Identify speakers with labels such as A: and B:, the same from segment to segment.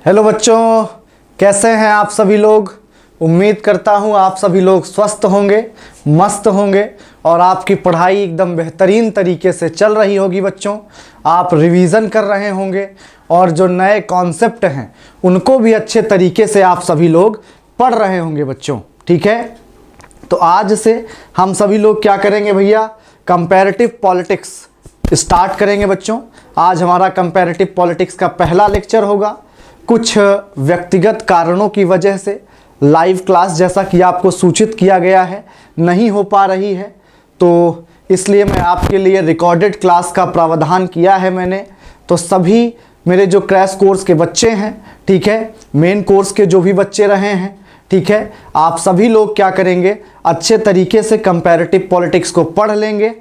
A: Hello बच्चों, कैसे हैं आप सभी लोग। उम्मीद करता हूं आप सभी लोग स्वस्थ होंगे, मस्त होंगे और आपकी पढ़ाई एकदम बेहतरीन तरीके से चल रही होगी। बच्चों, आप रिवीज़न कर रहे होंगे और जो नए कॉन्सेप्ट हैं उनको भी अच्छे तरीके से आप सभी लोग पढ़ रहे होंगे बच्चों। ठीक है, तो आज से हम सभी लोग क्या करेंगे भैया, कंपैरेटिव पॉलिटिक्स स्टार्ट करेंगे बच्चों। आज हमारा कंपैरेटिव पॉलिटिक्स का पहला लेक्चर होगा। कुछ व्यक्तिगत कारणों की वजह से लाइव क्लास, जैसा कि आपको सूचित किया गया है, नहीं हो पा रही है, तो इसलिए मैं आपके लिए रिकॉर्डेड क्लास का प्रावधान किया है मैंने। तो सभी मेरे जो क्रैश कोर्स के बच्चे हैं, ठीक है, मेन कोर्स के जो भी बच्चे रहे हैं, ठीक है, आप सभी लोग क्या करेंगे, अच्छे तरीके से कंपैरेटिव पॉलिटिक्स को पढ़ लेंगे।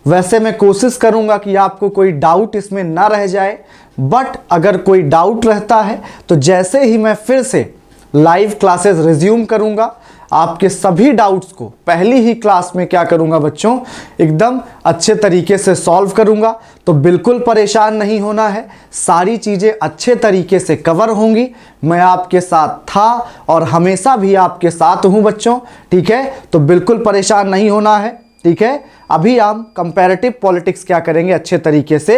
A: वैसे मैं कोशिश करूंगा कि आपको कोई डाउट इसमें ना रह जाए, बट अगर कोई डाउट रहता है तो जैसे ही मैं फिर से लाइव क्लासेस रिज्यूम करूंगा, आपके सभी डाउट्स को पहली ही क्लास में क्या करूंगा बच्चों, एकदम अच्छे तरीके से सॉल्व करूंगा। तो बिल्कुल परेशान नहीं होना है, सारी चीज़ें अच्छे तरीके से कवर होंगी। मैं आपके साथ था और हमेशा भी आपके साथ हूं बच्चों। ठीक है, तो बिल्कुल परेशान नहीं होना है। ठीक है, अभी हम कंपैरेटिव पॉलिटिक्स क्या करेंगे, अच्छे तरीके से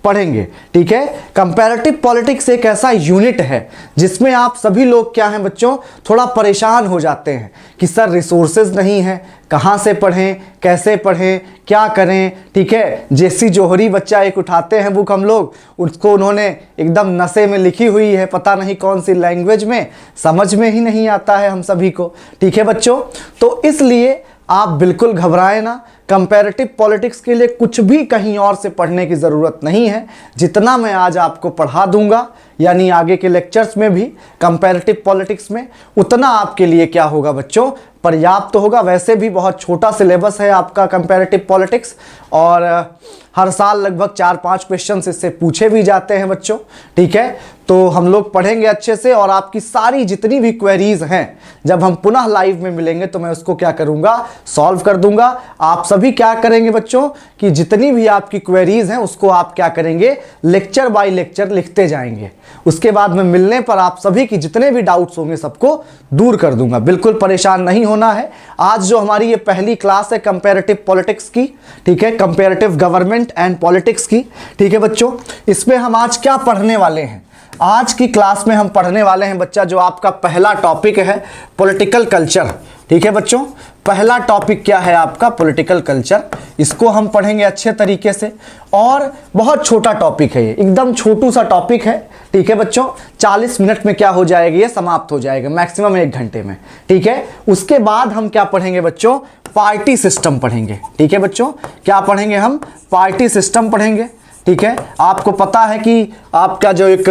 A: पढ़ेंगे। ठीक है, कंपैरेटिव पॉलिटिक्स एक ऐसा यूनिट है जिसमें आप सभी लोग क्या हैं बच्चों, थोड़ा परेशान हो जाते हैं कि सर रिसोर्सेज नहीं है, कहाँ से पढ़ें, कैसे पढ़ें, क्या करें। ठीक है, जेसी जोहरी बच्चा एक उठाते हैं बुक हम लोग, उसको उन्होंने एकदम नशे में लिखी हुई है, पता नहीं कौन सी लैंग्वेज में, समझ में ही नहीं आता है हम सभी को। ठीक है बच्चों, तो इसलिए आप बिल्कुल घबराएं ना। कंपैरेटिव पॉलिटिक्स के लिए कुछ भी कहीं और से पढ़ने की ज़रूरत नहीं है। जितना मैं आज आपको पढ़ा दूंगा, यानी आगे के लेक्चर्स में भी कंपैरेटिव पॉलिटिक्स में, उतना आपके लिए क्या होगा बच्चों, पर्याप्त होगा। वैसे भी बहुत छोटा सिलेबस है आपका कंपैरेटिव पॉलिटिक्स, और हर साल लगभग 4-5 क्वेश्चन इससे पूछे भी जाते हैं बच्चों। ठीक है, तो हम लोग पढ़ेंगे अच्छे से, और आपकी सारी जितनी भी क्वेरीज हैं, जब हम पुनः लाइव में मिलेंगे तो मैं उसको क्या करूंगा, सॉल्व कर दूंगा। आप सभी क्या करेंगे बच्चों कि जितनी भी आपकी क्वेरीज हैं उसको आप क्या करेंगे, लेक्चर बाय लेक्चर लिखते जाएंगे। उसके बाद में मिलने पर आप सभी की जितने भी डाउट्स होंगे सबको दूर कर दूंगा। बिल्कुल परेशान नहीं होना है। आज जो हमारी ये पहली क्लास है कंपैरेटिव पॉलिटिक्स की, ठीक है, कंपैरेटिव गवर्नमेंट एंड पॉलिटिक्स की। ठीक है बच्चों, इसमें हम आज क्या पढ़ने वाले हैं, आज की क्लास में हम पढ़ने वाले हैं बच्चा, जो आपका पहला टॉपिक है पॉलिटिकल कल्चर। ठीक है बच्चों, पहला टॉपिक क्या है आपका, पॉलिटिकल कल्चर। इसको हम पढ़ेंगे अच्छे तरीके से, और बहुत छोटा टॉपिक है ये, एकदम छोटू सा टॉपिक है। ठीक है बच्चों, 40 मिनट में क्या हो जाएगा, ये समाप्त हो जाएगा, मैक्सिमम 1 घंटे में। ठीक है, उसके बाद हम क्या पढ़ेंगे बच्चों, पार्टी सिस्टम पढ़ेंगे। ठीक है बच्चों, क्या पढ़ेंगे हम, पार्टी सिस्टम पढ़ेंगे। ठीक है, आपको पता है कि आपका जो एक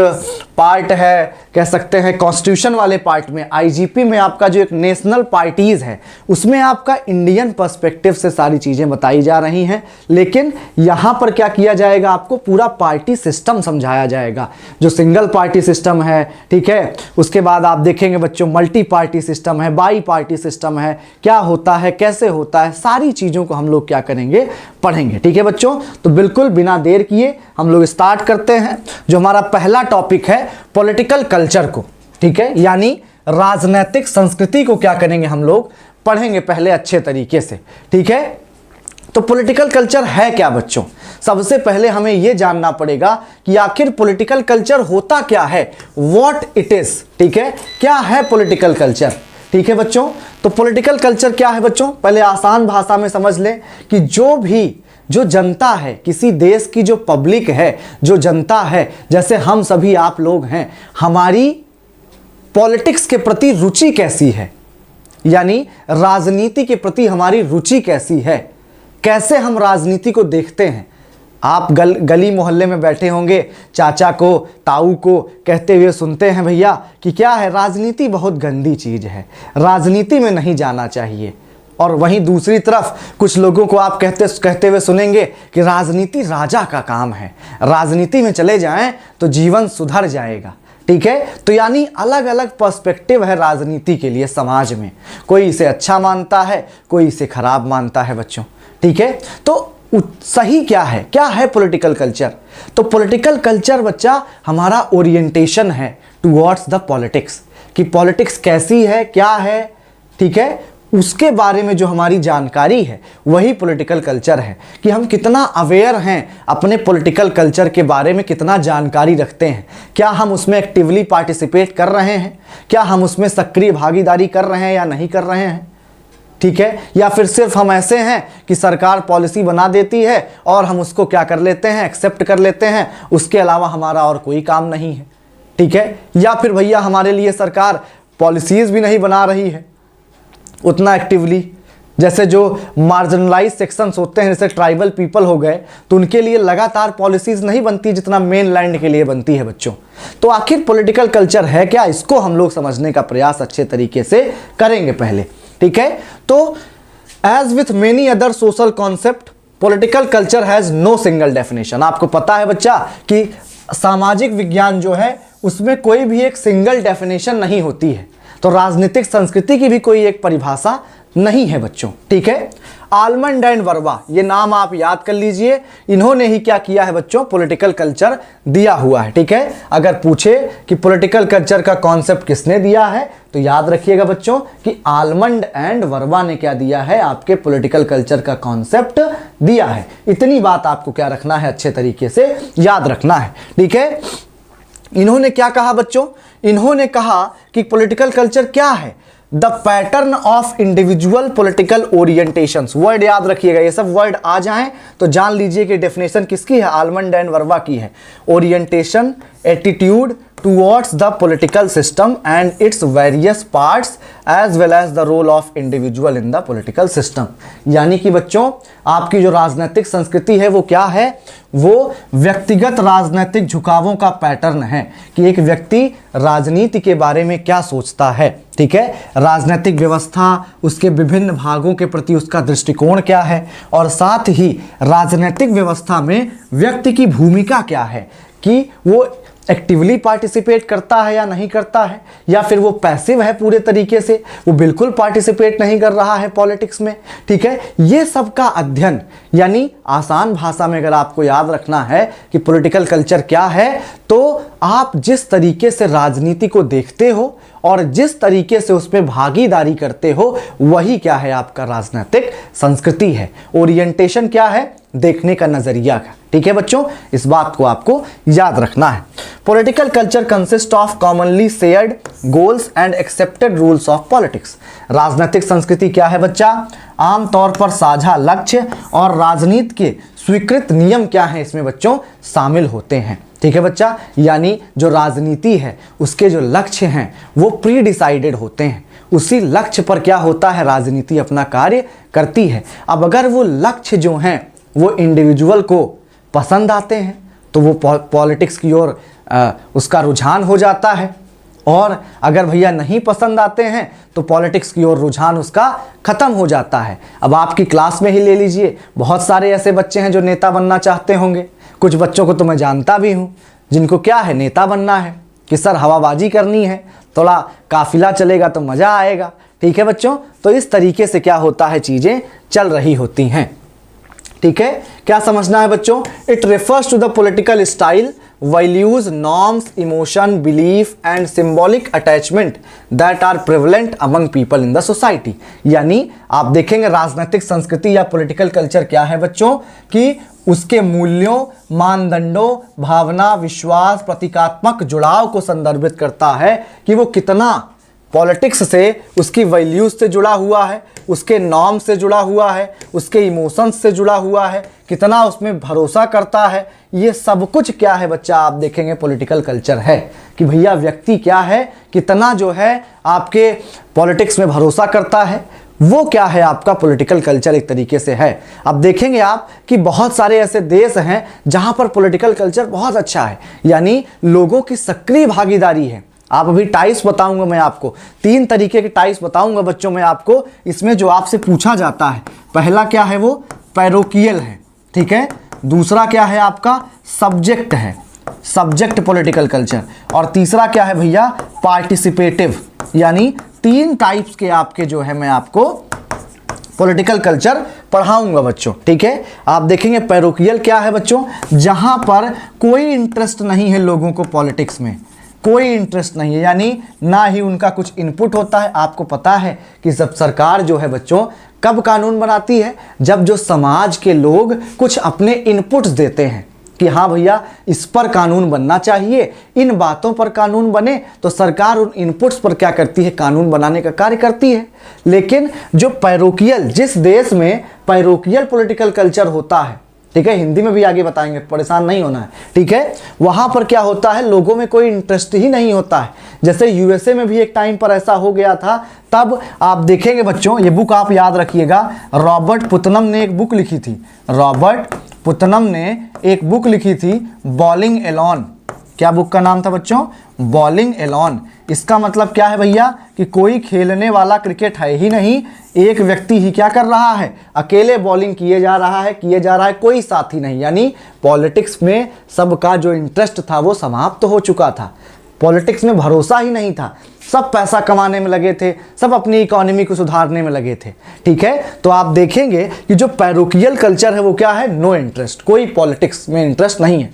A: पार्ट है, कह सकते हैं कॉन्स्टिट्यूशन वाले पार्ट में, आईजीपी में आपका जो एक नेशनल पार्टीज है, उसमें आपका इंडियन पर्सपेक्टिव से सारी चीज़ें बताई जा रही हैं। लेकिन यहाँ पर क्या किया जाएगा, आपको पूरा पार्टी सिस्टम समझाया जाएगा, जो सिंगल पार्टी सिस्टम है। ठीक है, उसके बाद आप देखेंगे बच्चों मल्टी पार्टी सिस्टम है, बाई पार्टी सिस्टम है, क्या होता है, कैसे होता है, सारी चीज़ों को हम लोग क्या करेंगे, पढ़ेंगे। ठीक है बच्चों, तो बिल्कुल बिना देर किए हम लोग स्टार्ट करते हैं जो हमारा पहला टॉपिक है, पॉलिटिकल कल्चर को। ठीक है, यानी राजनीतिक संस्कृति को क्या करेंगे, हम लोग पढ़ेंगे पहले अच्छे तरीके से। ठीक है, तो पॉलिटिकल कल्चर है क्या बच्चों, सबसे पहले हमें यह जानना पड़ेगा कि आखिर पॉलिटिकल कल्चर होता क्या है, व्हाट इट इज। ठीक है, क्या है पॉलिटिकल कल्चर। ठीक है बच्चों, तो पॉलिटिकल कल्चर क्या है बच्चों, पहले आसान भाषा में समझ लें कि जो जनता है, किसी देश की जो पब्लिक है, जो जनता है, जैसे हम सभी आप लोग हैं, हमारी पॉलिटिक्स के प्रति रुचि कैसी है, यानी राजनीति के प्रति हमारी रुचि कैसी है, कैसे हम राजनीति को देखते हैं। आप गली मोहल्ले में बैठे होंगे, चाचा को, ताऊ को कहते हुए सुनते हैं भैया कि क्या है, राजनीति बहुत गंदी चीज़ है, राजनीति में नहीं जाना चाहिए। और वहीं दूसरी तरफ कुछ लोगों को आप कहते हुए सुनेंगे कि राजनीति राजा का काम है, राजनीति में चले जाएं तो जीवन सुधर जाएगा। ठीक है, तो यानी अलग अलग पर्सपेक्टिव है राजनीति के लिए समाज में, कोई इसे अच्छा मानता है, कोई इसे खराब मानता है बच्चों। ठीक है, तो सही क्या है पॉलिटिकल कल्चर? तो पॉलिटिकल कल्चर बच्चा हमारा ओरिएंटेशन है टुवर्ड्स द पॉलिटिक्स, कि पॉलिटिक्स कैसी है, क्या है, ठीक है, उसके बारे में जो हमारी जानकारी है वही पॉलिटिकल कल्चर है। कि हम कितना अवेयर हैं अपने पॉलिटिकल कल्चर के बारे में, कितना जानकारी रखते हैं, क्या हम उसमें एक्टिवली पार्टिसिपेट कर रहे हैं, क्या हम उसमें सक्रिय भागीदारी कर रहे हैं या नहीं कर रहे हैं, ठीक है, या फिर सिर्फ हम ऐसे हैं कि सरकार पॉलिसी बना देती है और हम उसको क्या कर लेते हैं, एक्सेप्ट कर लेते हैं, उसके अलावा हमारा और कोई काम नहीं है, ठीक है, या फिर भैया हमारे लिए सरकार पॉलिसीज भी नहीं बना रही है उतना एक्टिवली। जैसे जो मार्जिनलाइज सेक्शंस होते हैं, जैसे ट्राइबल पीपल हो गए, तो उनके लिए लगातार पॉलिसीज नहीं बनती जितना मेन लैंड के लिए बनती है बच्चों। तो आखिर पॉलिटिकल कल्चर है क्या, इसको हम लोग समझने का प्रयास अच्छे तरीके से करेंगे पहले, ठीक है। तो as with many other social concept political culture has no single definition. आपको पता है बच्चा कि सामाजिक विज्ञान जो है उसमें कोई भी एक सिंगल डेफिनेशन नहीं होती है, तो राजनीतिक संस्कृति की भी कोई एक परिभाषा नहीं है बच्चों, ठीक है। आलमंड एंड वर्वा, ये नाम आप याद कर लीजिए, इन्होंने ही क्या किया है बच्चों, पॉलिटिकल कल्चर दिया हुआ है, ठीक है। अगर पूछे कि पॉलिटिकल कल्चर का कॉन्सेप्ट किसने दिया है, तो याद रखिएगा बच्चों कि आलमंड एंड वर्वा ने क्या दिया है, आपके पॉलिटिकल कल्चर का कॉन्सेप्ट दिया है। इतनी बात आपको क्या रखना है, अच्छे तरीके से याद रखना है, ठीक है। इन्होंने क्या कहा बच्चों, इन्होंने कहा कि पॉलिटिकल कल्चर क्या है, the pattern of individual political orientations. Word याद रखिएगा, ये सब वर्ड आ जाएं तो जान लीजिए कि डेफिनेशन किसकी है, आलमंड एंड वर्वा की है। Orientation, attitude towards the political system and its various parts as well as the role of individual in the political system. यानी कि बच्चों आपकी जो राजनीतिक संस्कृति है वो क्या है, वो व्यक्तिगत राजनीतिक झुकावों का पैटर्न है, कि एक व्यक्ति राजनीति के बारे में क्या सोचता है, ठीक है, राजनीतिक व्यवस्था, उसके विभिन्न भागों के प्रति उसका दृष्टिकोण क्या है, और साथ ही राजनीतिक व्यवस्था में व्यक्ति की भूमिका क्या है, कि वो एक्टिवली पार्टिसिपेट करता है या नहीं करता है, या फिर वो पैसिव है पूरे तरीके से, वो बिल्कुल पार्टिसिपेट नहीं कर रहा है पॉलिटिक्स में, ठीक है। ये सब का अध्ययन, यानी आसान भाषा में अगर आपको याद रखना है कि पॉलिटिकल कल्चर क्या है, तो आप जिस तरीके से राजनीति को देखते हो और जिस तरीके से उसमें भागीदारी करते हो वही क्या है, आपका राजनीतिक संस्कृति है। ओरिएंटेशन क्या है, देखने का नजरिया का, ठीक है बच्चों, इस बात को आपको याद रखना है। Political culture consist of commonly shared goals and accepted rules of politics. राजनीतिक संस्कृति क्या है बच्चा, आमतौर पर साझा लक्ष्य और राजनीति के स्वीकृत नियम क्या है इसमें बच्चों शामिल होते हैं, ठीक है बच्चा। यानी जो राजनीति है उसके जो लक्ष्य हैं वो प्री डिसाइडेड होते हैं, उसी लक्ष्य पर क्या होता है, राजनीति अपना कार्य करती है। अब अगर वो लक्ष्य जो हैं वो इंडिविजुअल को पसंद आते हैं तो वो पॉलिटिक्स की ओर उसका रुझान हो जाता है, और अगर भैया नहीं पसंद आते हैं तो पॉलिटिक्स की ओर रुझान उसका ख़त्म हो जाता है। अब आपकी क्लास में ही ले लीजिए, बहुत सारे ऐसे बच्चे हैं जो नेता बनना चाहते होंगे, कुछ बच्चों को तो मैं जानता भी हूँ जिनको क्या है, नेता बनना है, कि सर हवाबाजी करनी है, थोड़ा काफिला चलेगा तो मज़ा आएगा, ठीक है बच्चों। तो इस तरीके से क्या होता है, चीज़ें चल रही होती हैं, ठीक है। क्या समझना है बच्चों, it refers to the political style, values, norms, emotion, belief and symbolic attachment that are prevalent among people in the society. यानी आप देखेंगे राजनीतिक संस्कृति या पॉलिटिकल कल्चर क्या है बच्चों, कि उसके मूल्यों, मानदंडों, भावना, विश्वास, प्रतीकात्मक जुड़ाव को संदर्भित करता है, कि वो कितना पॉलिटिक्स से, उसकी वैल्यूज से जुड़ा हुआ है, उसके नॉर्म से जुड़ा हुआ है, उसके इमोशंस से जुड़ा हुआ है, कितना उसमें भरोसा करता है। ये सब कुछ क्या है बच्चा, आप देखेंगे पॉलिटिकल कल्चर है, कि भैया व्यक्ति क्या है, कितना जो है आपके पॉलिटिक्स में भरोसा करता है, वो क्या है आपका पॉलिटिकल कल्चर एक तरीके से है। अब देखेंगे आप कि बहुत सारे ऐसे देश हैं जहां पर पॉलिटिकल कल्चर बहुत अच्छा है, यानी लोगों की सक्रिय भागीदारी है। आप अभी टाइप्स बताऊंगा मैं आपको, 3 तरीके के टाइप्स बताऊंगा बच्चों मैं आपको, इसमें जो आपसे पूछा जाता है, पहला क्या है वो पैरोकियल है, ठीक है, दूसरा क्या है आपका सब्जेक्ट है, सब्जेक्ट पॉलिटिकल कल्चर, और तीसरा क्या है भैया पार्टिसिपेटिव। यानी 3 टाइप्स के आपके जो है मैं आपको पॉलिटिकल कल्चर पढ़ाऊंगा बच्चों, ठीक है। आप देखेंगे पैरोकियल क्या है बच्चों, जहां पर कोई इंटरेस्ट नहीं है लोगों को पॉलिटिक्स में, कोई इंटरेस्ट नहीं है, यानी ना ही उनका कुछ इनपुट होता है। आपको पता है कि जब सरकार जो है बच्चों कब कानून बनाती है, जब जो समाज के लोग कुछ अपने इनपुट्स देते हैं कि हाँ भैया इस पर कानून बनना चाहिए, इन बातों पर कानून बने, तो सरकार उन इनपुट्स पर क्या करती है, कानून बनाने का कार्य करती है। लेकिन जो पैरोकियल, जिस देश में पैरोकियल पॉलिटिकल कल्चर होता है, ठीक है, हिंदी में भी आगे बताएंगे, परेशान नहीं होना है, ठीक है, वहाँ पर क्या होता है, लोगों में कोई इंटरेस्ट ही नहीं होता है। जैसे यूएसए में भी एक टाइम पर ऐसा हो गया था, तब आप देखेंगे बच्चों, ये बुक आप याद रखिएगा, रॉबर्ट पुतनम ने एक बुक लिखी थी, रॉबर्ट पुतनम ने एक बुक लिखी थी, बॉलिंग एलोन। क्या बुक का नाम था बच्चों, बॉलिंग एलोन। इसका मतलब क्या है भैया कि कोई खेलने वाला क्रिकेट है ही नहीं, एक व्यक्ति ही क्या कर रहा है, अकेले बॉलिंग किए जा रहा है, कोई साथी नहीं। यानी पॉलिटिक्स में सबका जो इंटरेस्ट था वो समाप्त हो चुका था, पॉलिटिक्स में भरोसा ही नहीं था, सब पैसा कमाने में लगे थे, सब अपनी इकोनॉमी को सुधारने में लगे थे, ठीक है। तो आप देखेंगे कि जो पैरोकियल कल्चर है वो क्या है, नो इंटरेस्ट, कोई पॉलिटिक्स में इंटरेस्ट नहीं है,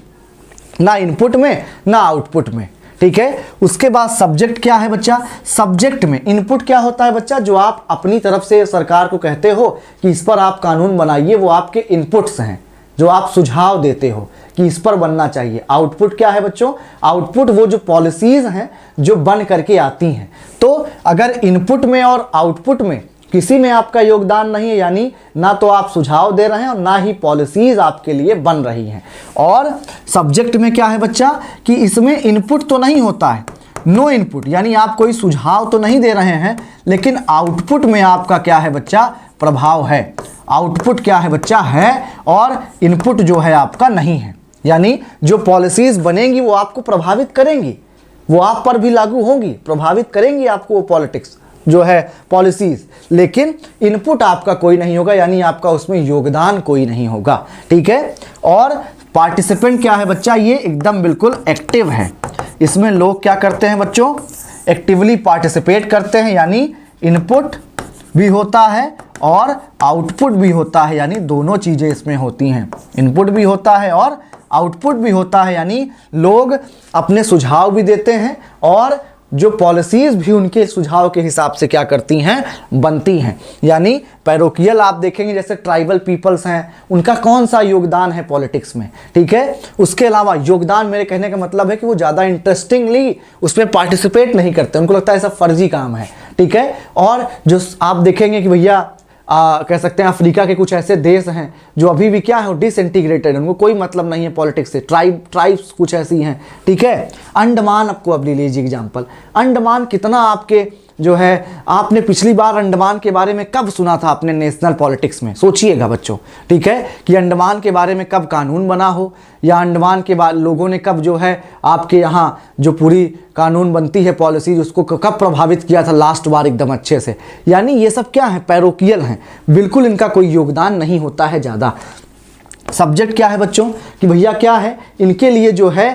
A: ना इनपुट में ना आउटपुट में, ठीक है। उसके बाद सब्जेक्ट क्या है बच्चा, सब्जेक्ट में इनपुट क्या होता है बच्चा, जो आप अपनी तरफ से सरकार को कहते हो कि इस पर आप कानून बनाइए, वो आपके इनपुट्स हैं, जो आप सुझाव देते हो कि इस पर बनना चाहिए। आउटपुट क्या है बच्चों, आउटपुट वो जो पॉलिसीज हैं जो बन करके आती हैं। तो अगर इनपुट में और आउटपुट में किसी में आपका योगदान नहीं है, यानी ना तो आप सुझाव दे रहे हैं और ना ही पॉलिसीज आपके लिए बन रही हैं। और सब्जेक्ट में क्या है बच्चा कि इसमें इनपुट तो नहीं होता है, नो इनपुट, यानी आप कोई सुझाव तो नहीं दे रहे हैं, लेकिन आउटपुट में आपका क्या है बच्चा, प्रभाव है। आउटपुट क्या है बच्चा, है, और इनपुट जो है आपका नहीं है। यानी जो पॉलिसीज बनेंगी वो आपको प्रभावित करेंगी, वो आप पर भी लागू होंगी, प्रभावित करेंगी आपको वो पॉलिटिक्स जो है पॉलिसीज, लेकिन इनपुट आपका कोई नहीं होगा, यानी आपका उसमें योगदान कोई नहीं होगा, ठीक है। और पार्टिसिपेंट क्या है बच्चा, ये एकदम बिल्कुल एक्टिव है, इसमें लोग क्या करते हैं बच्चों, एक्टिवली पार्टिसिपेट करते हैं, यानी इनपुट भी होता है और आउटपुट भी होता है, यानी दोनों चीज़ें इसमें होती हैं, इनपुट भी होता है और आउटपुट भी होता है, यानी लोग अपने सुझाव भी देते हैं और जो पॉलिसीज भी उनके सुझाव के हिसाब से क्या करती हैं, बनती हैं। यानी पैरोकियल आप देखेंगे जैसे ट्राइबल पीपल्स हैं, उनका कौन सा योगदान है पॉलिटिक्स में, ठीक है। उसके अलावा योगदान, मेरे कहने का मतलब है कि वो ज़्यादा इंटरेस्टिंगली उसमें पार्टिसिपेट नहीं करते, उनको लगता है सब फर्जी काम है, ठीक है। और जो आप देखेंगे कि भैया कह सकते हैं अफ्रीका के कुछ ऐसे देश हैं जो अभी भी क्या है, डिसइंटीग्रेटेड, उनको कोई मतलब नहीं है पॉलिटिक्स से, ट्राइब्स कुछ ऐसी हैं, ठीक है। अंडमान, आपको अब ले लीजिए एग्जांपल, अंडमान कितना आपके जो है, आपने पिछली बार अंडमान के बारे में कब सुना था अपने नेशनल पॉलिटिक्स में, सोचिएगा बच्चों, ठीक है, कि अंडमान के बारे में कब कानून बना हो, या अंडमान के बाद लोगों ने कब जो है आपके यहाँ जो पूरी कानून बनती है पॉलिसीज उसको कब प्रभावित किया था लास्ट बार एकदम अच्छे से। यानी ये सब क्या है, पैरोकियल हैं, बिल्कुल इनका कोई योगदान नहीं होता है ज़्यादा। सब्जेक्ट क्या है बच्चों कि भैया क्या है, इनके लिए जो है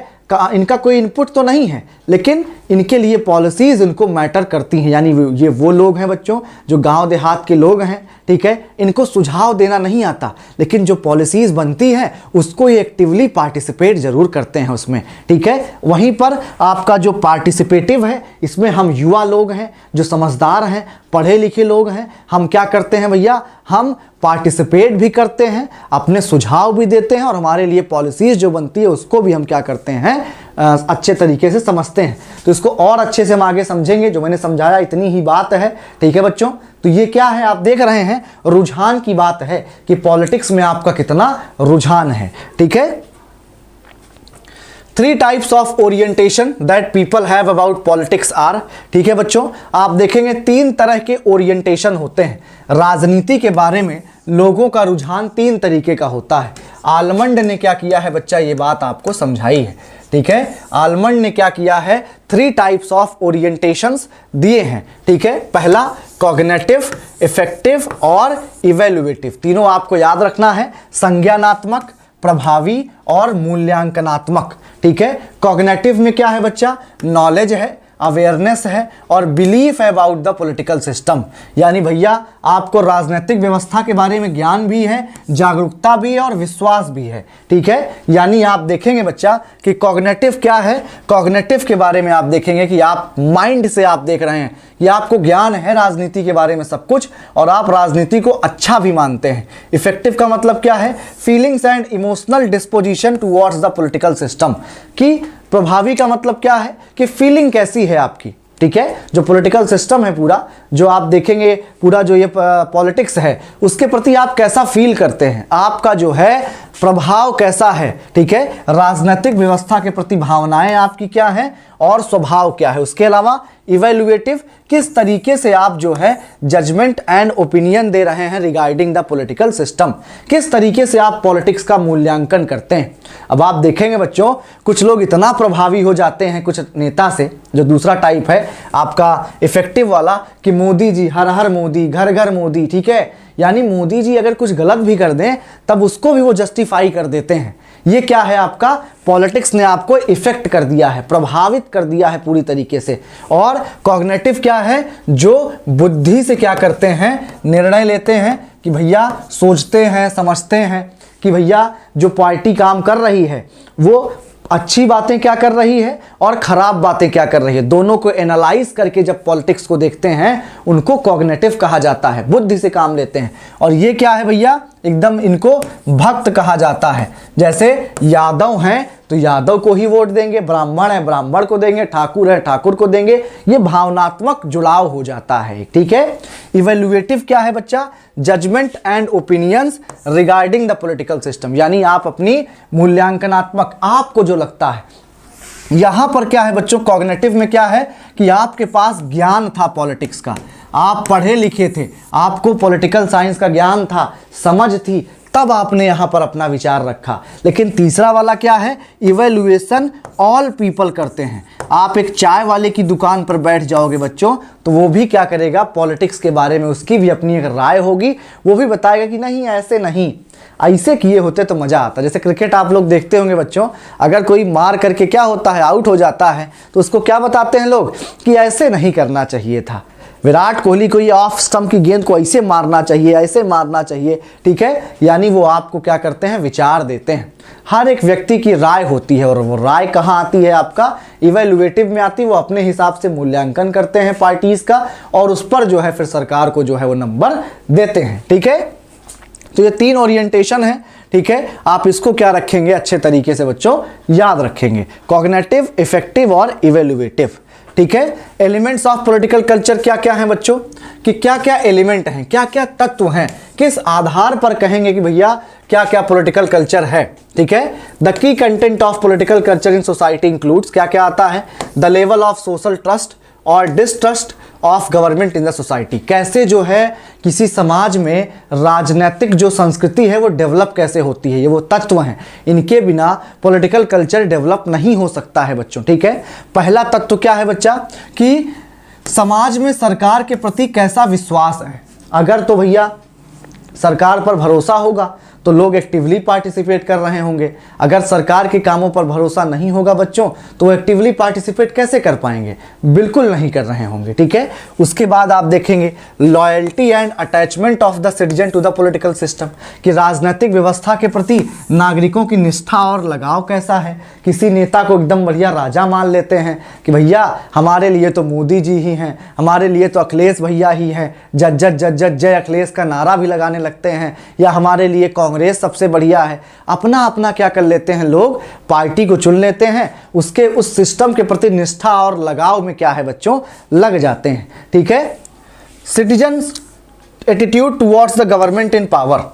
A: इनका कोई इनपुट तो नहीं है, लेकिन इनके लिए पॉलिसीज इनको मैटर करती हैं। यानी ये वो लोग हैं बच्चों जो गांव देहात के लोग हैं, ठीक है, इनको सुझाव देना नहीं आता, लेकिन जो पॉलिसीज बनती है उसको ये एक्टिवली पार्टिसिपेट जरूर करते हैं उसमें, ठीक है। वहीं पर आपका जो पार्टिसिपेटिव है, इसमें हम युवा लोग हैं जो समझदार हैं, पढ़े लिखे लोग हैं, हम क्या करते हैं भैया, हम पार्टिसिपेट भी करते हैं, अपने सुझाव भी देते हैं, और हमारे लिए पॉलिसीज जो बनती है उसको भी हम क्या करते हैं, अच्छे तरीके से समझते हैं। तो इसको और अच्छे से हम आगे समझेंगे, जो मैंने समझाया इतनी ही बात है, ठीक है बच्चों। तो ये क्या है, आप देख रहे हैं रुझान की बात है कि पॉलिटिक्स में आपका कितना रुझान है, ठीक है। 3 types of orientation that people have about politics are, ठीक है बच्चों, आप देखेंगे 3 तरह के ओरिएंटेशन होते हैं। राजनीति के बारे में लोगों का रुझान 3 तरीके का होता है। आलमंड ने क्या किया है बच्चा, ये बात आपको समझाई है, ठीक है। आलमंड ने क्या किया है, 3 टाइप्स ऑफ ओरिएंटेशंस दिए हैं, ठीक है। पहला कॉग्निटिव, इफेक्टिव और इवैल्यूएटिव, तीनों आपको याद रखना है, संज्ञानात्मक, प्रभावी और मूल्यांकनात्मक, ठीक है। कॉग्निटिव में क्या है बच्चा, नॉलेज है, अवेयरनेस है और बिलीफ है अबाउट द पॉलिटिकल सिस्टम। यानी भैया आपको राजनीतिक व्यवस्था के बारे में ज्ञान भी है, जागरूकता भी है और विश्वास भी है। ठीक है, यानी आप देखेंगे बच्चा कि कॉग्निटिव क्या है। कॉग्निटिव के बारे में आप देखेंगे कि आप माइंड से आप देख रहे हैं, ये आपको ज्ञान है राजनीति के बारे में सब कुछ, और आप राजनीति को अच्छा भी मानते हैं। इफेक्टिव का मतलब क्या है, feelings and emotional disposition towards the political system. कि प्रभावी का मतलब क्या है कि फीलिंग कैसी है आपकी। ठीक है, जो पॉलिटिकल सिस्टम है पूरा, जो आप देखेंगे पूरा जो ये पॉलिटिक्स है, उसके प्रति आप कैसा फील करते हैं, आपका जो है प्रभाव कैसा है। ठीक है, राजनीतिक व्यवस्था के प्रति भावनाएं आपकी क्या है और स्वभाव क्या है। उसके अलावा इवैल्यूएटिव, किस तरीके से आप जो है जजमेंट एंड ओपिनियन दे रहे हैं रिगार्डिंग द पॉलिटिकल सिस्टम, किस तरीके से आप पॉलिटिक्स का मूल्यांकन करते हैं। अब आप देखेंगे बच्चों, कुछ लोग इतना प्रभावी हो जाते हैं कुछ नेता से, जो दूसरा टाइप है आपका इफेक्टिव वाला, कि मोदी जी, हर हर मोदी, घर घर मोदी। ठीक है, यानी मोदी जी अगर कुछ गलत भी कर दें तब उसको भी वो जस्टिफाई कर देते हैं। ये क्या है, आपका पॉलिटिक्स ने आपको इफेक्ट कर दिया है, प्रभावित कर दिया है पूरी तरीके से। और कॉग्निटिव क्या है, जो बुद्धि से क्या करते हैं, निर्णय लेते हैं कि भैया सोचते हैं, समझते हैं कि भैया जो पार्टी काम कर रही है वो अच्छी बातें क्या कर रही है और खराब बातें क्या कर रही है, दोनों को एनालाइज करके जब पॉलिटिक्स को देखते हैं उनको कॉग्निटिव कहा जाता है, बुद्धि से काम लेते हैं। और ये क्या है भैया, एकदम इनको भक्त कहा जाता है। जैसे यादव हैं तो यादव को ही वोट देंगे, ब्राह्मण है ब्राह्मण को देंगे, ठाकुर है ठाकुर को देंगे, ये भावनात्मक जुड़ाव हो जाता है। ठीक है, इवैल्यूएटिव क्या है बच्चा, judgement and opinions regarding the political system. यानी आप अपनी मूल्यांकनात्मक, आपको जो लगता है। यहां पर क्या है बच्चों, कॉग्निटिव में क्या है कि आपके पास ज्ञान था पॉलिटिक्स का, आप पढ़े लिखे थे, आपको पॉलिटिकल साइंस का ज्ञान था, समझ थी, तब आपने यहां पर अपना विचार रखा। लेकिन तीसरा वाला क्या है, इवैल्यूएशन ऑल पीपल करते हैं। आप एक चाय वाले की दुकान पर बैठ जाओगे बच्चों, तो वो भी क्या करेगा, पॉलिटिक्स के बारे में उसकी भी अपनी एक राय होगी, वो भी बताएगा कि नहीं ऐसे नहीं, ऐसे किए होते तो मज़ा आता। जैसे क्रिकेट आप लोग देखते होंगे बच्चों, अगर कोई मार करके क्या होता है, आउट हो जाता है, तो उसको क्या बताते हैं लोग कि ऐसे नहीं करना चाहिए था, विराट कोहली को ये ऑफ स्टंप की गेंद को ऐसे मारना चाहिए, ऐसे मारना चाहिए। ठीक है, यानी वो आपको क्या करते हैं, विचार देते हैं। हर एक व्यक्ति की राय होती है और वो राय कहाँ आती है, आपका इवैल्यूएटिव में आती है। वो अपने हिसाब से मूल्यांकन करते हैं पार्टीज का और उस पर जो है फिर सरकार को जो है वो नंबर देते हैं। ठीक है, तो ये 3 ओरिएंटेशन है। ठीक है, आप इसको क्या रखेंगे, अच्छे तरीके से बच्चों याद रखेंगे, कॉग्निटिव, इफेक्टिव और इवैल्यूएटिव। ठीक है, एलिमेंट्स ऑफ पॉलिटिकल कल्चर क्या क्या हैं बच्चों, कि क्या क्या एलिमेंट हैं, क्या क्या तत्व हैं, किस आधार पर कहेंगे कि भैया क्या क्या पॉलिटिकल कल्चर है। ठीक है, the key content of political culture in society includes, क्या क्या आता है, the level of social trust और distrust of government in the society. कैसे जो है किसी समाज में राजनीतिक जो संस्कृति है वो डेवलप कैसे होती है, ये वो तत्व हैं, इनके बिना पॉलिटिकल कल्चर डेवलप नहीं हो सकता है बच्चों। ठीक है, पहला तत्व क्या है बच्चा, कि समाज में सरकार के प्रति कैसा विश्वास है। अगर तो भैया सरकार पर भरोसा होगा तो लोग एक्टिवली पार्टिसिपेट कर रहे होंगे। अगर सरकार के कामों पर भरोसा नहीं होगा बच्चों तो एक्टिवली पार्टिसिपेट कैसे कर पाएंगे, बिल्कुल नहीं कर रहे होंगे। ठीक है, उसके बाद आप देखेंगे loyalty and attachment of the citizen to the political system, कि राजनीतिक व्यवस्था के प्रति नागरिकों की निष्ठा और लगाव कैसा है। किसी नेता को एकदम बढ़िया राजा मान लेते हैं कि भैया हमारे लिए तो मोदी जी ही हैं, हमारे लिए तो अखिलेश भैया ही हैं, जज जज जज जज जय अखिलेश का नारा भी लगाने लगते हैं, या हमारे लिए कांग्रेस सबसे बढ़िया है। अपना अपना क्या कर लेते हैं लोग, पार्टी को चुन लेते हैं, उसके उस सिस्टम के प्रति निष्ठा और लगाव में क्या है बच्चों, लग जाते हैं। ठीक है, citizens attitude towards the government in power,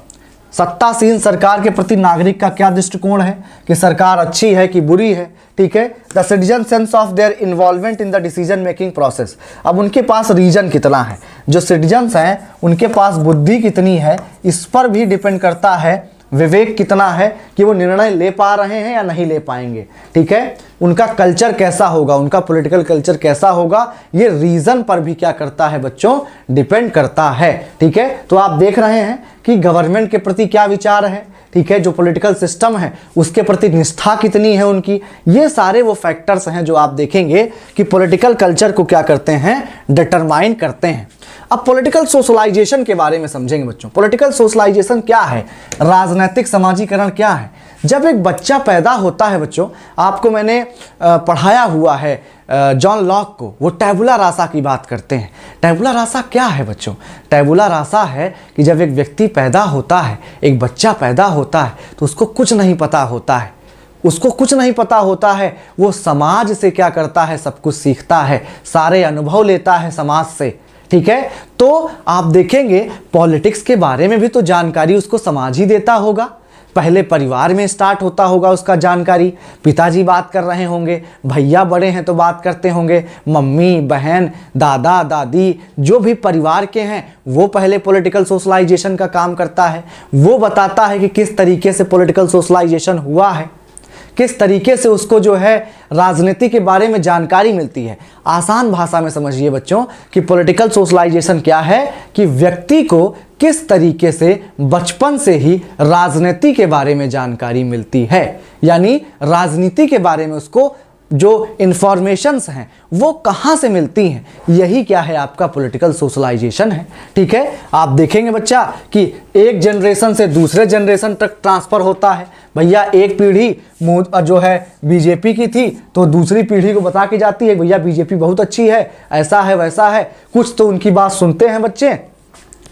A: सत्तासीन सरकार के प्रति नागरिक का क्या दृष्टिकोण है कि सरकार अच्छी है कि बुरी है। ठीक है, the citizen sense of their involvement in the decision making process, अब उनके पास रीजन कितना है, जो सिटीजन्स हैं उनके पास बुद्धि कितनी है, इस पर भी डिपेंड करता है, विवेक कितना है कि वो निर्णय ले पा रहे हैं या नहीं ले पाएंगे। ठीक है, उनका कल्चर कैसा होगा, उनका पॉलिटिकल कल्चर कैसा होगा, ये रीजन पर भी क्या करता है बच्चों, डिपेंड करता है। ठीक है, तो आप देख रहे हैं कि गवर्नमेंट के प्रति क्या विचार है, ठीक है, जो पॉलिटिकल सिस्टम है उसके प्रति निष्ठा कितनी है उनकी, ये सारे वो फैक्टर्स हैं जो आप देखेंगे कि पॉलिटिकल कल्चर को क्या करते हैं, डिटरमाइन करते हैं। अब पॉलिटिकल सोशलाइजेशन के बारे में समझेंगे बच्चों। पॉलिटिकल सोशलाइजेशन क्या है, राजनीतिक समाजीकरण क्या है। जब एक बच्चा पैदा होता है बच्चों, आपको मैंने पढ़ाया हुआ है जॉन लॉक को, वो टैबुला रासा की बात करते हैं। टैबुला रासा क्या है बच्चों? टैबुला रासा है कि जब एक व्यक्ति पैदा होता है, एक बच्चा पैदा होता है, तो उसको कुछ नहीं पता होता है, उसको कुछ नहीं पता होता है। वो समाज से क्या करता है, सब कुछ सीखता है, सारे अनुभव लेता है समाज से, ठीक है। तो आप देखेंगे पॉलिटिक्स के बारे में भी तो जानकारी उसको समाज ही देता होगा। पहले परिवार में स्टार्ट होता होगा उसका जानकारी, पिताजी बात कर रहे होंगे, भैया बड़े हैं तो बात करते होंगे, मम्मी बहन दादा दादी जो भी परिवार के हैं वो पहले पॉलिटिकल सोशलाइजेशन का काम करता है। वो बताता है कि किस तरीके से पॉलिटिकल सोशलाइजेशन हुआ है, किस तरीके से उसको जो है राजनीति के बारे में जानकारी मिलती है। आसान भाषा में समझिए बच्चों कि पॉलिटिकल सोशलाइजेशन क्या है, कि व्यक्ति को किस तरीके से बचपन से ही राजनीति के बारे में जानकारी मिलती है, यानी राजनीति के बारे में उसको जो इंफॉर्मेशंस हैं वो कहाँ से मिलती हैं, यही क्या है आपका पॉलिटिकल सोशलाइजेशन है, ठीक है। आप देखेंगे बच्चा कि एक जनरेशन से दूसरे जनरेशन तक ट्रांसफ़र होता है। भैया एक पीढ़ी जो है बीजेपी की थी तो दूसरी पीढ़ी को बता के जाती है भैया बीजेपी बहुत अच्छी है, ऐसा है वैसा है। कुछ तो उनकी बात सुनते हैं बच्चे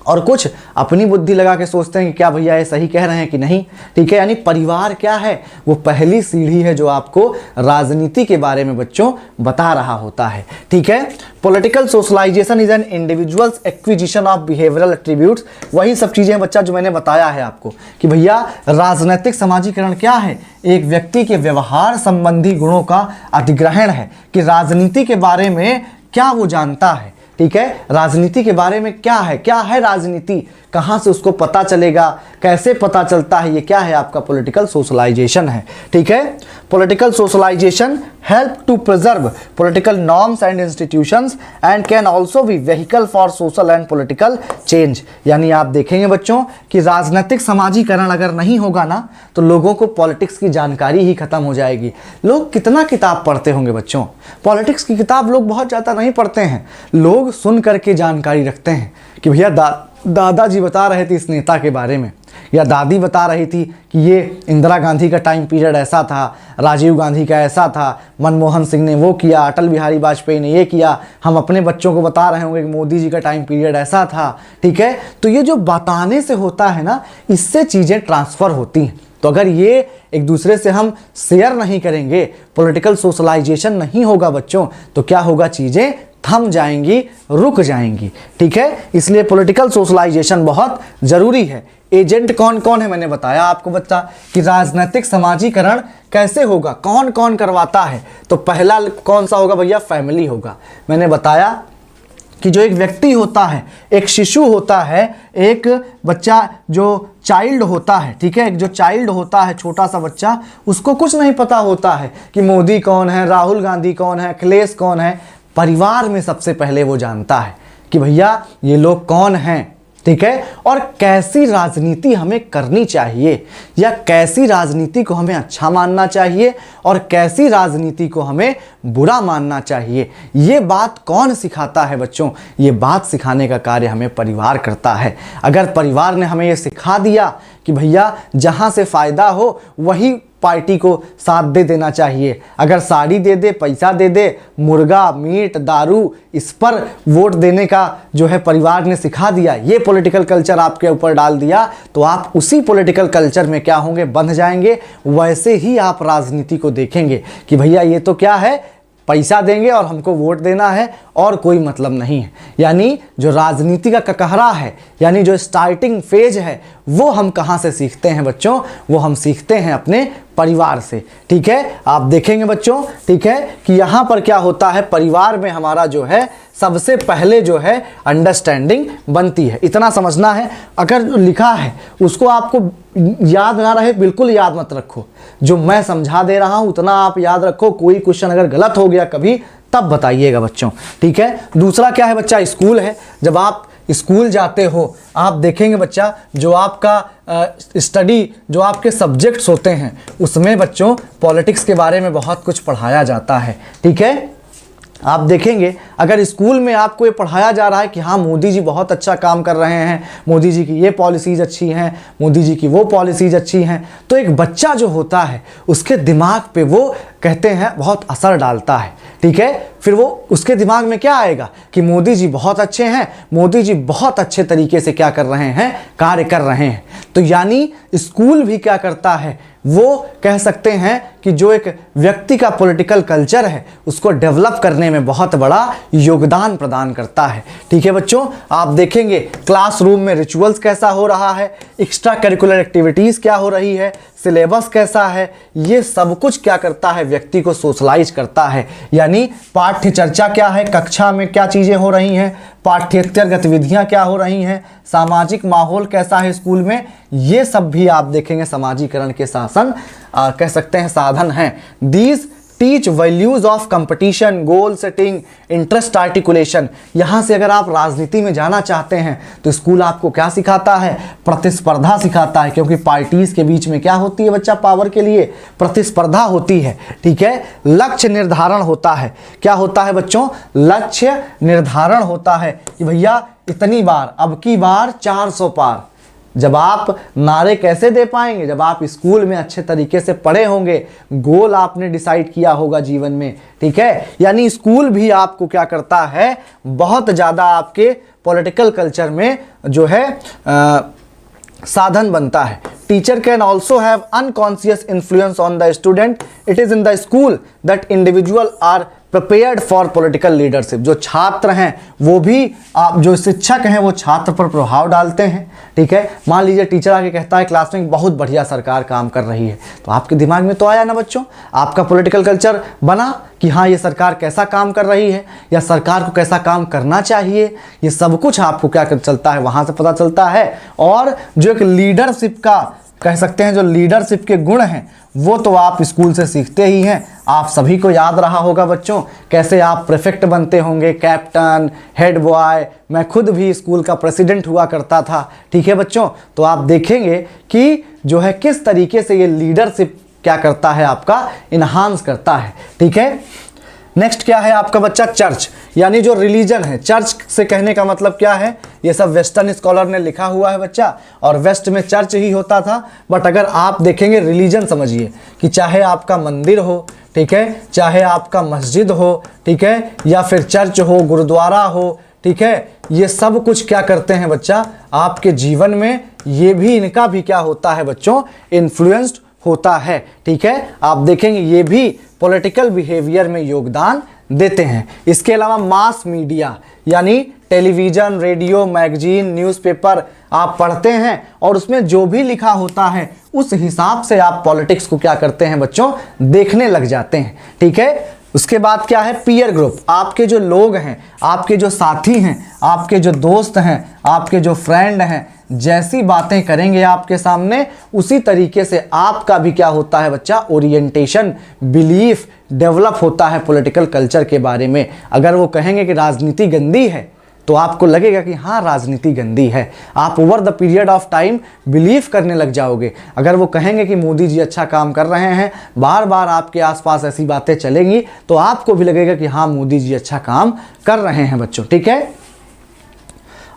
A: और कुछ अपनी बुद्धि लगा के सोचते हैं कि क्या भैया ये सही कह रहे हैं कि नहीं, ठीक है। यानी परिवार क्या है, वो पहली सीढ़ी है जो आपको राजनीति के बारे में बच्चों बता रहा होता है, ठीक है। Political socialization is an individual's acquisition of behavioural attributes, वही सब चीज़ें हैं बच्चा जो मैंने बताया है आपको कि भैया राजनीतिक समाजीकरण क्या है, एक व्यक्ति के व्यवहार संबंधी गुणों का अधिग्रहण है कि राजनीति के बारे में क्या वो जानता है, ठीक है। राजनीति के बारे में क्या है राजनीति, कहाँ से उसको पता चलेगा, कैसे पता चलता है, ये क्या है आपका पॉलिटिकल सोशलाइजेशन है, ठीक है। Political socialization help to preserve political norms and institutions and can also be vehicle for social and political change. यानी आप देखेंगे बच्चों कि राजनीतिक समाजीकरण अगर नहीं होगा ना तो लोगों को पॉलिटिक्स की जानकारी ही खत्म हो जाएगी। लोग कितना किताब पढ़ते होंगे बच्चों, पॉलिटिक्स की किताब लोग बहुत ज़्यादा नहीं पढ़ते हैं, लोग सुन करके जानकारी रखते हैं कि भैया दादाजी बता रहे थे इस नेता के बारे में, या दादी बता रही थी कि ये इंदिरा गांधी का टाइम पीरियड ऐसा था, राजीव गांधी का ऐसा था, मनमोहन सिंह ने वो किया, अटल बिहारी वाजपेयी ने ये किया। हम अपने बच्चों को बता रहे होंगे कि मोदी जी का टाइम पीरियड ऐसा था, ठीक है। तो ये जो बताने से होता है ना, इससे चीज़ें ट्रांसफ़र होती हैं। तो अगर ये एक दूसरे से हम शेयर नहीं करेंगे, पॉलिटिकल सोशलाइजेशन नहीं होगा बच्चों, तो क्या होगा, चीज़ें थम जाएंगी, रुक जाएंगी, ठीक है। इसलिए पॉलिटिकल सोशलाइजेशन बहुत ज़रूरी है। एजेंट कौन कौन है मैंने बताया आपको बच्चा कि राजनीतिक समाजीकरण कैसे होगा, कौन कौन करवाता है। तो पहला कौन सा होगा भैया, फैमिली होगा। मैंने बताया कि जो एक व्यक्ति होता है, एक शिशु होता है, एक बच्चा जो चाइल्ड होता है, ठीक है, एक जो चाइल्ड होता है, छोटा सा बच्चा, उसको कुछ नहीं पता होता है कि मोदी कौन है, राहुल गांधी कौन है, अखिलेश कौन है। परिवार में सबसे पहले वो जानता है कि भैया ये लोग कौन हैं, ठीक है, और कैसी राजनीति हमें करनी चाहिए, या कैसी राजनीति को हमें अच्छा मानना चाहिए और कैसी राजनीति को हमें बुरा मानना चाहिए। ये बात कौन सिखाता है बच्चों, ये बात सिखाने का कार्य हमें परिवार करता है। अगर परिवार ने हमें ये सिखा दिया कि भैया जहाँ से फ़ायदा हो वही पार्टी को साथ दे देना चाहिए, अगर साड़ी दे दे, पैसा दे दे, मुर्गा मीट दारू, इस पर वोट देने का जो है परिवार ने सिखा दिया, ये पॉलिटिकल कल्चर आपके ऊपर डाल दिया, तो आप उसी पॉलिटिकल कल्चर में क्या होंगे, बंध जाएंगे। वैसे ही आप राजनीति को देखेंगे कि भैया ये तो क्या है, पैसा देंगे और हमको वोट देना है और कोई मतलब नहीं है। यानी जो राजनीति का ककहरा है, यानी जो स्टार्टिंग फेज है, वो हम कहाँ से सीखते हैं बच्चों, वो हम सीखते हैं अपने परिवार से, ठीक है। आप देखेंगे बच्चों, ठीक है, कि यहाँ पर क्या होता है, परिवार में हमारा जो है सबसे पहले जो है अंडरस्टैंडिंग बनती है। इतना समझना है, अगर जो लिखा है उसको आपको याद ना रहे बिल्कुल याद मत रखो, जो मैं समझा दे रहा हूँ उतना आप याद रखो। कोई क्वेश्चन अगर गलत हो गया कभी तब बताइएगा बच्चों, ठीक है। दूसरा क्या है बच्चा, स्कूल है। जब आप स्कूल जाते हो, आप देखेंगे बच्चा जो आपका स्टडी, जो आपके सब्जेक्ट्स होते हैं उसमें बच्चों पॉलिटिक्स के बारे में बहुत कुछ पढ़ाया जाता है। ठीक है, आप देखेंगे अगर स्कूल में आपको ये पढ़ाया जा रहा है कि हाँ मोदी जी बहुत अच्छा काम कर रहे हैं, मोदी जी की ये पॉलिसीज़ अच्छी हैं, मोदी जी की वो पॉलिसीज़ अच्छी हैं, तो एक बच्चा जो होता है उसके दिमाग पे वो कहते हैं बहुत असर डालता है। ठीक है, फिर वो उसके दिमाग में क्या आएगा कि मोदी जी बहुत अच्छे हैं, मोदी जी बहुत अच्छे तरीके से क्या कर रहे हैं, कार्य कर रहे हैं। तो यानी स्कूल भी क्या करता है, वो कह सकते हैं कि जो एक व्यक्ति का पॉलिटिकल कल्चर है उसको डेवलप करने में बहुत बड़ा योगदान प्रदान करता है। ठीक है बच्चों, आप देखेंगे क्लासरूम में रिचुअल्स कैसा हो रहा है, एक्स्ट्रा करिकुलर एक्टिविटीज़ क्या हो रही है, सिलेबस कैसा है, ये सब कुछ क्या करता है, व्यक्ति को सोशलाइज करता है। यानी पाठ्य चर्चा क्या है, कक्षा में क्या चीज़ें हो रही हैं, पाठ्येतर गतिविधियाँ क्या हो रही हैं, सामाजिक माहौल कैसा है स्कूल में, ये सब भी आप देखेंगे समाजीकरण के शासन कह सकते हैं साधन हैं। These teach values of competition, goal setting, interest articulation. यहाँ से अगर आप राजनीति में जाना चाहते हैं तो स्कूल आपको क्या सिखाता है, प्रतिस्पर्धा सिखाता है, क्योंकि पार्टीज के बीच में क्या होती है बच्चा, पावर के लिए प्रतिस्पर्धा होती है। ठीक है, लक्ष्य निर्धारण होता है, क्या होता है बच्चों, लक्ष्य निर्धारण होता है कि भैया इतनी बार, अब की बार 400 पार। जब आप नारे कैसे दे पाएंगे, जब आप स्कूल में अच्छे तरीके से पढ़े होंगे, गोल आपने डिसाइड किया होगा जीवन में। ठीक है, यानी स्कूल भी आपको क्या करता है, बहुत ज़्यादा आपके पॉलिटिकल कल्चर में जो है साधन बनता है। Teacher can also have unconscious influence on the student. It is in the school that individual are prepared for political leadership. जो छात्र हैं वो भी, आप जो शिक्षक हैं वो छात्र पर प्रभाव डालते हैं। ठीक है, मान लीजिए टीचर आके कहता है क्लास में बहुत बढ़िया सरकार काम कर रही है, तो आपके दिमाग में तो आया ना बच्चों, आपका पॉलिटिकल कल्चर बना कि हाँ ये सरकार कैसा काम कर रही है या सरकार को कैसा काम करना चाहिए, ये सब कुछ आपको क्या चलता है, वहाँ से पता चलता है। और जो एक लीडरशिप का कह सकते हैं, जो लीडरशिप के गुण हैं वो तो आप स्कूल से सीखते ही हैं। आप सभी को याद रहा होगा बच्चों कैसे आप प्रेफेक्ट बनते होंगे, कैप्टन, हेड बॉय, मैं खुद भी स्कूल का प्रेसिडेंट हुआ करता था। ठीक है बच्चों, तो आप देखेंगे कि जो है किस तरीके से ये लीडरशिप क्या करता है, आपका इन्हांस करता है। ठीक है, नेक्स्ट क्या है आपका बच्चा, चर्च, यानी जो रिलीजन है। चर्च से कहने का मतलब क्या है, ये सब वेस्टर्न स्कॉलर ने लिखा हुआ है बच्चा, और वेस्ट में चर्च ही होता था। बट अगर आप देखेंगे रिलीजन समझिए कि चाहे आपका मंदिर हो, ठीक है, चाहे आपका मस्जिद हो, ठीक है, या फिर चर्च हो, गुरुद्वारा हो, ठीक है, ये सब कुछ क्या करते हैं बच्चा, आपके जीवन में ये भी, इनका भी क्या होता है बच्चों, इन्फ्लुएंस्ड होता है। ठीक है, आप देखेंगे ये भी पॉलिटिकल बिहेवियर में योगदान देते हैं। इसके अलावा मास मीडिया, यानी टेलीविज़न, रेडियो, मैगजीन, न्यूज़पेपर आप पढ़ते हैं और उसमें जो भी लिखा होता है उस हिसाब से आप पॉलिटिक्स को क्या करते हैं बच्चों, देखने लग जाते हैं। ठीक है, उसके बाद क्या है, पीयर ग्रुप, आपके जो लोग हैं, आपके जो साथी हैं, आपके जो दोस्त हैं, आपके जो फ्रेंड हैं, जैसी बातें करेंगे आपके सामने उसी तरीके से आपका भी क्या होता है बच्चा, ओरिएंटेशन, बिलीफ डेवलप होता है पॉलिटिकल कल्चर के बारे में। अगर वो कहेंगे कि राजनीति गंदी है तो आपको लगेगा कि हाँ राजनीति गंदी है, आप over the period of time believe करने लग जाओगे। अगर वो कहेंगे कि मोदी जी अच्छा काम कर रहे हैं, बार बार आपके आसपास ऐसी बातें चलेंगी तो आपको भी लगेगा कि हाँ मोदी जी अच्छा काम कर रहे हैं बच्चों। ठीक है,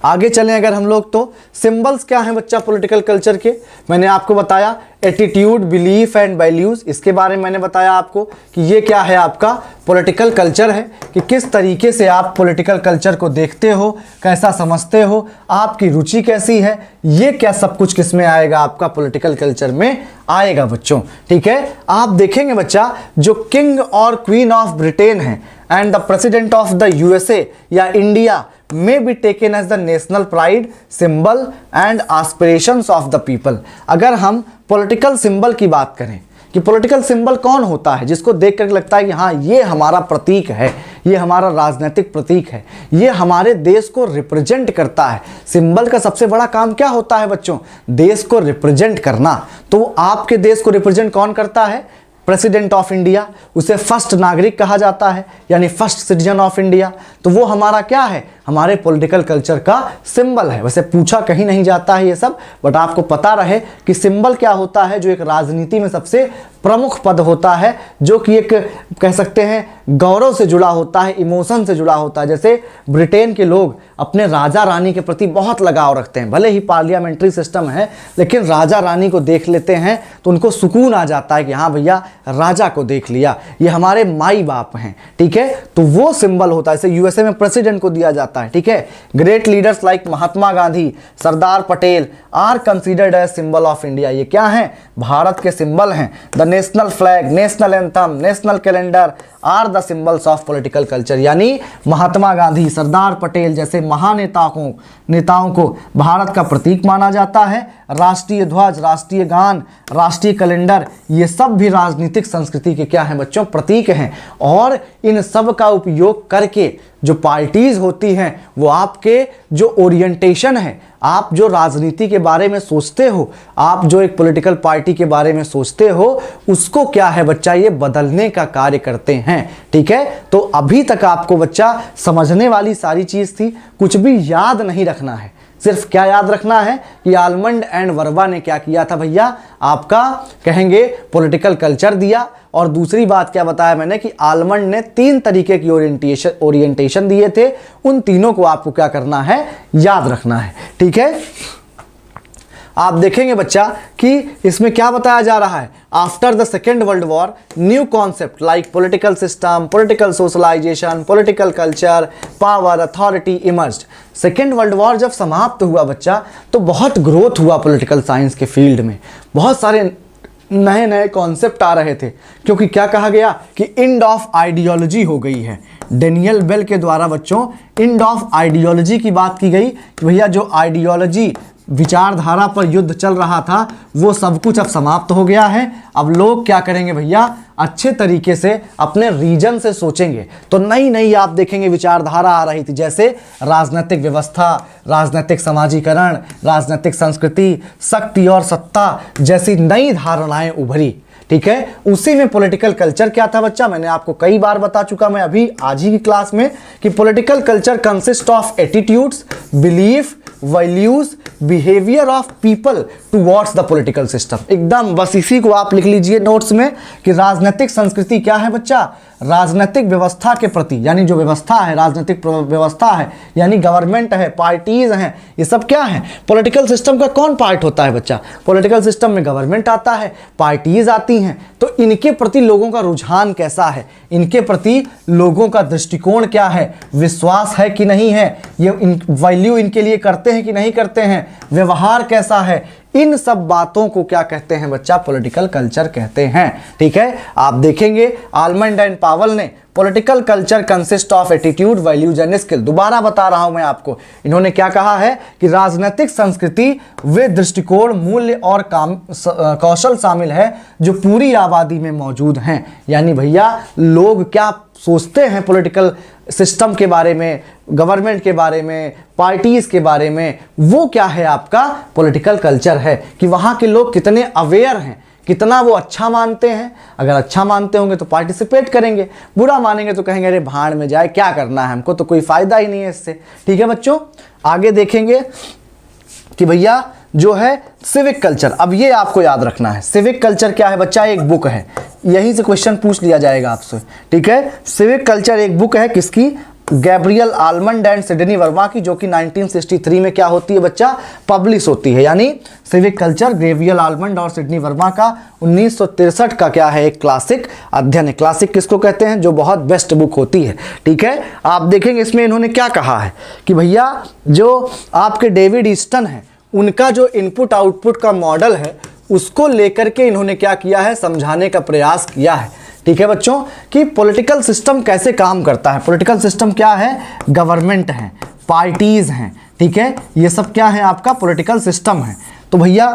A: आगे चलें अगर हम लोग तो सिंबल्स क्या हैं बच्चा पॉलिटिकल कल्चर के, मैंने आपको बताया एटीट्यूड, बिलीफ एंड वैल्यूज़, इसके बारे में मैंने बताया आपको कि ये क्या है, आपका पॉलिटिकल कल्चर है कि किस तरीके से आप पॉलिटिकल कल्चर को देखते हो, कैसा समझते हो, आपकी रुचि कैसी है, ये क्या सब कुछ किस में आएगा, आपका पॉलिटिकल कल्चर में आएगा बच्चों। ठीक है, आप देखेंगे बच्चा जो किंग और क्वीन ऑफ ब्रिटेन है and the president of the USA या India may be taken as the national pride, symbol and aspirations of the people। अगर हम पॉलिटिकल सिंबल की बात करें कि पॉलिटिकल सिंबल कौन होता है जिसको देख कर लगता है कि हाँ ये हमारा प्रतीक है, ये हमारा राजनीतिक प्रतीक है, ये हमारे देश को रिप्रेजेंट करता है। सिंबल का सबसे बड़ा काम क्या होता है बच्चों, देश को रिप्रेजेंट करना। तो आपके देश को रिप्रेजेंट कौन करता है, प्रेसिडेंट ऑफ इंडिया, उसे फर्स्ट नागरिक कहा जाता है, यानी फर्स्ट सिटीजन ऑफ इंडिया। तो वो हमारा क्या है, हमारे पॉलिटिकल कल्चर का सिंबल है। वैसे पूछा कहीं नहीं जाता है ये सब, बट आपको पता रहे कि सिंबल क्या होता है, जो एक राजनीति में सबसे प्रमुख पद होता है, जो कि एक कह सकते हैं गौरव से जुड़ा होता है, इमोशन से जुड़ा होता है। जैसे ब्रिटेन के लोग अपने राजा रानी के प्रति बहुत लगाव रखते हैं, भले ही पार्लियामेंट्री सिस्टम है, लेकिन राजा रानी को देख लेते हैं तो उनको सुकून आ जाता है कि हाँ भैया राजा को देख लिया, ये हमारे माई बाप हैं, ठीक है। तो वो सिंबल होता है। जैसे यूएसए में प्रेसिडेंट को दिया जाता है, ठीक है। Great leaders like Mahatma Gandhi, Sardar Patel are considered as symbol of India. ये क्या है, भारत के सिंबल हैं। The national flag, national anthem, national calendar are the symbols of political culture. यानी महात्मा गांधी, सरदार पटेल जैसे नेताओं को भारत का प्रतीक माना जाता है। राष्ट्रीय ध्वज, राष्ट्रीय गान, राष्ट्रीय कैलेंडर, ये सब भी राजनीतिक संस्कृति के क्या हैं बच्चों, प्रतीक हैं। और इन सब का उपयोग करके जो पार्टीज होती हैं, वो आपके जो ओरिएंटेशन है, आप जो राजनीति के बारे में सोचते हो, आप जो एक पॉलिटिकल पार्टी के बारे में सोचते हो, उसको क्या है बच्चा, ये बदलने का कार्य करते हैं, ठीक है। तो अभी तक आपको बच्चा समझने वाली सारी चीज थी, कुछ भी याद नहीं रखना है। सिर्फ क्या याद रखना है कि आलमंड एंड वर्बा ने क्या किया था भैया, आपका कहेंगे पॉलिटिकल कल्चर दिया। और दूसरी बात क्या बताया मैंने कि आलमंड ने 3 तरीके की ओरिएंटेशन दिए थे, उन तीनों को आपको क्या करना है, याद रखना है, ठीक है। आप देखेंगे बच्चा कि इसमें क्या बताया जा रहा है, after the second world war new concept like political system, political socialization, political culture, power, authority emerged. Second world war जब समाप्त हुआ बच्चा, तो बहुत ग्रोथ हुआ पॉलिटिकल साइंस के फील्ड में, बहुत सारे नए नए कॉन्सेप्ट आ रहे थे, क्योंकि क्या कहा गया कि एंड ऑफ आइडियोलॉजी हो गई है। डेनियल बेल के द्वारा बच्चों एंड ऑफ आइडियोलॉजी की बात की गई कि भैया जो आइडियोलॉजी, विचारधारा पर युद्ध चल रहा था, वो सब कुछ अब समाप्त हो गया है। अब लोग क्या करेंगे भैया, अच्छे तरीके से अपने रीजन से सोचेंगे। तो नई नई आप देखेंगे विचारधारा आ रही थी, जैसे राजनीतिक व्यवस्था, राजनीतिक समाजीकरण, राजनीतिक संस्कृति, शक्ति और सत्ता जैसी नई धारणाएं उभरी, ठीक है। उसी में पॉलिटिकल कल्चर क्या था बच्चा, मैंने आपको कई बार बता चुका मैं अभी आज ही की क्लास में कि political culture consist of attitudes, belief, values, behaviour of people towards the political system. एकदम बस इसी को आप लिख लीजिए नोट्स में कि राजनीतिक संस्कृति क्या है बच्चा, राजनीतिक व्यवस्था के प्रति, यानी जो व्यवस्था है, राजनीतिक व्यवस्था है, यानी गवर्नमेंट है, पार्टीज हैं, ये सब क्या है, पॉलिटिकल सिस्टम का कौन पार्ट होता है बच्चा, पॉलिटिकल सिस्टम में गवर्नमेंट आता है, पार्टीज आती हैं। तो इनके प्रति लोगों का रुझान कैसा है, इनके प्रति लोगों का दृष्टिकोण क्या है, विश्वास है कि नहीं है, ये वैल्यू इनके लिए करते हैं कि नहीं करते हैं, व्यवहार कैसा है, इन सब बातों को क्या कहते हैं बच्चा, पॉलिटिकल कल्चर कहते हैं, ठीक है। आप देखेंगे आलमंड एंड पावल ने political culture consist of attitude, values and skill. दोबारा बता रहा हूं मैं आपको, इन्होंने क्या कहा है कि राजनीतिक संस्कृति वे दृष्टिकोण, मूल्य और कौशल शामिल है जो पूरी आबादी में मौजूद हैं। यानी भैया लोग क्या सोचते हैं पॉलिटिकल सिस्टम के बारे में, गवर्नमेंट के बारे में, पार्टीज के बारे में, वो क्या है आपका पॉलिटिकल कल्चर है कि वहाँ के लोग कितने अवेयर हैं, कितना वो अच्छा मानते हैं। अगर अच्छा मानते होंगे तो पार्टिसिपेट करेंगे, बुरा मानेंगे तो कहेंगे अरे भाड़ में जाए, क्या करना है हमको, तो कोई फायदा ही नहीं है इससे, ठीक है बच्चों। आगे देखेंगे कि भैया जो है सिविक कल्चर, अब ये आपको याद रखना है, सिविक कल्चर क्या है बच्चा, एक बुक है, यहीं से क्वेश्चन पूछ लिया जाएगा आपसे, ठीक है। सिविक कल्चर एक बुक है, किसकी, Gabriel almond and Sydney Verma की, जो कि 1963 में क्या होती है बच्चा, पब्लिश होती है। यानी सिविक कल्चर गैब्रियल आलमंड और सिडनी वर्मा का 1963 का क्या है, एक क्लासिक अध्ययन है। क्लासिक किसको कहते हैं, जो बहुत बेस्ट बुक होती है, ठीक है। आप देखेंगे इसमें इन्होंने क्या कहा है कि भैया जो आपके डेविड ईस्टन है, उनका जो इनपुट आउटपुट का मॉडल है, उसको लेकर के इन्होंने क्या किया है, समझाने का प्रयास किया है, ठीक है बच्चों, कि पॉलिटिकल सिस्टम कैसे काम करता है। पॉलिटिकल सिस्टम क्या है, गवर्नमेंट है, पार्टीज हैं, ठीक है, ये सब क्या है आपका पॉलिटिकल सिस्टम है। तो भैया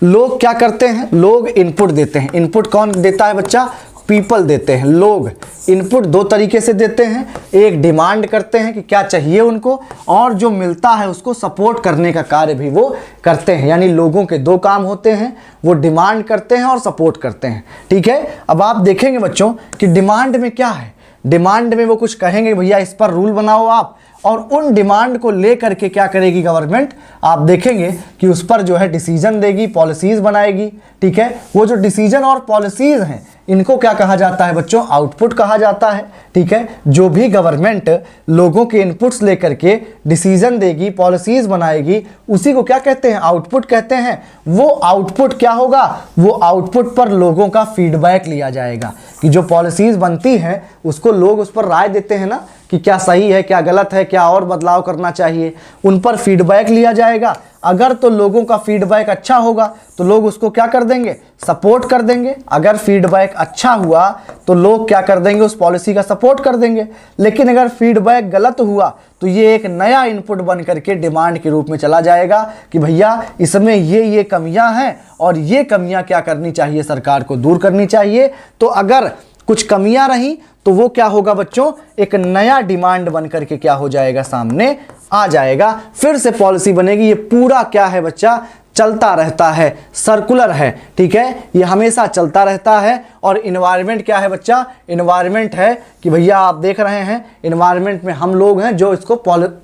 A: लोग क्या करते हैं, लोग इनपुट देते हैं। इनपुट कौन देता है बच्चा, पीपल देते हैं, लोग इनपुट दो तरीके से देते हैं। एक डिमांड करते हैं कि क्या चाहिए उनको, और जो मिलता है उसको सपोर्ट करने का कार्य भी वो करते हैं। यानी लोगों के दो काम होते हैं, वो डिमांड करते हैं और सपोर्ट करते हैं। ठीक है, अब आप देखेंगे बच्चों कि डिमांड में क्या है। डिमांड में वो कुछ कहेंगे, भैया इस पर रूल बनाओ आप, और उन डिमांड को लेकर के क्या करेगी गवर्नमेंट, आप देखेंगे कि उस पर जो है डिसीजन देगी, पॉलिसीज बनाएगी। ठीक है, वो जो डिसीजन और पॉलिसीज हैं इनको क्या कहा जाता है बच्चों, आउटपुट कहा जाता है। ठीक है, जो भी गवर्नमेंट लोगों के इनपुट्स लेकर के डिसीजन देगी, पॉलिसीज बनाएगी, उसी को क्या कहते हैं, आउटपुट कहते हैं। वो आउटपुट क्या होगा, वो आउटपुट पर लोगों का फीडबैक लिया जाएगा कि जो पॉलिसीज बनती हैं उसको लोग उस पर राय देते हैं ना, कि क्या सही है, क्या गलत है, क्या और बदलाव करना चाहिए, उन पर फीडबैक लिया जाएगा। अगर तो लोगों का फीडबैक अच्छा होगा तो लोग उसको क्या कर देंगे, सपोर्ट कर देंगे। अगर फीडबैक अच्छा हुआ तो लोग क्या कर देंगे, उस पॉलिसी का सपोर्ट कर देंगे। लेकिन अगर फीडबैक गलत हुआ तो ये एक नया इनपुट बन करके डिमांड के रूप में चला जाएगा कि भैया इसमें ये कमियां हैं और ये कमियां क्या करनी चाहिए, सरकार को दूर करनी चाहिए। तो अगर कुछ कमियां रही तो वो क्या होगा बच्चों, एक नया डिमांड बन करके क्या हो जाएगा, सामने आ जाएगा, फिर से पॉलिसी बनेगी। ये पूरा क्या है बच्चा, चलता रहता है, सर्कुलर है। ठीक है, ये हमेशा चलता रहता है। और इन्वायरमेंट क्या है बच्चा, इन्वायरमेंट है कि भैया आप देख रहे हैं इन्वायरमेंट में हम लोग हैं जो इसको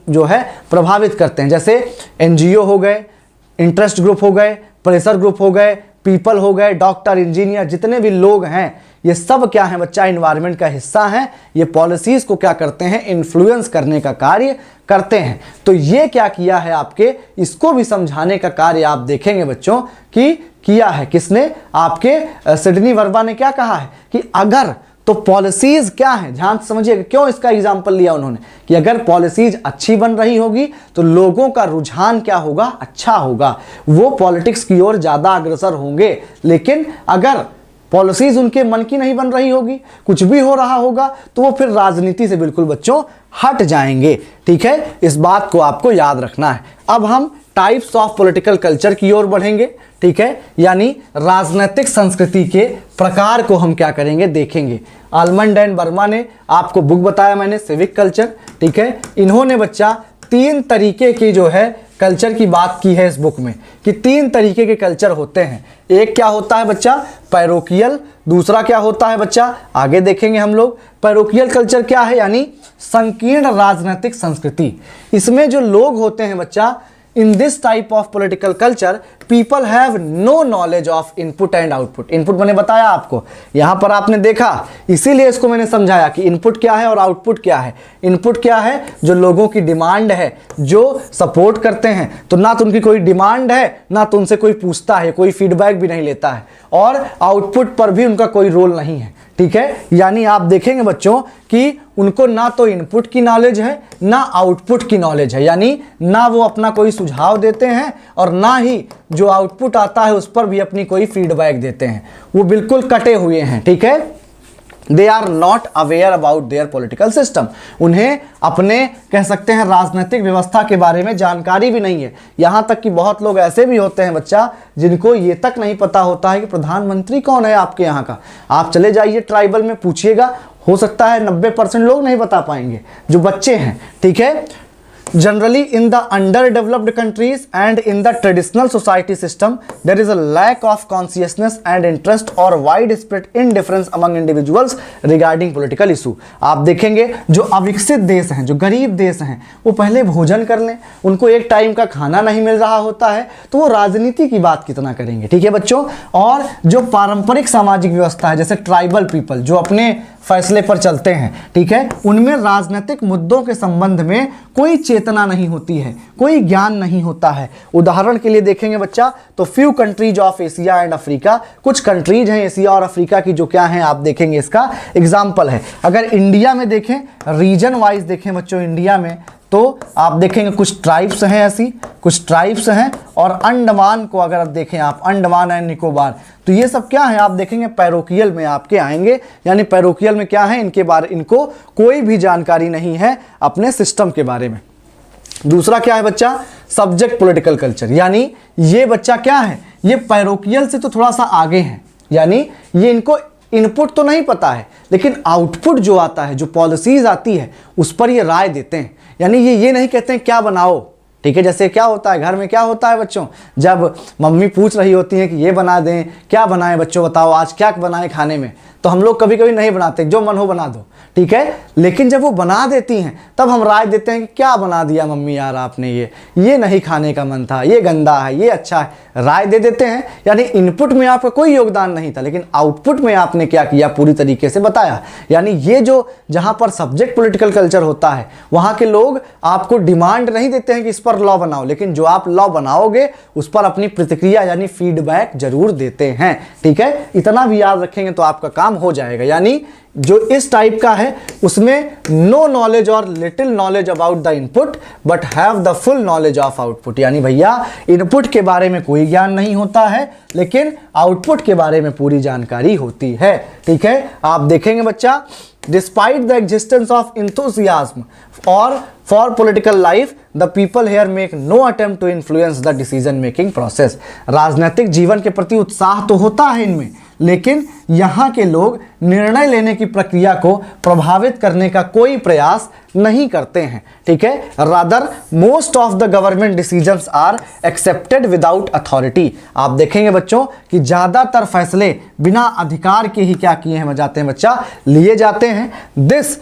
A: जो है प्रभावित करते हैं। जैसे एनजीओ हो गए, इंटरेस्ट ग्रुप हो गए, प्रेशर ग्रुप हो गए, पीपल हो गए, डॉक्टर, इंजीनियर, जितने भी लोग हैं ये सब क्या है बच्चा, इन्वायरमेंट का हिस्सा हैं। ये पॉलिसीज को क्या करते हैं, इन्फ्लुएंस करने का कार्य करते हैं। तो ये क्या किया है आपके, इसको भी समझाने का कार्य आप देखेंगे बच्चों कि किया है किसने, आपके सिडनी वर्मा ने क्या कहा है कि अगर तो पॉलिसीज क्या है, ध्यान से समझिएगा क्यों इसका एग्जाम्पल लिया उन्होंने, कि अगर पॉलिसीज अच्छी बन रही होगी तो लोगों का रुझान क्या होगा, अच्छा होगा, वो पॉलिटिक्स की ओर ज्यादा अग्रसर होंगे। लेकिन अगर पॉलिसीज उनके मन की नहीं बन रही होगी, कुछ भी हो रहा होगा, तो वो फिर राजनीति से बिल्कुल बच्चों हट जाएंगे। ठीक है, इस बात को आपको याद रखना है। अब हम टाइप्स ऑफ पॉलिटिकल कल्चर की ओर बढ़ेंगे। ठीक है, यानी राजनीतिक संस्कृति के प्रकार को हम क्या करेंगे, देखेंगे। आलमंड एंड वर्मा ने आपको बुक बताया मैंने, सिविक कल्चर। ठीक है, इन्होंने बच्चा 3 तरीके की जो है कल्चर की बात की है इस बुक में, कि 3 तरीके के कल्चर होते हैं। एक क्या होता है बच्चा, पैरोकियल। दूसरा क्या होता है बच्चा, आगे देखेंगे हम लोग। पैरोकियल कल्चर क्या है, यानी संकीर्ण राजनीतिक संस्कृति। इसमें जो लोग होते हैं बच्चा, in this type of political culture people have no knowledge of input and output. Input मैंने बताया आपको, यहां पर आपने देखा, इसीलिए इसको मैंने समझाया कि इनपुट क्या है और आउटपुट क्या है। इनपुट क्या है, जो लोगों की डिमांड है, जो सपोर्ट करते हैं, तो ना तो उनकी कोई डिमांड है, ना तो उनसे कोई पूछता है, कोई फीडबैक भी नहीं लेता है, और आउटपुट पर भी उनका कोई रोल नहीं है। ठीक है, यानी आप देखेंगे बच्चों कि उनको ना तो इनपुट की नॉलेज है, ना आउटपुट की नॉलेज है, यानी ना वो अपना कोई सुझाव देते हैं और ना ही जो आउटपुट आता है उस पर भी अपनी कोई फीडबैक देते हैं। वो बिल्कुल कटे हुए हैं। ठीक है, they are not aware about their political system. उन्हें अपने कह सकते हैं राजनीतिक व्यवस्था के बारे में जानकारी भी नहीं है। यहां तक कि बहुत लोग ऐसे भी होते हैं बच्चा, जिनको ये तक नहीं पता होता है कि प्रधानमंत्री कौन है आपके यहाँ का। आप चले जाइए ट्राइबल में, पूछिएगा, हो सकता है 90% लोग नहीं बता पाएंगे, जो बच्चे हैं। ठीक है, generally in the underdeveloped countries and in the traditional society system there is a lack of consciousness and interest or widespread indifference among individuals regarding political issue। आप देखेंगे जो अविकसित देश हैं, जो गरीब देश हैं, वो पहले भोजन कर लें, उनको एक टाइम का खाना नहीं मिल रहा होता है, तो वो राजनीति की बात कितना करेंगे। ठीक है बच्चों, और जो पारंपरिक सामाजिक व्यवस्था है, जैसे ट्राइबल पीपल जो अपने फैसले पर चलते हैं, ठीक है, उनमें राजनीतिक मुद्दों के संबंध में कोई चेतना नहीं होती है, कोई ज्ञान नहीं होता है। उदाहरण के लिए देखेंगे बच्चा, तो few countries of Asia and Africa, कुछ कंट्रीज हैं एशिया और अफ्रीका की जो क्या हैं, आप देखेंगे इसका एग्जाम्पल है। अगर इंडिया में देखें, रीजन वाइज देखें बच्चों, इंडिया में तो आप देखेंगे कुछ ट्राइब्स हैं, ऐसी कुछ ट्राइब्स हैं, और अंडमान को अगर आप देखें, आप अंडमान एंड निकोबार, तो ये सब क्या है, आप देखेंगे पैरोकियल में आपके आएंगे। यानी पैरोकियल में क्या है, इनको कोई भी जानकारी नहीं है अपने सिस्टम के बारे में। दूसरा क्या है बच्चा, सब्जेक्ट पॉलिटिकल कल्चर, यानी ये बच्चा क्या है, ये पैरोकियल से तो थोड़ा सा आगे है, यानी ये इनको इनपुट तो नहीं पता है, लेकिन आउटपुट जो आता है, जो पॉलिसीज आती है, उस पर ये राय देते हैं। यानी ये नहीं कहते हैं क्या बनाओ, ठीक है। जैसे क्या होता है घर में, क्या होता है बच्चों, जब मम्मी पूछ रही होती हैं कि ये बना दें, क्या बनाएं बच्चों बताओ, आज क्या बनाएं खाने में, तो हम लोग कभी कभी नहीं बनाते, जो मन हो बना दो, ठीक है। लेकिन जब वो बना देती हैं तब हम राय देते हैं कि क्या बना दिया मम्मी यार आपने, ये नहीं खाने का मन था, ये गंदा है, ये अच्छा है, राय दे देते हैं। यानी इनपुट में आपका कोई योगदान नहीं था, लेकिन आउटपुट में आपने क्या किया, पूरी तरीके से बताया। यानी ये जो जहाँ पर सब्जेक्ट पॉलिटिकल कल्चर होता है, वहाँ के लोग आपको डिमांड नहीं देते हैं कि इस पर लॉ बनाओ, लेकिन जो आप लॉ बनाओगे उस पर अपनी प्रतिक्रिया यानी फीडबैक जरूर देते हैं, ठीक है। इतना भी याद रखेंगे तो आपका काम हो जाएगा। यानी जो इस टाइप का है उसमें नो नॉलेज और little knowledge about the input but have the full knowledge of output. यानी भैया इनपुट के बारे में कोई ज्ञान नहीं होता है, लेकिन आउटपुट के बारे में पूरी जानकारी होती है, ठीक है। आप देखेंगे बच्चा, despite the existence of enthusiasm और for political life the people here make no attempt to influence the decision making process. राजनीतिक जीवन के प्रति उत्साह तो होता है इनमें, लेकिन यहाँ के लोग निर्णय लेने की प्रक्रिया को प्रभावित करने का कोई प्रयास नहीं करते हैं, ठीक है। Rather most of the government decisions are accepted without authority. आप देखेंगे बच्चों कि ज़्यादातर फैसले बिना अधिकार के ही क्या किए हैं जाते हैं बच्चा, लिए जाते हैं। This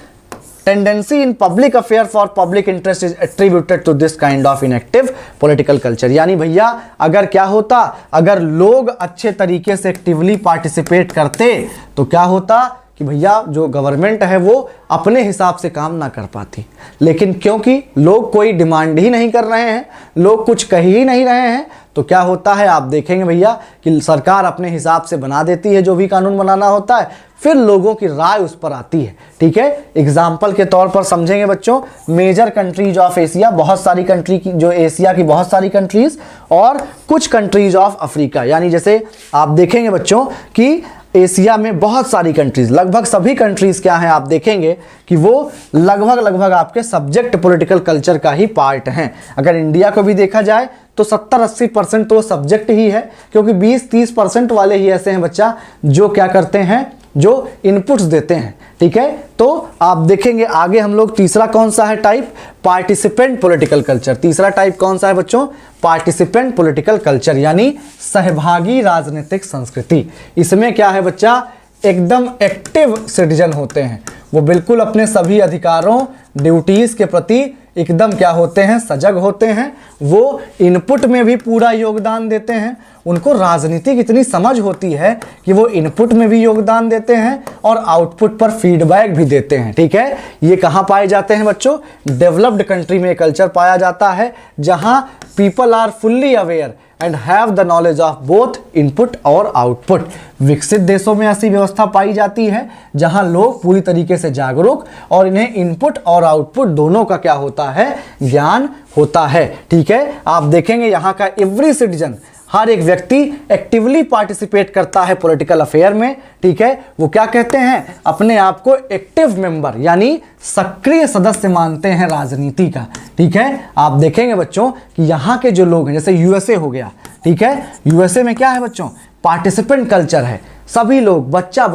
A: tendency in public affair for public interest is attributed to this kind of inactive political culture। यानी भैया अगर क्या होता, अगर लोग अच्छे तरीके से एक्टिवली पार्टिसिपेट करते तो क्या होता कि भैया जो गवर्नमेंट है वो अपने हिसाब से काम ना कर पाती। लेकिन क्योंकि लोग कोई डिमांड ही नहीं कर रहे हैं, लोग कुछ कह ही नहीं रहे हैं, तो क्या होता है आप देखेंगे भैया कि सरकार अपने हिसाब से बना देती है जो भी कानून बनाना होता है, फिर लोगों की राय उस पर आती है, ठीक है। एग्जाम्पल के तौर पर समझेंगे बच्चों, मेजर कंट्रीज ऑफ एशिया, बहुत सारी कंट्री की, जो एशिया की बहुत सारी कंट्रीज, और कुछ कंट्रीज ऑफ अफ्रीका। यानी जैसे आप देखेंगे बच्चों कि एशिया में बहुत सारी कंट्रीज, लगभग सभी कंट्रीज क्या हैं, आप देखेंगे कि वो लगभग आपके सब्जेक्ट पॉलिटिकल कल्चर का ही पार्ट हैं। अगर इंडिया को भी देखा जाए तो 70-80% तो सब्जेक्ट ही है, क्योंकि 20-30% वाले ही ऐसे हैं बच्चा जो क्या करते हैं, जो इनपुट्स देते हैं, ठीक है। तो आप देखेंगे आगे हम लोग तीसरा कौन सा है टाइप, पार्टिसिपेंट पॉलिटिकल कल्चर। तीसरा टाइप कौन सा है बच्चों, पार्टिसिपेंट पॉलिटिकल कल्चर, यानी सहभागी राजनीतिक संस्कृति। इसमें क्या है बच्चा, एकदम एक्टिव सिटीजन होते हैं, वो बिल्कुल अपने सभी अधिकारों ड्यूटीज के प्रति एकदम क्या होते हैं, सजग होते हैं। वो इनपुट में भी पूरा योगदान देते हैं, उनको राजनीति की इतनी समझ होती है कि वो इनपुट में भी योगदान देते हैं और आउटपुट पर फीडबैक भी देते हैं, ठीक है। ये कहाँ पाए जाते हैं बच्चों, डेवलप्ड कंट्री में कल्चर पाया जाता है, जहाँ people are fully aware and have the knowledge of both input और आउटपुट। विकसित देशों में ऐसी व्यवस्था पाई जाती है जहां लोग पूरी तरीके से जागरूक और इन्हें इनपुट और आउटपुट दोनों का क्या होता है, ज्ञान होता है, ठीक है। आप देखेंगे यहाँ का एवरी सिटीजन, हर एक व्यक्ति एक्टिवली पार्टिसिपेट करता है पॉलिटिकल अफेयर में, ठीक है। वो क्या कहते हैं, अपने आप को एक्टिव मेंबर यानी सक्रिय सदस्य मानते हैं राजनीति का, ठीक है। आप देखेंगे बच्चों कि यहाँ के जो लोग हैं, जैसे यूएसए हो गया, ठीक है। यूएसए में क्या है बच्चों, पार्टिसिपेंट कल्चर है, सभी लोग बच्चा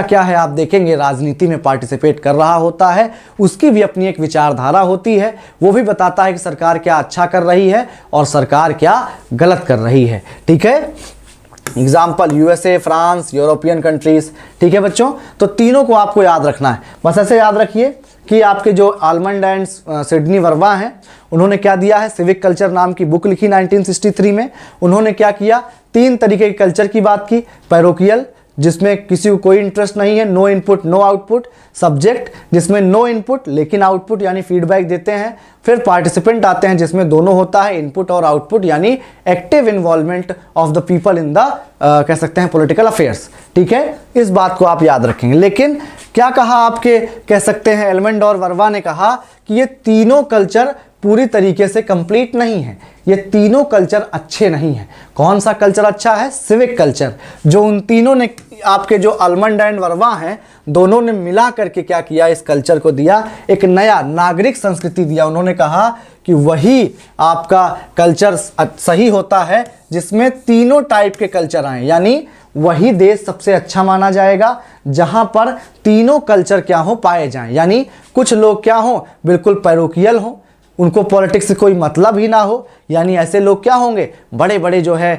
A: क्या है, आप देखेंगे राजनीति में पार्टिसिपेट कर रहा होता है, उसकी भी अपनी एक विचारधारा होती है, वो भी बताता है कि सरकार क्या अच्छा कर रही है और सरकार क्या गलत कर रही है, ठीक है। Example USA, France, European countries, ठीक है बच्चों। तो तीनों को आपको याद रखना है, बस ऐसे याद रखिए कि आपके जो आलमंड एंड सिडनी वर्मा हैं, उन्होंने क्या दिया है, सिविक कल्चर नाम की बुक लिखी 1963 में। उन्होंने क्या किया, 3 तरीके के कल्चर की बात की, पैरोकियल जिसमें किसी को कोई इंटरेस्ट नहीं है, no input no output, subject जिसमें नो इनपुट लेकिन आउटपुट यानी फीडबैक देते हैं, फिर पार्टिसिपेंट आते हैं जिसमें दोनों होता है, इनपुट और आउटपुट यानी active involvement of the people in the कह सकते हैं पॉलिटिकल अफेयर्स, ठीक है। इस बात को आप याद रखेंगे। लेकिन क्या कहा आपके कह सकते हैं एलमंड और वर्मा ने कहा कि ये तीनों कल्चर पूरी तरीके से कंप्लीट नहीं है, ये तीनों कल्चर अच्छे नहीं हैं। कौन सा कल्चर अच्छा है, सिविक कल्चर, जो उन तीनों ने आपके जो आलमंड एंड वर्मा हैं, दोनों ने मिला करके क्या किया, इस कल्चर को दिया एक नया नागरिक संस्कृति दिया। उन्होंने कहा कि वही आपका कल्चर सही होता है जिसमें तीनों टाइप के कल्चर आए, यानी वही देश सबसे अच्छा माना जाएगा जहां पर तीनों कल्चर क्या हो पाए जाएं। यानी कुछ लोग क्या हो, बिल्कुल पैरोकियल हो, उनको पॉलिटिक्स से कोई मतलब ही ना हो, यानी ऐसे लोग क्या होंगे, बड़े बड़े जो है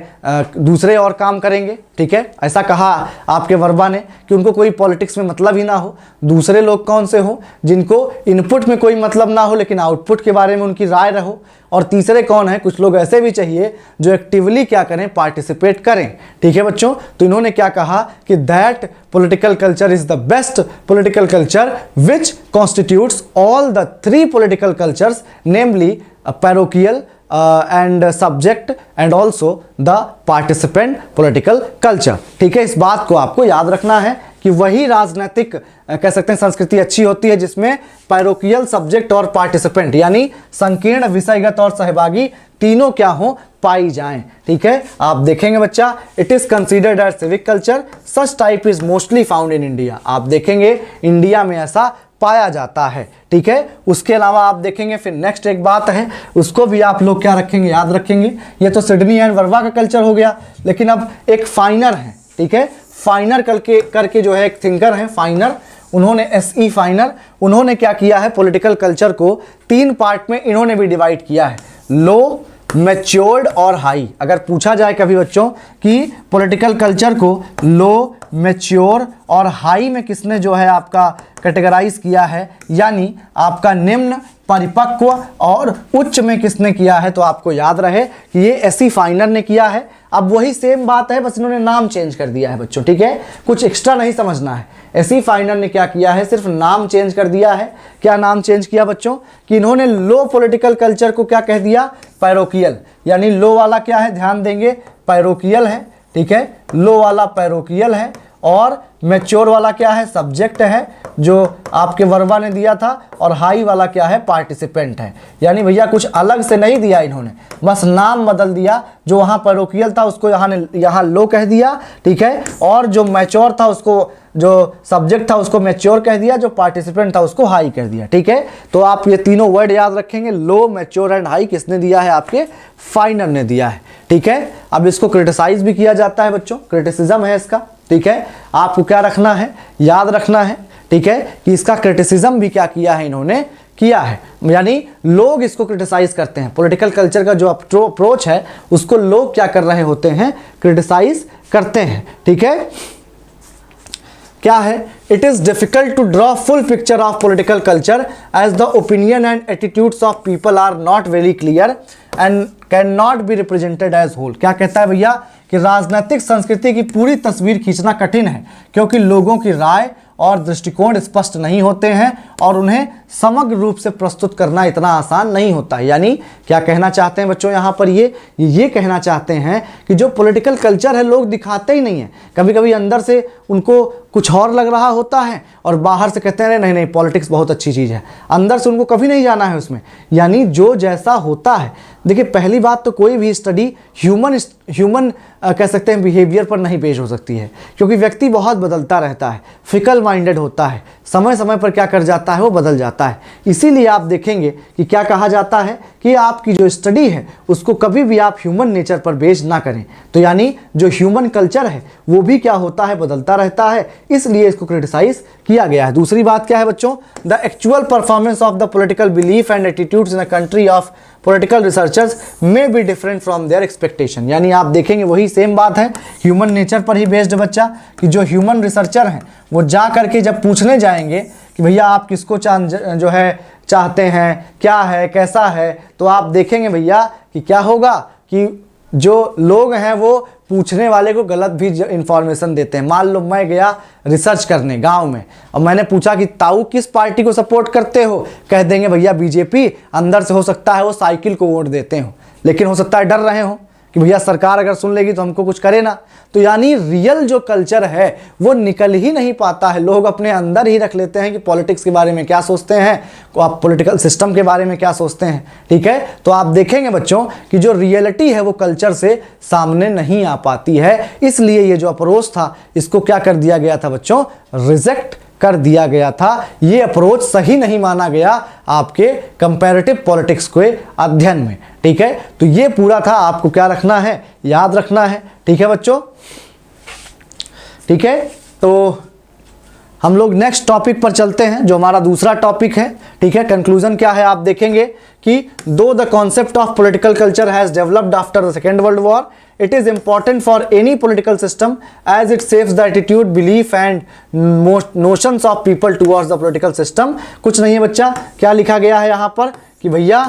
A: दूसरे और काम करेंगे। ठीक है, ऐसा कहा आपके वर्बा ने कि उनको कोई पॉलिटिक्स में मतलब ही ना हो। दूसरे लोग कौन से हो, जिनको इनपुट में कोई मतलब ना हो लेकिन आउटपुट के बारे में उनकी राय रहो। और तीसरे कौन है, कुछ लोग ऐसे भी चाहिए जो एक्टिवली क्या करें, पार्टिसिपेट करें। ठीक है बच्चों, तो इन्होंने क्या कहा कि that political culture is the best political culture which constitutes all the three political cultures, namely parochial and subject and also the participant political culture। ठीक है, इस बात को आपको याद रखना है कि वही राजनीतिक कह सकते हैं संस्कृति अच्छी होती है जिसमें पैरोकियल, सब्जेक्ट और पार्टिसिपेंट यानी संकीर्ण, विषयगत और सहभागी तीनों क्या हो पाई जाएं। ठीक है, आप देखेंगे बच्चा, it is considered as civic culture, such type is mostly found in India. आप देखेंगे इंडिया में ऐसा पाया जाता है। ठीक है, उसके अलावा आप देखेंगे फिर नेक्स्ट एक बात है, उसको भी आप लोग क्या रखेंगे, याद रखेंगे। ये तो सिडनी एंड वर्वा का कल्चर हो गया, लेकिन अब एक फाइनर है। ठीक है, फाइनर करके जो है एक थिंकर है फाइनर, उन्होंने SE फाइनर, उन्होंने क्या किया है, पॉलिटिकल कल्चर को 3 पार्ट में इन्होंने भी डिवाइड किया है, लो, मैच्योर्ड और हाई। अगर पूछा जाए कभी बच्चों कि पॉलिटिकल कल्चर को लो, मैच्योर और हाई में किसने जो है आपका कैटेगराइज किया है, यानी आपका निम्न, परिपक्व और उच्च में किसने किया है, तो आपको याद रहे कि ये SE फाइनर ने किया है। अब वही सेम बात है, बस इन्होंने नाम चेंज कर दिया है बच्चों। ठीक है, कुछ एक्स्ट्रा नहीं समझना है। SE फाइनर ने क्या किया है, सिर्फ नाम चेंज कर दिया है। क्या नाम चेंज किया बच्चों, कि इन्होंने लो पॉलिटिकल कल्चर को क्या कह दिया, पैरोकियल। यानी लो वाला क्या है, ध्यान देंगे, पैरोकियल है। ठीक है, लो वाला पैरोकियल है और मैच्योर वाला क्या है, सब्जेक्ट है जो आपके वर्बा ने दिया था, और हाई वाला क्या है, पार्टिसिपेंट है। यानी भैया कुछ अलग से नहीं दिया इन्होंने, बस नाम बदल दिया। जो वहाँ पैरोकियल था उसको यहाँ लो कह दिया। ठीक है, और जो मैच्योर था उसको, जो सब्जेक्ट था उसको मैच्योर कह दिया, जो पार्टिसिपेंट था उसको हाई कर दिया। ठीक है, तो आप ये तीनों वर्ड याद रखेंगे, लो, मैच्योर एंड हाई किसने दिया है, आपके फाइनर ने दिया है। ठीक है, अब इसको क्रिटिसाइज भी किया जाता है बच्चों, क्रिटिसिज्म है इसका। ठीक है, आपको क्या रखना है, याद रखना है। ठीक है, कि इसका क्रिटिसिज्म भी क्या किया है, इन्होंने किया है। यानी लोग इसको क्रिटिसाइज करते हैं, पॉलिटिकल कल्चर का जो अप्रोच है उसको लोग क्या कर रहे होते हैं, क्रिटिसाइज करते हैं। ठीक है, क्या है, it is difficult to draw full picture of political culture as the opinion and attitudes of people are not very clear and can not be represented as whole. क्या कहता है भैया कि राजनीतिक संस्कृति की पूरी तस्वीर खींचना कठिन है क्योंकि लोगों की राय और दृष्टिकोण स्पष्ट नहीं होते हैं और उन्हें समग्र रूप से प्रस्तुत करना इतना आसान नहीं होता है। यानी क्या कहना चाहते हैं बच्चों यहाँ पर, ये कहना चाहते हैं कि जो पॉलिटिकल कल्चर है लोग दिखाते ही नहीं है। कभी कभी अंदर से उनको कुछ और लग रहा होता है और बाहर से कहते हैं नहीं नहीं पॉलिटिक्स बहुत अच्छी चीज़ है, अंदर से उनको कभी नहीं जाना है उसमें। यानी जो जैसा होता है, देखिए पहली बात तो कोई भी स्टडी ह्यूमन कह सकते हैं बिहेवियर पर नहीं बेस्ड हो सकती है क्योंकि व्यक्ति बहुत बदलता रहता है, फिकल माइंडेड होता है, समय समय पर क्या कर जाता है वो बदल जाता है। इसीलिए आप देखेंगे कि क्या कहा जाता है कि आपकी जो स्टडी है उसको कभी भी आप ह्यूमन नेचर पर बेस्ड ना करें। तो यानी जो ह्यूमन कल्चर है वो भी क्या होता है, बदलता रहता है, इसलिए इसको क्रिटिसाइज किया गया है। दूसरी बात क्या है बच्चों, the actual performance of the political belief and attitudes in a country of political researchers may be different from their expectation. यानी आप देखेंगे वही सेम बात है, ह्यूमन नेचर पर ही बेस्ड बच्चा, कि जो ह्यूमन रिसर्चर हैं वो जा करके जब पूछने जाएंगे कि भैया आप किसको जो है चाहते हैं, क्या है, कैसा है, तो आप देखेंगे भैया कि क्या होगा कि जो लोग हैं वो पूछने वाले को गलत भी इंफॉर्मेशन देते हैं। मान लो मैं गया रिसर्च करने गांव में और मैंने पूछा कि ताऊ किस पार्टी को सपोर्ट करते हो, कह देंगे भैया बीजेपी। अंदर से हो सकता है वो साइकिल को वोट देते हो, लेकिन हो सकता है डर रहे हो कि भैया सरकार अगर सुन लेगी तो हमको कुछ करे ना। तो यानी रियल जो कल्चर है वो निकल ही नहीं पाता है, लोग अपने अंदर ही रख लेते हैं कि पॉलिटिक्स के बारे में क्या सोचते हैं, आप पॉलिटिकल सिस्टम के बारे में क्या सोचते हैं। ठीक है, तो आप देखेंगे बच्चों कि जो रियलिटी है वो कल्चर से सामने नहीं आ पाती है, इसलिए ये जो अप्रोच था इसको क्या कर दिया गया था बच्चों, रिजेक्ट कर दिया गया था। ये अप्रोच सही नहीं माना गया आपके कंपैरेटिव पॉलिटिक्स के अध्ययन में। ठीक है, तो ये पूरा था, आपको क्या रखना है, याद रखना है। ठीक है बच्चों, ठीक है, तो हम लोग नेक्स्ट टॉपिक पर चलते हैं जो हमारा दूसरा टॉपिक है। ठीक है, कंक्लूजन क्या है आप देखेंगे कि दो the concept of political culture has developed after the second world war, it is important for any political system as it shapes the attitude, belief and notions of people towards the political system। कुछ नहीं है बच्चा, क्या लिखा गया है यहाँ पर कि भैया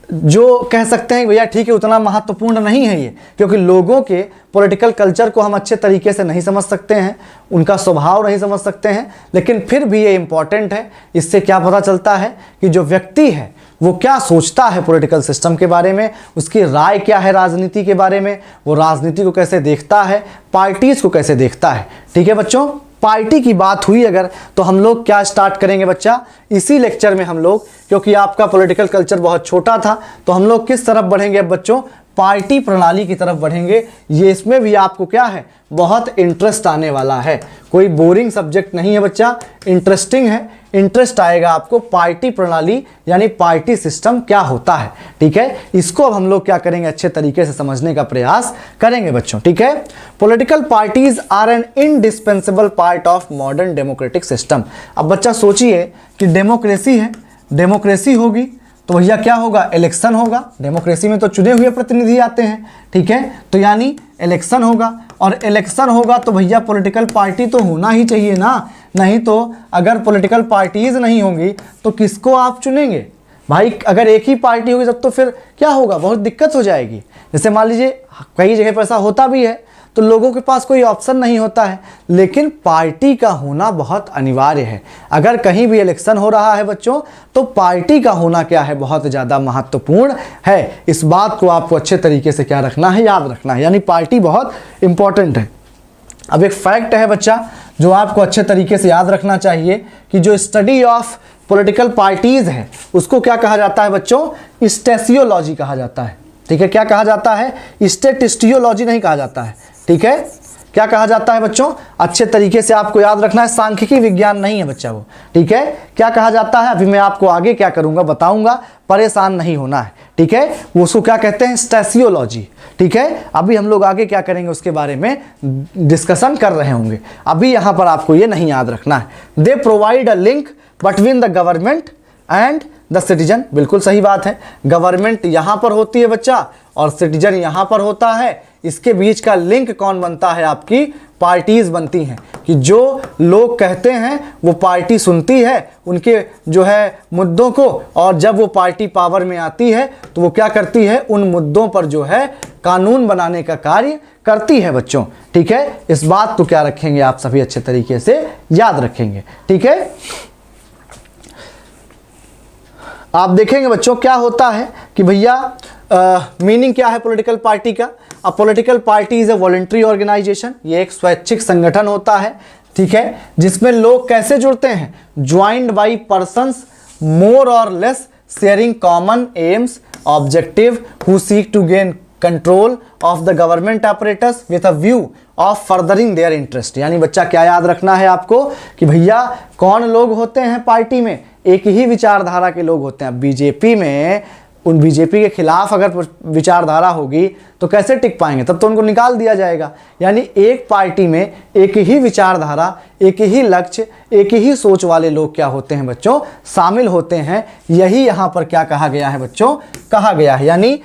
A: जो कह सकते हैं भैया ठीक है उतना महत्वपूर्ण नहीं है ये, क्योंकि लोगों के पॉलिटिकल कल्चर को हम अच्छे तरीके से नहीं समझ सकते हैं, उनका स्वभाव नहीं समझ सकते हैं, लेकिन फिर भी ये इम्पॉर्टेंट है। इससे क्या पता चलता है कि जो व्यक्ति है वो क्या सोचता है पॉलिटिकल सिस्टम के बारे में, उसकी राय क्या है राजनीति के बारे में, वो राजनीति को कैसे देखता है, पार्टीज को कैसे देखता है। ठीक है बच्चों, पार्टी की बात हुई अगर तो हम लोग क्या स्टार्ट करेंगे बच्चा, इसी लेक्चर में हम लोग, क्योंकि आपका पॉलिटिकल कल्चर बहुत छोटा था, तो हम लोग किस तरफ बढ़ेंगे अब बच्चों, पार्टी प्रणाली की तरफ बढ़ेंगे। ये इसमें भी आपको क्या है बहुत इंटरेस्ट आने वाला है, कोई बोरिंग सब्जेक्ट नहीं है बच्चा, इंटरेस्टिंग है, इंटरेस्ट आएगा आपको। पार्टी प्रणाली यानी पार्टी सिस्टम क्या होता है, ठीक है, इसको अब हम लोग क्या करेंगे अच्छे तरीके से समझने का प्रयास करेंगे बच्चों। ठीक है, political parties are an indispensable part of modern democratic system. अब बच्चा सोचिए कि डेमोक्रेसी है, डेमोक्रेसी होगी तो भैया क्या होगा, इलेक्शन होगा, डेमोक्रेसी में तो चुने हुए प्रतिनिधि आते हैं। ठीक है, तो यानी इलेक्शन होगा, और इलेक्शन होगा तो भैया पॉलिटिकल पार्टी तो होना ही चाहिए ना, नहीं तो अगर पॉलिटिकल पार्टीज नहीं होंगी तो किसको आप चुनेंगे भाई। अगर एक ही पार्टी होगी तब तो फिर क्या होगा, बहुत दिक्कत हो जाएगी। जैसे मान लीजिए कई जगह पर ऐसा होता भी है तो लोगों के पास कोई ऑप्शन नहीं होता है, लेकिन पार्टी का होना बहुत अनिवार्य है। अगर कहीं भी इलेक्शन हो रहा है बच्चों तो पार्टी का होना क्या है, बहुत ज़्यादा महत्वपूर्ण है। इस बात को आपको अच्छे तरीके से क्या रखना है, याद रखना है, यानी पार्टी बहुत इंपॉर्टेंट है। अब एक फैक्ट है बच्चा जो आपको अच्छे तरीके से याद रखना चाहिए कि जो स्टडी ऑफ पॉलिटिकल पार्टीज है उसको क्या कहा जाता है बच्चों, स्टेसियोलॉजी कहा जाता है। ठीक है, क्या कहा जाता है, स्टेटिस्टियोलॉजी नहीं कहा जाता है। ठीक है, क्या कहा जाता है बच्चों, अच्छे तरीके से आपको याद रखना है, सांख्यिकी विज्ञान नहीं है बच्चा वो। ठीक है, क्या कहा जाता है, अभी मैं आपको आगे क्या करूंगा बताऊंगा, परेशान नहीं होना है। ठीक है, वो उसको क्या कहते हैं, स्टेसियोलॉजी। ठीक है, अभी हम लोग आगे क्या करेंगे उसके बारे में डिस्कशन कर रहे होंगे, अभी यहां पर आपको ये नहीं याद रखना है। They provide a link between the government and the citizen. बिल्कुल सही बात है, गवर्नमेंट यहां पर होती है बच्चा और सिटीजन यहां पर होता है, इसके बीच का लिंक कौन बनता है, आपकी पार्टीज बनती हैं, कि जो लोग कहते हैं वो पार्टी सुनती है उनके जो है मुद्दों को, और जब वो पार्टी पावर में आती है तो वो क्या करती है, उन मुद्दों पर जो है कानून बनाने का कार्य करती है बच्चों। ठीक है, इस बात को क्या रखेंगे आप सभी अच्छे तरीके से याद रखेंगे। ठीक है, आप देखेंगे बच्चों क्या होता है कि भैया मीनिंग क्या है पॉलिटिकल पार्टी का। अब political party is a voluntary organisation, ये एक स्वैच्छिक संगठन होता है। ठीक है, जिसमें लोग कैसे जुड़ते हैं, joined by persons more or less sharing common aims objective who seek to gain control of the government operators with a view of furthering their interest. यानी बच्चा क्या याद रखना है आपको कि भैया कौन लोग होते हैं पार्टी में, एक ही विचारधारा के लोग होते हैं। बीजेपी में उन बीजेपी के खिलाफ अगर विचारधारा होगी तो कैसे टिक पाएंगे, तब तो उनको निकाल दिया जाएगा। यानी एक पार्टी में एक ही विचारधारा, एक ही लक्ष्य, एक ही सोच वाले लोग क्या होते हैं बच्चों, शामिल होते हैं। यही यहाँ पर क्या कहा गया है बच्चों, कहा गया है, यानी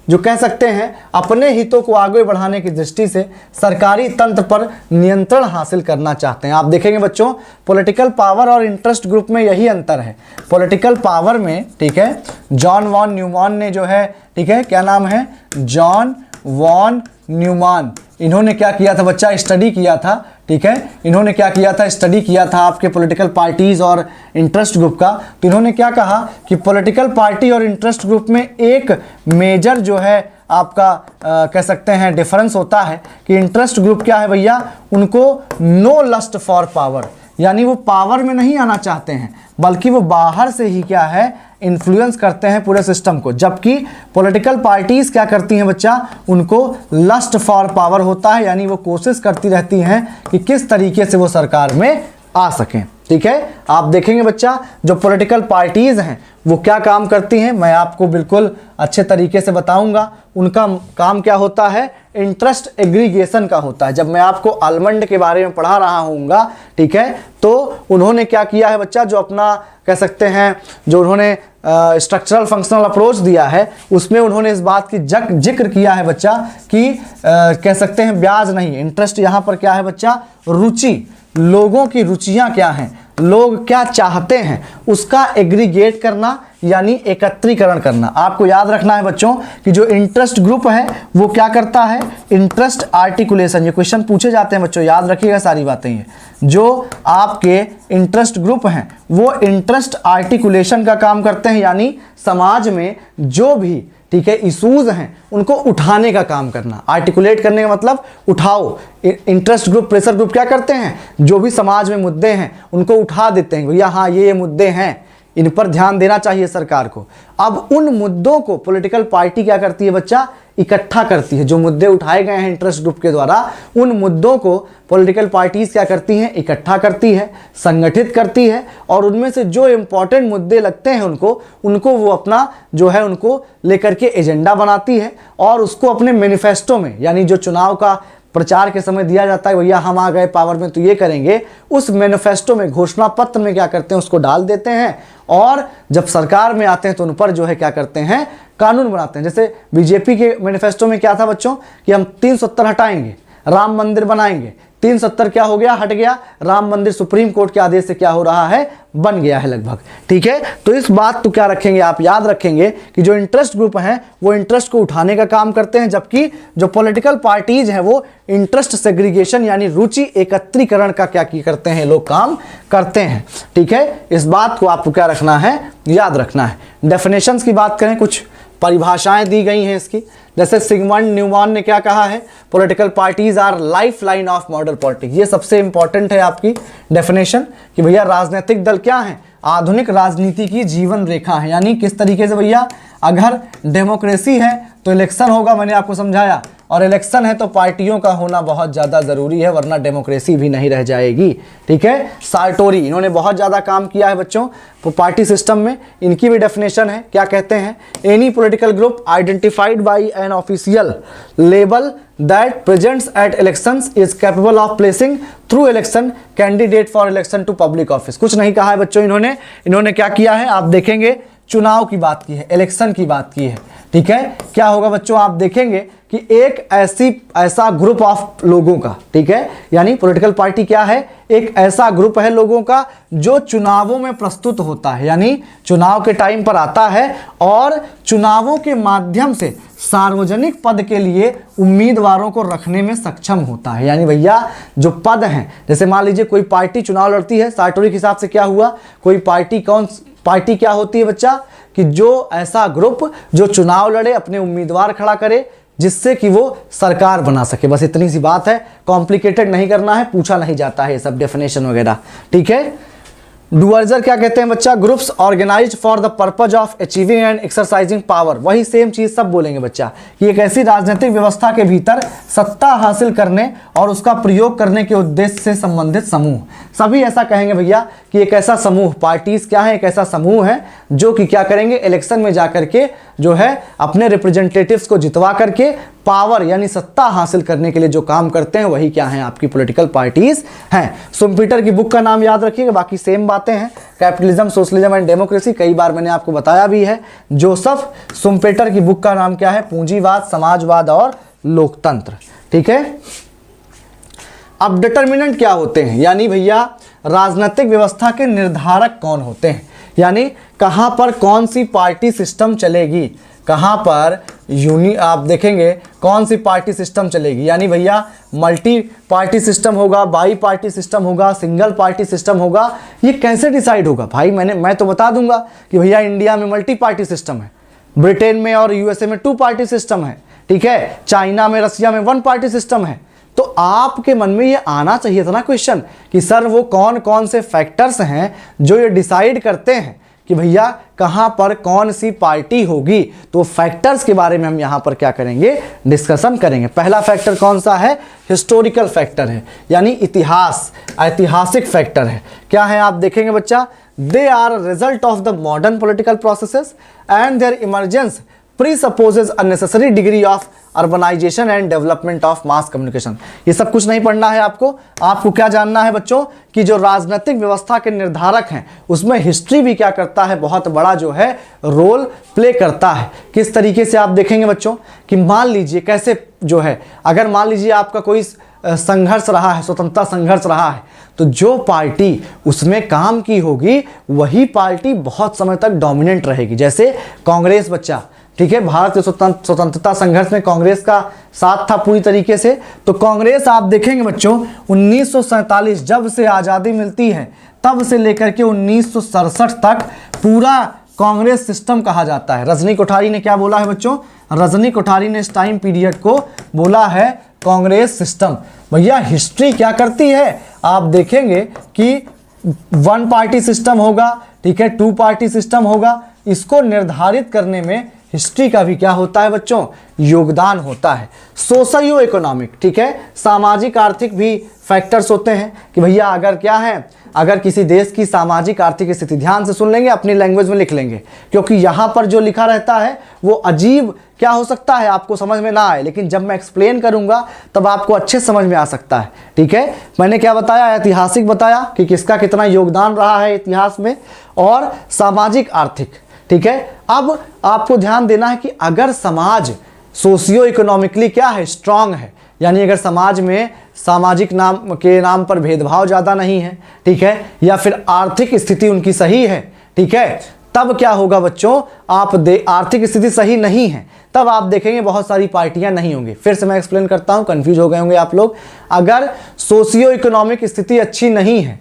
A: जो कह सकते हैं अपने हितों को आगे बढ़ाने की दृष्टि से सरकारी तंत्र पर नियंत्रण हासिल करना चाहते हैं। आप देखेंगे बच्चों पॉलिटिकल पावर और इंटरेस्ट ग्रुप में यही अंतर है। पॉलिटिकल पावर में, ठीक है, जॉन वॉन न्यूमैन ने जो है, ठीक है, क्या नाम है, जॉन वॉन न्यूमैन, इन्होंने क्या किया था बच्चा, स्टडी किया था। ठीक है, इन्होंने क्या किया था, स्टडी किया था आपके पॉलिटिकल पार्टीज और इंटरेस्ट ग्रुप का। तो इन्होंने क्या कहा कि पॉलिटिकल पार्टी और इंटरेस्ट ग्रुप में एक मेजर जो है आपका कह सकते हैं डिफरेंस होता है कि इंटरेस्ट ग्रुप क्या है भैया, उनको नो लस्ट फॉर पावर, यानी वो पावर में नहीं आना चाहते हैं बल्कि वो बाहर से ही क्या है इन्फ्लुएंस करते हैं पूरे सिस्टम को। जबकि पॉलिटिकल पार्टीज क्या करती हैं बच्चा, उनको लस्ट फॉर पावर होता है, यानी वो कोशिश करती रहती हैं कि किस तरीके से वो सरकार में आ सकें। ठीक है, आप देखेंगे बच्चा जो पॉलिटिकल पार्टीज हैं वो क्या काम करती हैं, मैं आपको बिल्कुल अच्छे तरीके से बताऊंगा। उनका काम क्या होता है, इंटरेस्ट एग्रीगेशन का होता है। जब मैं आपको आलमंड के बारे में पढ़ा रहा हूँगा, ठीक है, तो उन्होंने क्या किया है बच्चा, जो अपना कह सकते हैं जो उन्होंने स्ट्रक्चरल फंक्शनल अप्रोच दिया है, उसमें उन्होंने इस बात की जिक्र किया है बच्चा कि कह सकते हैं ब्याज नहीं, इंटरेस्ट यहाँ पर क्या है बच्चा, रुचि, लोगों की रुचियाँ क्या हैं, लोग क्या चाहते हैं, उसका एग्रीगेट करना यानी एकत्रीकरण करना। आपको याद रखना है बच्चों कि जो इंटरेस्ट ग्रुप है वो क्या करता है, इंटरेस्ट आर्टिकुलेशन। ये क्वेश्चन पूछे जाते हैं बच्चों, याद रखिएगा सारी बातें। ये जो आपके इंटरेस्ट ग्रुप हैं वो इंटरेस्ट आर्टिकुलेशन का काम करते हैं, यानी समाज में जो भी, ठीक है, इशूज हैं उनको उठाने का काम करना। आर्टिकुलेट करने का मतलब उठाओ। इंटरेस्ट ग्रुप, प्रेशर ग्रुप क्या करते हैं, जो भी समाज में मुद्दे हैं उनको उठा देते हैं, भैया हाँ ये मुद्दे हैं, इन पर ध्यान देना चाहिए सरकार को। अब उन मुद्दों को पॉलिटिकल पार्टी क्या करती है बच्चा, इकट्ठा करती है। जो मुद्दे उठाए गए हैं इंटरेस्ट ग्रुप के द्वारा, उन मुद्दों को पॉलिटिकल पार्टीज क्या करती हैं, इकट्ठा करती है, संगठित करती है, और उनमें से जो इंपॉर्टेंट मुद्दे लगते हैं उनको वो अपना जो है उनको लेकर के एजेंडा बनाती है, और उसको अपने मैनिफेस्टो में, यानी जो चुनाव का प्रचार के समय दिया जाता है, भैया हम आ गए पावर में तो ये करेंगे, उस मैनिफेस्टो में, घोषणा पत्र में क्या करते हैं, उसको डाल देते हैं, और जब सरकार में आते हैं तो उन पर जो है क्या करते हैं, कानून बनाते हैं। जैसे बीजेपी के मैनिफेस्टो में क्या था बच्चों कि हम 370 हटाएंगे, राम मंदिर बनाएंगे। 370 क्या हो गया, हट गया, राम मंदिर सुप्रीम कोर्ट के आदेश से क्या हो रहा है, बन गया है लगभग। ठीक है, तो इस बात तो क्या रखेंगे आप, याद रखेंगे कि जो इंटरेस्ट ग्रुप हैं वो इंटरेस्ट को उठाने का काम करते हैं, जबकि जो पॉलिटिकल पार्टीज हैं वो इंटरेस्ट सेग्रीगेशन यानी रुचि एकत्रीकरण का क्या करते हैं, लोग काम करते हैं। ठीक है, इस बात को आपको क्या रखना है, याद रखना है। डेफिनेशंस की बात करें, कुछ परिभाषाएं दी गई हैं इसकी। जैसे सिगमंड न्यूमैन ने क्या कहा है, political parties our life line of modern politics. ये सबसे इंपॉर्टेंट है आपकी डेफिनेशन कि भैया राजनीतिक दल क्या है, आधुनिक राजनीति की जीवन रेखा है। यानी किस तरीके से भैया, अगर डेमोक्रेसी है तो इलेक्शन होगा, मैंने आपको समझाया, और इलेक्शन है तो पार्टियों का होना बहुत ज़्यादा ज़रूरी है, वरना डेमोक्रेसी भी नहीं रह जाएगी। ठीक है, सार्टोरी, इन्होंने बहुत ज़्यादा काम किया है बच्चों पार्टी सिस्टम में। इनकी भी डेफिनेशन है, क्या कहते हैं, any political group identified by an official label that presents at elections is capable of placing through election candidate for election to public office. कुछ नहीं कहा है बच्चों इन्होंने क्या किया है, आप देखेंगे चुनाव की बात की है, इलेक्शन की बात की है। ठीक है, क्या होगा बच्चों, आप देखेंगे कि एक ऐसा ग्रुप ऑफ लोगों का, ठीक है, यानी पॉलिटिकल पार्टी क्या है, एक ऐसा ग्रुप है लोगों का जो चुनावों में प्रस्तुत होता है, यानी चुनाव के टाइम पर आता है और चुनावों के माध्यम से सार्वजनिक पद के लिए उम्मीदवारों को रखने में सक्षम होता है। यानी भैया जो पद हैं, जैसे मान लीजिए कोई पार्टी चुनाव लड़ती है, सार्टोरी के हिसाब से क्या हुआ, कोई पार्टी क्या होती है बच्चा, कि जो ऐसा ग्रुप जो चुनाव लड़े, अपने उम्मीदवार खड़ा करे, जिससे कि वो सरकार बना सके। बस इतनी सी बात है, कॉम्प्लिकेटेड नहीं करना है, पूछा नहीं जाता है ये सब डेफिनेशन वगैरह। ठीक है, डुअर्जर क्या कहते हैं बच्चा, groups organised for the purpose of achieving and exercising power. वही सेम चीज सब बोलेंगे बच्चा कि एक ऐसी राजनीतिक व्यवस्था के भीतर सत्ता हासिल करने और उसका प्रयोग करने के उद्देश्य से संबंधित समूह। सभी ऐसा कहेंगे भैया कि एक ऐसा समूह, पार्टीज क्या है, एक ऐसा समूह है जो कि क्या करेंगे, इलेक्शन में जाकर के जो है अपने रिप्रेजेंटेटिव्स को जितवा करके पावर यानी सत्ता हासिल करने के लिए जो काम करते हैं, वही क्या है, आपकी पॉलिटिकल पार्टीज हैं। शुम्पेटर की बुक का नाम याद रखिएगा, बाकी सेम बातें हैं, कैपिटलिज्म, सोशलिज्म एंड डेमोक्रेसी, कई बार मैंने आपको बताया भी है। जोसेफ शुम्पेटर की बुक का नाम क्या है, पूंजीवाद, समाजवाद और लोकतंत्र। ठीक है, अब डिटर्मिनेंट क्या होते हैं, यानी भैया राजनीतिक व्यवस्था के निर्धारक कौन होते हैं, यानी कहां पर कौन सी पार्टी सिस्टम चलेगी, कहां पर आप देखेंगे कौन सी पार्टी सिस्टम चलेगी। यानी भैया मल्टी पार्टी सिस्टम होगा, बाई पार्टी सिस्टम होगा, सिंगल पार्टी सिस्टम होगा, ये कैसे डिसाइड होगा भाई, मैं तो बता दूंगा कि भैया इंडिया में मल्टी पार्टी सिस्टम है, ब्रिटेन में और यूएसए में 2 पार्टी सिस्टम है। ठीक है, चाइना में, रसिया में 1 पार्टी सिस्टम है। तो आपके मन में ये आना चाहिए था ना क्वेश्चन कि सर वो कौन कौन से फैक्टर्स हैं जो ये डिसाइड करते हैं कि भैया कहाँ पर कौन सी पार्टी होगी, तो फैक्टर्स के बारे में हम यहाँ पर क्या करेंगे, डिस्कशन करेंगे। पहला फैक्टर कौन सा है, हिस्टोरिकल फैक्टर है, यानी इतिहास, ऐतिहासिक फैक्टर है। क्या है आप देखेंगे बच्चा, they are result of the modern political processes and their emergence presupposes a necessary degree of urbanization and development of mass communication। ये सब कुछ नहीं पढ़ना है आपको, आपको क्या जानना है बच्चों कि जो राजनीतिक व्यवस्था के निर्धारक हैं उसमें हिस्ट्री भी क्या करता है, बहुत बड़ा जो है रोल प्ले करता है। किस तरीके से आप देखेंगे बच्चों कि मान लीजिए कैसे जो है, अगर मान लीजिए आपका कोई संघर्ष रहा है, स्वतंत्रता संघर्ष रहा है, तो जो पार्टी उसमें काम की होगी वही पार्टी बहुत समय तक डोमिनेंट रहेगी। जैसे कांग्रेस बच्चा, ठीक है, भारत के स्वतंत्रता संघर्ष में कांग्रेस का साथ था पूरी तरीके से। तो कांग्रेस आप देखेंगे बच्चों 1947 जब से आज़ादी मिलती है तब से लेकर के 1967 तक पूरा कांग्रेस सिस्टम कहा जाता है। रजनी कोठारी ने क्या बोला है बच्चों, रजनी कोठारी ने इस टाइम पीरियड को बोला है कांग्रेस सिस्टम। भैया हिस्ट्री क्या करती है, आप देखेंगे कि वन पार्टी सिस्टम होगा, ठीक है, टू पार्टी सिस्टम होगा, इसको निर्धारित करने में हिस्ट्री का भी क्या होता है बच्चों, योगदान होता है। सोशियो इकोनॉमिक, ठीक है, सामाजिक आर्थिक भी फैक्टर्स होते हैं कि भैया अगर क्या है, अगर किसी देश की सामाजिक आर्थिक स्थिति, ध्यान से सुन लेंगे, अपनी लैंग्वेज में लिख लेंगे, क्योंकि यहाँ पर जो लिखा रहता है वो अजीब क्या हो सकता है, आपको समझ में ना आए, लेकिन जब मैं एक्सप्लेन करूँगा तब आपको अच्छे समझ में आ सकता है। ठीक है, मैंने क्या बताया, ऐतिहासिक बताया कि किसका कितना योगदान रहा है इतिहास में, और सामाजिक आर्थिक। ठीक है, अब आपको ध्यान देना है कि अगर समाज सोशियो इकोनॉमिकली क्या है, स्ट्रांग है, यानी अगर समाज में सामाजिक नाम के नाम पर भेदभाव ज़्यादा नहीं है, ठीक है, या फिर आर्थिक स्थिति उनकी सही है, ठीक है, तब क्या होगा बच्चों, आर्थिक स्थिति सही नहीं है तब आप देखेंगे बहुत सारी पार्टियां नहीं होंगी। फिर से मैं एक्सप्लेन करता हूं, कंफ्यूज हो गए होंगे आप लोग। अगर सोशियो इकोनॉमिक स्थिति अच्छी नहीं है,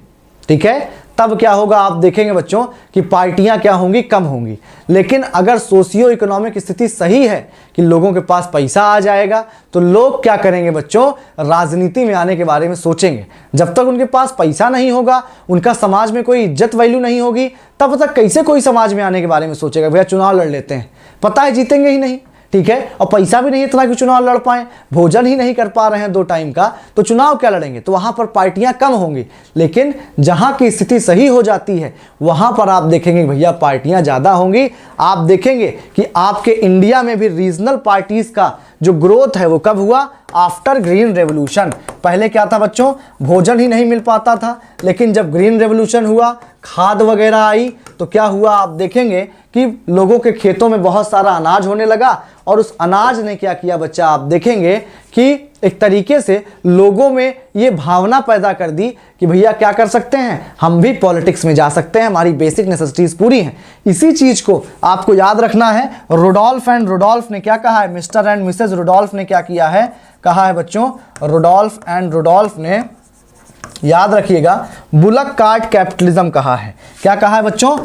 A: ठीक है, तब क्या होगा, आप देखेंगे बच्चों कि पार्टियां क्या होंगी, कम होंगी। लेकिन अगर सोशियो इकोनॉमिक स्थिति सही है कि लोगों के पास पैसा आ जाएगा, तो लोग क्या करेंगे बच्चों, राजनीति में आने के बारे में सोचेंगे। जब तक उनके पास पैसा नहीं होगा, उनका समाज में कोई इज्जत वैल्यू नहीं होगी, तब तक कैसे कोई समाज में आने के बारे में सोचेगा। भैया चुनाव लड़ लेते हैं, पता है जीतेंगे ही नहीं, ठीक है, और पैसा भी नहीं इतना कि चुनाव लड़ पाएं, भोजन ही नहीं कर पा रहे हैं 2 टाइम का, तो चुनाव क्या लड़ेंगे, तो वहां पर पार्टियां कम होंगी। लेकिन जहां की स्थिति सही हो जाती है वहां पर आप देखेंगे भैया पार्टियां ज़्यादा होंगी। आप देखेंगे कि आपके इंडिया में भी रीजनल पार्टीज का जो ग्रोथ है वो कब हुआ, आफ्टर ग्रीन रेवोल्यूशन। पहले क्या था बच्चों, भोजन ही नहीं मिल पाता था, लेकिन जब ग्रीन रेवोल्यूशन हुआ, खाद वगैरह आई, तो क्या हुआ, आप देखेंगे कि लोगों के खेतों में बहुत सारा अनाज होने लगा, और उस अनाज ने क्या किया बच्चा, आप देखेंगे कि एक तरीके से लोगों में ये भावना पैदा कर दी कि भैया क्या कर सकते हैं, हम भी पॉलिटिक्स में जा सकते हैं, हमारी बेसिक नेसेसिटीज पूरी हैं। इसी चीज को आपको याद रखना है। रुडोल्फ एंड रुडोल्फ ने क्या कहा है, मिस्टर एंड मिसेज रुडोल्फ ने क्या किया है, कहा है बच्चों, रुडोल्फ एंड रुडोल्फ ने, याद रखिएगा, बुलक कार्ट कैपिटलिज्म कहा है। क्या कहा है बच्चों,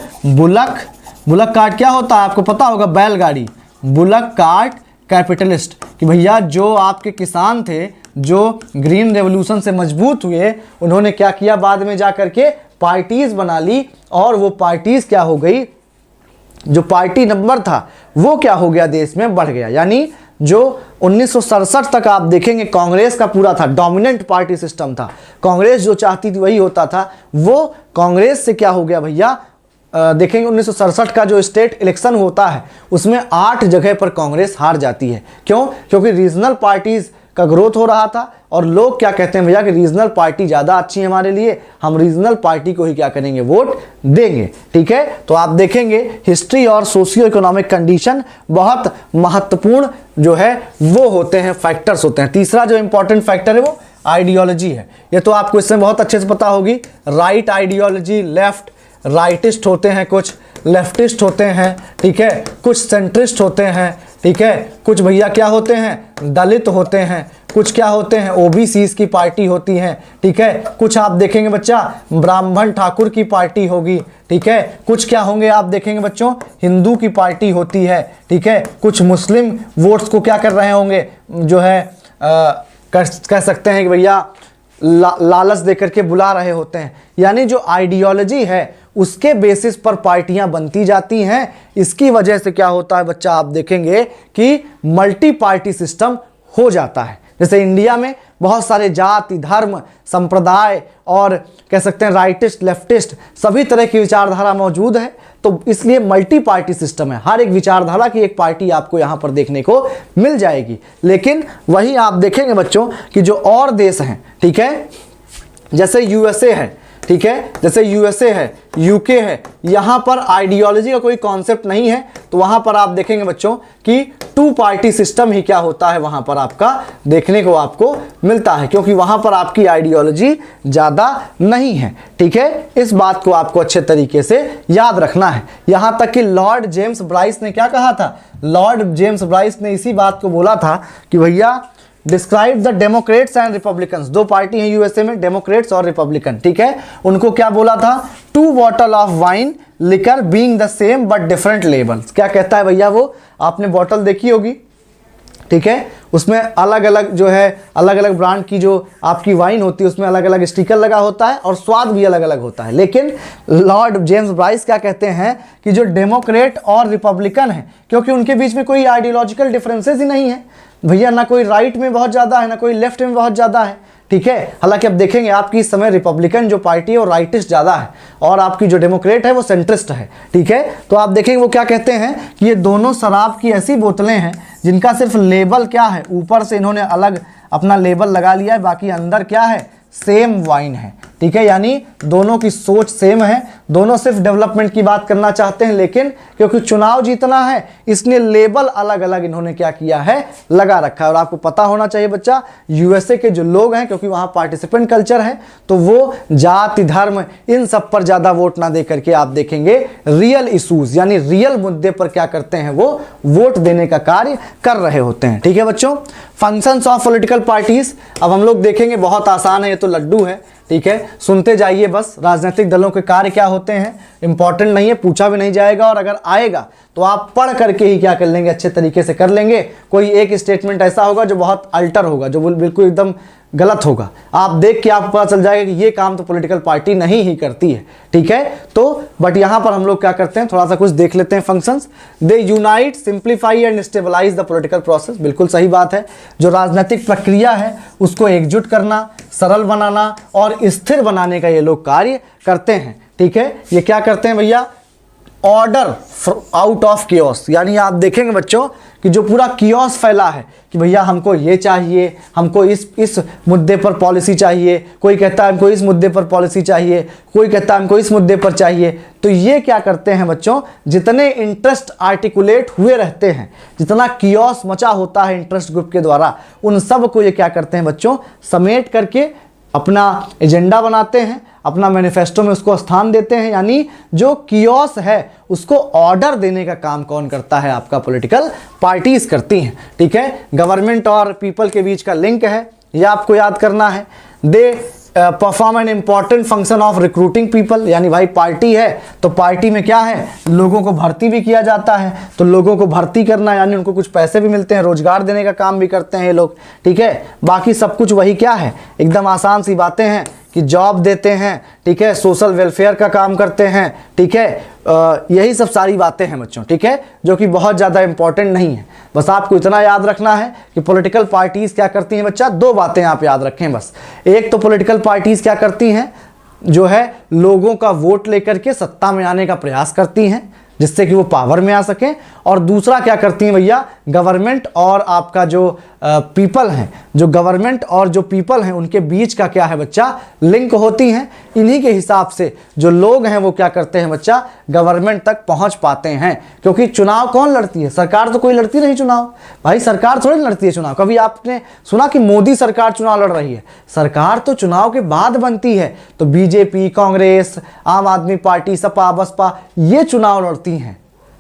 A: बुलक कार्ट क्या होता है, आपको पता होगा, बैलगाड़ी, बुलक कार्ट कैपिटलिस्ट, कि भैया जो आपके किसान थे जो ग्रीन रेवोल्यूशन से मजबूत हुए, उन्होंने क्या किया, बाद में जा करके पार्टीज बना ली, और वो पार्टीज क्या हो गई, जो पार्टी नंबर था वो क्या हो गया, देश में बढ़ गया। यानी जो 1967 तक आप देखेंगे कांग्रेस का पूरा था, डोमिनेंट पार्टी सिस्टम था, कांग्रेस जो चाहती थी वही होता था, वो कांग्रेस से क्या हो गया भैया, देखेंगे 1967 का जो स्टेट इलेक्शन होता है उसमें 8 जगह पर कांग्रेस हार जाती है। क्यों, क्योंकि रीजनल पार्टीज का ग्रोथ हो रहा था, और लोग क्या कहते हैं भैया कि रीजनल पार्टी ज़्यादा अच्छी है हमारे लिए, हम रीजनल पार्टी को ही क्या करेंगे, वोट देंगे। ठीक है, तो आप देखेंगे हिस्ट्री और सोशियो इकोनॉमिक कंडीशन बहुत महत्वपूर्ण जो है वो होते हैं, फैक्टर्स होते हैं। तीसरा जो इंपॉर्टेंट फैक्टर है वो आइडियोलॉजी है। ये तो आपको इसमें बहुत अच्छे से पता होगी, राइट आइडियोलॉजी, लेफ्ट, राइटिस्ट होते हैं, कुछ लेफ्टिस्ट होते हैं, ठीक है, कुछ सेंट्रिस्ट होते हैं, ठीक है, कुछ भैया क्या होते हैं, दलित होते हैं, कुछ क्या होते हैं, ओबीसीज की पार्टी होती है, ठीक है, कुछ आप देखेंगे बच्चा ब्राह्मण ठाकुर की पार्टी होगी, ठीक है, कुछ क्या होंगे आप देखेंगे बच्चों, हिंदू की पार्टी होती है, ठीक है, कुछ मुस्लिम वोट्स को क्या कर रहे होंगे, जो है कह सकते हैं कि भैया लालच देकर के बुला रहे होते हैं। यानी जो आइडियोलॉजी है उसके बेसिस पर पार्टियां बनती जाती हैं। इसकी वजह से क्या होता है बच्चा, आप देखेंगे कि मल्टी पार्टी सिस्टम हो जाता है। जैसे इंडिया में बहुत सारे जाति, धर्म, संप्रदाय और कह सकते हैं राइटिस्ट, लेफ्टिस्ट सभी तरह की विचारधारा मौजूद है, तो इसलिए मल्टी पार्टी सिस्टम है। हर एक विचारधारा की एक पार्टी आपको यहाँ पर देखने को मिल जाएगी। लेकिन वही आप देखेंगे बच्चों कि जो और देश हैं, ठीक है, जैसे यूएसए है, ठीक है, जैसे यूएसए है, यूके है, यहाँ पर आइडियोलॉजी का कोई कॉन्सेप्ट नहीं है, तो वहाँ पर आप देखेंगे बच्चों कि टू पार्टी सिस्टम ही क्या होता है वहाँ पर आपका देखने को आपको मिलता है, क्योंकि वहाँ पर आपकी आइडियोलॉजी ज़्यादा नहीं है। ठीक है, इस बात को आपको अच्छे तरीके से याद रखना है। यहाँ तक कि लॉर्ड जेम्स ब्राइस ने क्या कहा था, लॉर्ड जेम्स ब्राइस ने इसी बात को बोला था कि भैया describe the Democrats and Republicans, दो पार्टी हैं यूएसए में, डेमोक्रेट्स और रिपब्लिकन, ठीक है, उनको क्या बोला था, two bottle of wine liquor being the same but different labels. क्या कहता है भैया वो, आपने बॉटल देखी होगी, ठीक है, उसमें अलग अलग जो है अलग अलग ब्रांड की जो आपकी वाइन होती है उसमें अलग अलग स्टिकर लगा होता है और स्वाद भी अलग अलग होता है। लेकिन लॉर्ड जेम्स ब्राइस क्या कहते हैं कि जो डेमोक्रेट और रिपब्लिकन है, क्योंकि उनके बीच में कोई आइडियोलॉजिकल डिफरेंसेस ही नहीं है भैया, ना कोई राइट में बहुत ज़्यादा है ना कोई लेफ्ट में बहुत ज़्यादा है, ठीक है। हालांकि अब देखेंगे आपकी इस समय रिपब्लिकन जो पार्टी है वो राइटिस्ट ज़्यादा है और आपकी जो डेमोक्रेट है वो सेंट्रिस्ट है, ठीक है। तो आप देखेंगे वो क्या कहते हैं कि ये दोनों शराब की ऐसी बोतलें हैं जिनका सिर्फ लेबल क्या है, ऊपर से इन्होंने अलग अपना लेबल लगा लिया है, बाकी अंदर क्या है, सेम वाइन है, ठीक है। यानी दोनों की सोच सेम है, दोनों सिर्फ डेवलपमेंट की बात करना चाहते हैं, लेकिन क्योंकि चुनाव जीतना है इसलिए लेबल अलग अलग इन्होंने क्या किया है, लगा रखा है। और आपको पता होना चाहिए बच्चा, यूएसए के जो लोग हैं, क्योंकि वहाँ पार्टिसिपेंट कल्चर है, तो वो जाति, धर्म इन सब पर ज़्यादा वोट ना दे करके आप देखेंगे रियल इशूज़ यानी रियल मुद्दे पर क्या करते हैं, वो वोट देने का कार्य कर रहे होते हैं, ठीक है बच्चों। फंक्शंस ऑफ पॉलिटिकल पार्टीज अब हम लोग देखेंगे, बहुत आसान है, ये तो लड्डू है, ठीक है, सुनते जाइए बस। राजनीतिक दलों के कार्य क्या होते हैं, इंपॉर्टेंट नहीं है, पूछा भी नहीं जाएगा, और अगर आएगा तो आप पढ़ करके ही क्या कर लेंगे, अच्छे तरीके से कर लेंगे। कोई एक स्टेटमेंट ऐसा होगा जो बहुत अल्टर होगा, जो बिल्कुल एकदम गलत होगा, आप देख के आपको पता चल जाएगा कि ये काम तो पॉलिटिकल पार्टी नहीं ही करती है, ठीक है। तो बट यहाँ पर हम लोग क्या करते हैं, थोड़ा सा कुछ देख लेते हैं functions. They unite, simplify and stabilise the political process, बिल्कुल सही बात है। जो राजनीतिक प्रक्रिया है उसको एकजुट करना, सरल बनाना और स्थिर बनाने का ये लोग कार्य करते हैं, ठीक है। ये क्या करते हैं भैया, ऑर्डर आउट ऑफ कियोस, यानी आप देखेंगे बच्चों कि जो पूरा कियोस फैला है कि भैया हमको ये चाहिए, हमको इस मुद्दे पर पॉलिसी चाहिए, कोई कहता है हमको इस मुद्दे पर पॉलिसी चाहिए, कोई कहता है हमको इस मुद्दे पर चाहिए, तो ये क्या करते हैं बच्चों, जितने इंटरेस्ट आर्टिकुलेट हुए रहते हैं, जितना कियोस मचा होता है इंटरेस्ट ग्रुप के द्वारा, उन सब को ये क्या करते हैं बच्चों, समेट करके अपना एजेंडा बनाते हैं, अपना मैनिफेस्टो में उसको स्थान देते हैं। यानी जो कियोस है उसको ऑर्डर देने का काम कौन करता है, आपका पॉलिटिकल पार्टीज करती हैं, ठीक है। गवर्नमेंट और पीपल के बीच का लिंक है, यह आपको याद करना है। They perform an important function of recruiting people, यानी भाई पार्टी है तो पार्टी में क्या है, लोगों को भर्ती भी किया जाता है, तो लोगों को भर्ती करना यानी उनको कुछ पैसे भी मिलते हैं, रोजगार देने का काम भी करते हैं ये लोग, ठीक है। बाकी सब कुछ वही क्या है, एकदम आसान सी बातें हैं कि जॉब देते हैं, ठीक है, सोशल वेलफेयर का काम करते हैं, ठीक है, यही सब सारी बातें हैं बच्चों, ठीक है, जो कि बहुत ज़्यादा इंपॉर्टेंट नहीं है। बस आपको इतना याद रखना है कि पॉलिटिकल पार्टीज़ क्या करती हैं बच्चा, दो बातें आप याद रखें बस। एक तो पॉलिटिकल पार्टीज़ क्या करती हैं, जो है लोगों का वोट लेकर के सत्ता में आने का प्रयास करती हैं जिससे कि वो पावर में आ सकें, और दूसरा क्या करती हैं भैया, गवर्नमेंट और आपका जो पीपल हैं, जो गवर्नमेंट और जो पीपल हैं उनके बीच का क्या है बच्चा, लिंक होती हैं। इन्हीं के हिसाब से जो लोग हैं वो क्या करते हैं बच्चा, गवर्नमेंट तक पहुंच पाते हैं। क्योंकि चुनाव कौन लड़ती है, सरकार तो कोई लड़ती नहीं चुनाव, भाई सरकार थोड़ी लड़ती है चुनाव। कभी आपने सुना कि मोदी सरकार चुनाव लड़ रही है, सरकार तो चुनाव के बाद बनती है। तो बीजेपी, कांग्रेस, आम आदमी पार्टी, सपा, बसपा, ये चुनाव लड़ती हैं,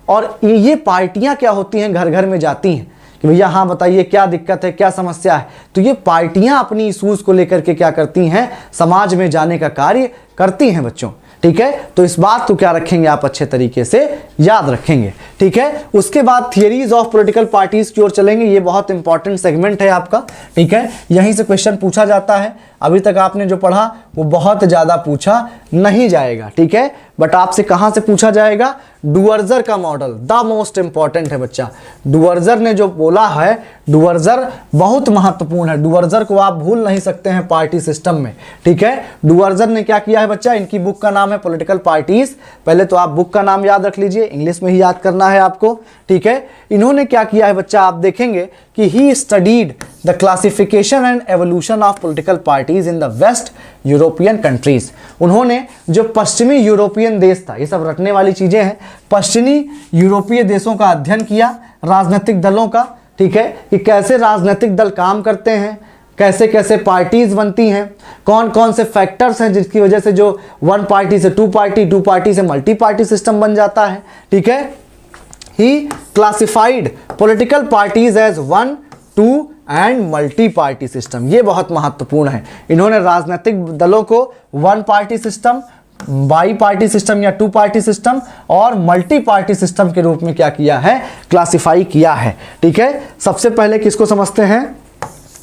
A: और ये पार्टियां क्या होती हैं, घर घर में जाती हैं कि भैया हाँ बताइए क्या दिक्कत है, क्या समस्या है। तो ये पार्टियां अपनी इशूज़ को लेकर के क्या करती हैं, समाज में जाने का कार्य करती हैं बच्चों, ठीक है। तो इस बात को क्या रखेंगे आप, अच्छे तरीके से याद रखेंगे, ठीक है। उसके बाद थियरीज ऑफ पॉलिटिकल पार्टीज की ओर चलेंगे, ये बहुत इंपॉर्टेंट सेगमेंट है आपका, ठीक है। यहीं से क्वेश्चन पूछा जाता है, अभी तक आपने जो पढ़ा वो बहुत ज़्यादा पूछा नहीं जाएगा, ठीक है। बट आपसे कहाँ से पूछा जाएगा? डुवर्जर का मॉडल द मोस्ट इंपॉर्टेंट है बच्चा। डुवर्जर ने जो बोला है, डुवर्जर बहुत महत्वपूर्ण है। डुवर्जर को आप भूल नहीं सकते हैं पार्टी सिस्टम में, ठीक है। डुवर्जर ने क्या किया है बच्चा? इनकी बुक का नाम है पॉलिटिकल पार्टीज। पहले तो आप बुक का नाम याद रख लीजिए, इंग्लिश में ही याद करना है आपको, ठीक है। इन्होंने क्या किया है बच्चा? आप देखेंगे कि he studied the classification and evolution of political parties in the waste European countries. उन्होंने जो पश्चिमी यूरोपियन देश था, ये सब रटने वाली चीजें हैं, पश्चिमी यूरोपीय देशों का अध्ययन किया, राजनीतिक दलों का, ठीक है, कि कैसे राजनीतिक दल काम करते हैं, कैसे कैसे पार्टीज बनती हैं, कौन कौन से फैक्टर्स हैं जिसकी वजह से जो वन पार्टी से टू पार्टी से मल्टी पार्टी सिस्टम बन जाता है, ठीक है। He classified political parties as 1, 2 and multi party system. ये बहुत महत्वपूर्ण है। इन्होंने राजनीतिक दलों को 1 party system, bi party system या 2 पार्टी सिस्टम और मल्टी पार्टी सिस्टम के रूप में क्या किया है? क्लासिफाई किया है, ठीक है। सबसे पहले किसको समझते हैं?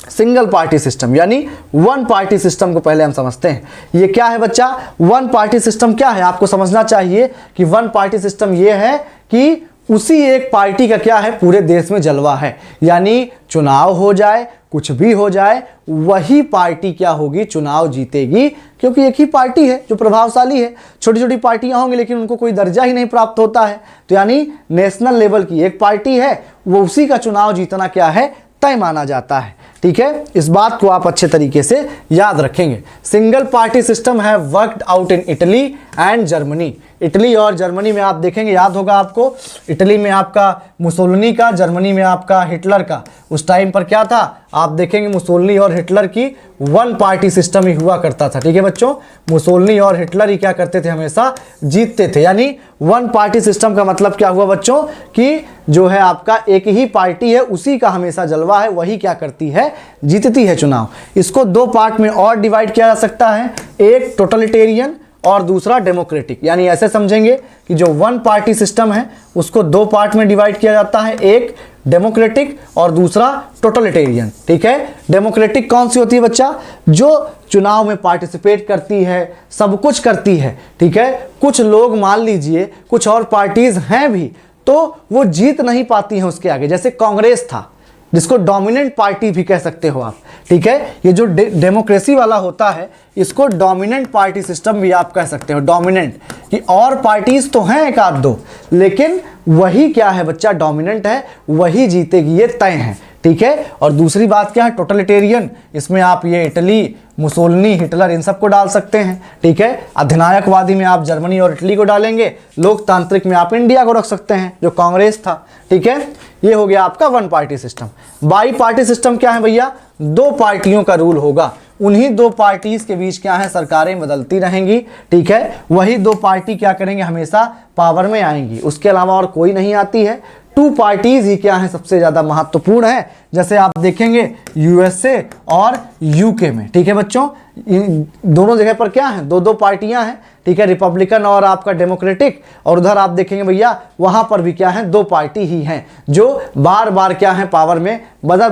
A: सिंगल पार्टी सिस्टम, यानी 1 पार्टी सिस्टम को पहले हम समझते हैं। ये क्या है बच्चा? 1 पार्टी सिस्टम क्या है? आपको समझना चाहिए कि 1 पार्टी सिस्टम ये है कि उसी एक पार्टी का क्या है? पूरे देश में जलवा है, यानी चुनाव हो जाए, कुछ भी हो जाए, वही पार्टी क्या होगी? चुनाव जीतेगी, क्योंकि एक ही पार्टी है जो प्रभावशाली है। छोटी छोटी पार्टियां होंगी लेकिन उनको कोई दर्जा ही नहीं प्राप्त होता है, तो यानी नेशनल लेवल की एक पार्टी है, वो उसी का चुनाव जीतना क्या है? तय माना जाता है, ठीक है। इस बात को आप अच्छे तरीके से याद रखेंगे। सिंगल पार्टी सिस्टम है worked out in Italy and Germany. Italy और जर्मनी में आप देखेंगे, याद होगा आपको, इटली में आपका मुसोलिनी का, जर्मनी में आपका हिटलर का। उस टाइम पर क्या था? आप देखेंगे मुसोलिनी और हिटलर की 1 पार्टी सिस्टम ही हुआ करता था, ठीक है बच्चों। मुसोलिनी और हिटलर ही क्या करते थे? हमेशा जीतते थे। यानी 1 पार्टी सिस्टम का मतलब क्या हुआ बच्चों? कि जो है आपका एक ही पार्टी है, उसी का हमेशा जलवा है, वही क्या करती है? जीतती है चुनाव। इसको 2 पार्ट में और डिवाइड किया जा सकता है, एक टोटलिटेरियन और दूसरा डेमोक्रेटिक। यानी ऐसे समझेंगे कि जो 1 पार्टी सिस्टम है उसको 2 पार्ट में डिवाइड किया जाता है, एक डेमोक्रेटिक और दूसरा टोटलिटेरियन, ठीक है। डेमोक्रेटिक कौन सी होती है बच्चा? जो चुनाव में पार्टिसिपेट करती है, सब कुछ करती है, ठीक है। कुछ लोग मान लीजिए, कुछ और पार्टीज हैं भी, तो वो जीत नहीं पाती हैं उसके आगे। जैसे कांग्रेस था, जिसको डोमिनेंट पार्टी भी कह सकते हो आप, ठीक है। ये जो डेमोक्रेसी वाला होता है, इसको डोमिनेंट पार्टी सिस्टम भी आप कह सकते हो। डोमिनेंट कि और पार्टीज तो हैं एक आध दो, लेकिन वही क्या है बच्चा? डोमिनेंट है, वही जीतेगी, ये तय है, ठीक है। और दूसरी बात क्या है? टोटलिटेरियन। इसमें आप ये इटली, मुसोलिनी, हिटलर, इन सबको डाल सकते हैं, ठीक है। अधिनायकवादी में आप जर्मनी और इटली को डालेंगे, लोकतांत्रिक में आप इंडिया को रख सकते हैं जो कांग्रेस था, ठीक है। ये हो गया आपका 1 party system. Bi party system क्या है भैया? 2 पार्टियों का रूल होगा, उन्हीं 2 पार्टीज के बीच क्या है? सरकारें बदलती रहेंगी, ठीक है। वही 2 पार्टी क्या करेंगे? हमेशा पावर में आएंगी, उसके अलावा और कोई नहीं आती है। 2 पार्टीज ही क्या है? सबसे ज्यादा महत्वपूर्ण है। जैसे आप देखेंगे यूएसए और यूके में, ठीक है बच्चों, इन दोनों जगह पर क्या है? 2-2 पार्टियां हैं, ठीक है, रिपब्लिकन और आपका डेमोक्रेटिक। और उधर आप देखेंगे भैया, वहां पर भी क्या है? 2 पार्टी ही हैं जो बार बार क्या है? पावर में बदल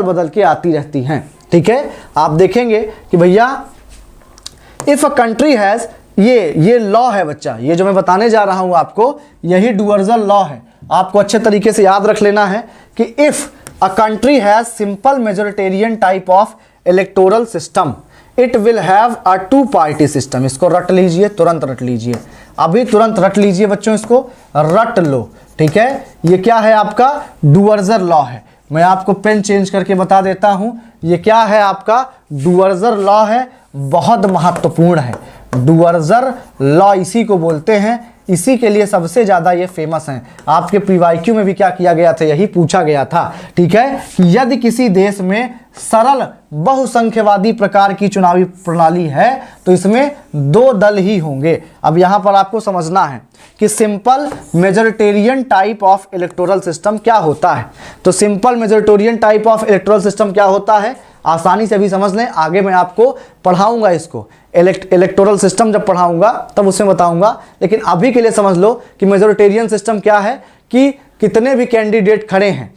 A: बदल के आती रहती हैं, ठीक है। आप देखेंगे कि भैया इफ अ कंट्री हैज, ये लॉ है बच्चा, ये जो मैं बताने जा रहा हूं आपको, यही डुवर्जर लॉ है। आपको अच्छे तरीके से याद रख लेना है कि if a country has simple majoritarian type of electoral system, it will have a 2 party system. इसको रट लीजिए, तुरंत रट लीजिए, अभी तुरंत रट लीजिए बच्चों, इसको रट लो, ठीक है। ये क्या है? आपका डुवर्जर लॉ है। मैं आपको पेन चेंज करके बता देता हूं, ये क्या है? आपका डुवर्जर लॉ है, बहुत महत्वपूर्ण है। डुवर्जर लॉ इसी को बोलते हैं, इसी के लिए सबसे ज़्यादा ये फेमस हैं। आपके पीवाईक्यू में भी क्या किया गया था? यही पूछा गया था, ठीक है। यदि किसी देश में सरल बहुसंख्यवादी प्रकार की चुनावी प्रणाली है तो इसमें 2 दल ही होंगे। अब यहाँ पर आपको समझना है कि simple majoritarian type of electoral system क्या होता है। तो simple majoritarian type of electoral system क्या होता है? आसानी से भी समझ लें, आगे मैं आपको पढ़ाऊंगा इसको, इलेक्टोरल सिस्टम जब पढ़ाऊंगा तब उसमें बताऊंगा, लेकिन अभी के लिए समझ लो कि मेजोरिटेरियन सिस्टम क्या है कि कितने भी कैंडिडेट खड़े हैं,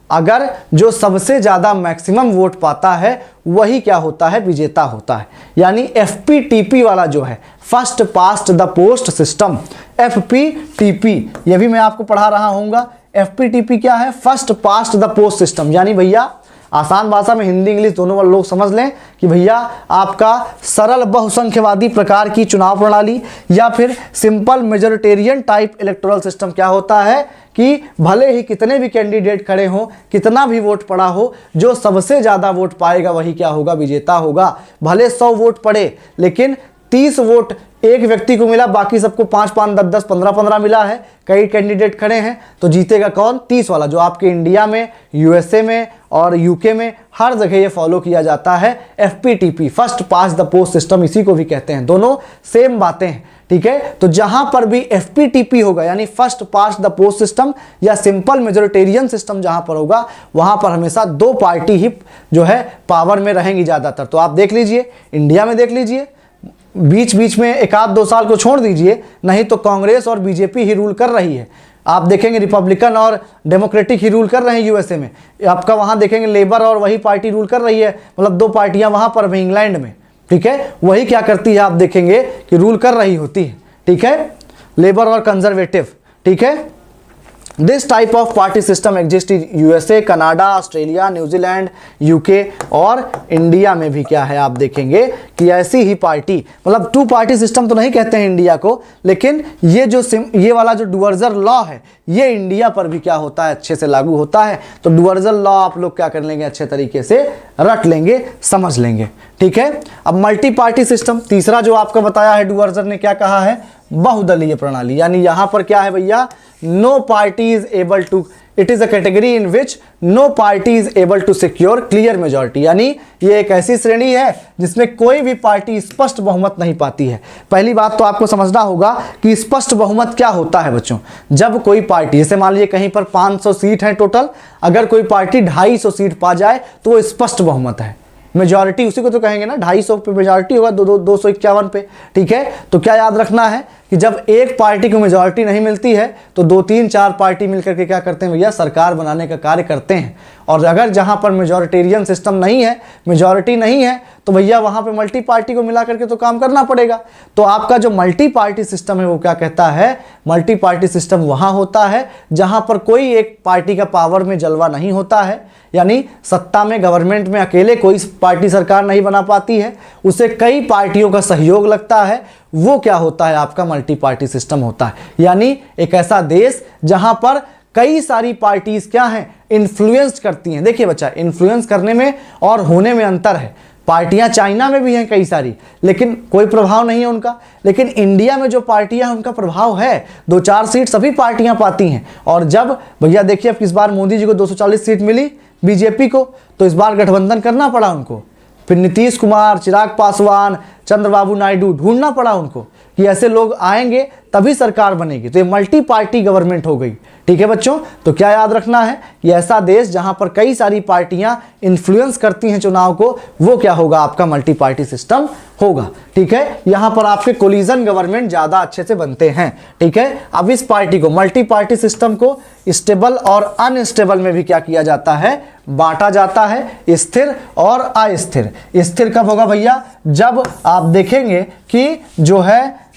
A: अगर जो सबसे ज़्यादा मैक्सिमम वोट पाता है वही क्या होता है, विजेता होता है। यानी FPTP वाला जो है, first past the post system, FPTP ये भी मैं आपको पढ़ा रहा हूँगा। FPTP क्या है, first past the post system. यानी भैया आसान भाषा में हिंदी इंग्लिश दोनों वाले लोग समझ लें कि भैया आपका सरल बहुसंख्यवादी प्रकार की चुनाव प्रणाली या फिर simple majoritarian type electoral system क्या होता है कि भले ही कितने भी कैंडिडेट खड़े हों, कितना भी वोट पड़ा हो, जो सबसे ज़्यादा वोट पाएगा वही क्या होगा, विजेता होगा। भले 100 वोट पड़े लेकिन 30 वोट एक व्यक्ति को मिला, बाकी सबको 5-5, 10-10, 15-15 मिला है, कई कैंडिडेट खड़े हैं, तो जीतेगा कौन, 30 वाला। जो आपके इंडिया में, USA में और UK में हर जगह ये फॉलो किया जाता है, FPTP first past the post system, इसी को भी कहते हैं। दोनों सेम बातें हैं, ठीक है। तो जहां पर भी FPTP होगा यानी first past the post system या सिंपल मेजोरिटेरियन सिस्टम जहां पर होगा, वहां पर हमेशा 2 पार्टी ही जो है पावर में रहेंगी ज़्यादातर। तो आप देख लीजिए, इंडिया में देख लीजिए, बीच बीच में 1-2 साल को छोड़ दीजिए, नहीं तो कांग्रेस और BJP ही रूल कर रही है। आप देखेंगे रिपब्लिकन और डेमोक्रेटिक ही रूल कर रहे हैं USA में। आपका वहाँ देखेंगे लेबर और वही पार्टी रूल कर रही है, मतलब 2 पार्टियाँ वहाँ पर भी इंग्लैंड में, ठीक है। वही क्या करती है, आप देखेंगे कि रूल कर रही होती है, ठीक है, लेबर और कंजर्वेटिव, ठीक है। This type of party system exist in USA, Canada, Australia, New Zealand, UK और इंडिया में भी क्या है, आप देखेंगे कि ऐसी ही पार्टी, मतलब 2 पार्टी सिस्टम तो नहीं कहते हैं इंडिया को, लेकिन ये वाला जो डुअर्जर लॉ है ये इंडिया पर भी क्या होता है, अच्छे से लागू होता है। तो डुअर्जर लॉ आप लोग क्या कर लेंगे, अच्छे तरीके से रट लेंगे, समझ लेंगे, ठीक है। अब मल्टी पार्टी सिस्टम, तीसरा जो आपका बताया है डुअर्जर ने, क्या कहा है, बहुदलीय प्रणाली। यानी यहां पर क्या है भैया, no party is able to, it is a category in which no party is able to secure clear majority. यानी ये एक ऐसी श्रेणी है जिसमें कोई भी पार्टी स्पष्ट बहुमत नहीं पाती है। पहली बात तो आपको समझना होगा कि स्पष्ट बहुमत क्या होता है बच्चों। जब कोई पार्टी, जैसे मान लीजिए कहीं पर 500 सीट है टोटल, अगर कोई पार्टी 250 सीट पा जाए तो वो स्पष्ट बहुमत है, मेजॉरिटी उसी को तो कहेंगे ना, 250 पे मेजॉरिटी होगा, 251 पे, ठीक है। तो क्या याद रखना है कि जब एक पार्टी को मेजॉरिटी नहीं मिलती है तो 2-3-4 पार्टी मिलकर के क्या करते हैं भैया, सरकार बनाने का कार्य करते हैं। और अगर जहां पर मेजॉरिटेरियन सिस्टम नहीं है, मेजॉरिटी नहीं है, तो भैया वहां पे मल्टी पार्टी को मिला करके तो काम करना पड़ेगा। तो आपका जो मल्टी पार्टी सिस्टम है वो क्या कहता है, मल्टी पार्टी सिस्टम वहां होता है जहां पर कोई एक पार्टी का पावर में जलवा नहीं होता है, यानी सत्ता में, गवर्नमेंट में अकेले कोई पार्टी सरकार नहीं बना पाती है, उसे कई पार्टियों का सहयोग लगता है, वो क्या होता है, आपका मल्टी पार्टी सिस्टम होता है। यानी एक ऐसा देश जहां पर कई सारी पार्टीज क्या हैं, इन्फ्लुएंस करती हैं। देखिए बच्चा, इन्फ्लुएंस करने में और होने में अंतर है। पार्टियां चाइना में भी हैं कई सारी, लेकिन कोई प्रभाव नहीं है उनका। लेकिन इंडिया में जो पार्टियां हैं उनका प्रभाव है, 2-4 सीट सभी पार्टियां पाती हैं। और जब भैया देखिए, अब इस बार मोदी जी को 240 सीट मिली BJP को, तो इस बार गठबंधन करना पड़ा उनको। फिर नीतीश कुमार, चिराग पासवान, चंद्रबाबू नायडू, ढूंढना पड़ा उनको कि ऐसे लोग आएंगे तभी सरकार बनेगी। तो ये मल्टी पार्टी गवर्नमेंट हो गई, ठीक है बच्चों। तो क्या याद रखना है, ये ऐसा देश जहां पर कई सारी पार्टियां इन्फ्लुएंस करती हैं चुनाव को, वो क्या होगा, आपका मल्टी पार्टी सिस्टम होगा, ठीक है। यहां पर आपके कोलिजन गवर्नमेंट ज्यादा अच्छे से बनते हैं, ठीक है। अब इस पार्टी को, मल्टी पार्टी सिस्टम को स्टेबल और अनस्टेबल में भी क्या किया जाता है, बांटा जाता है, स्थिर और अस्थिर। स्थिर कब होगा भैया, जब आप देखेंगे कि जो है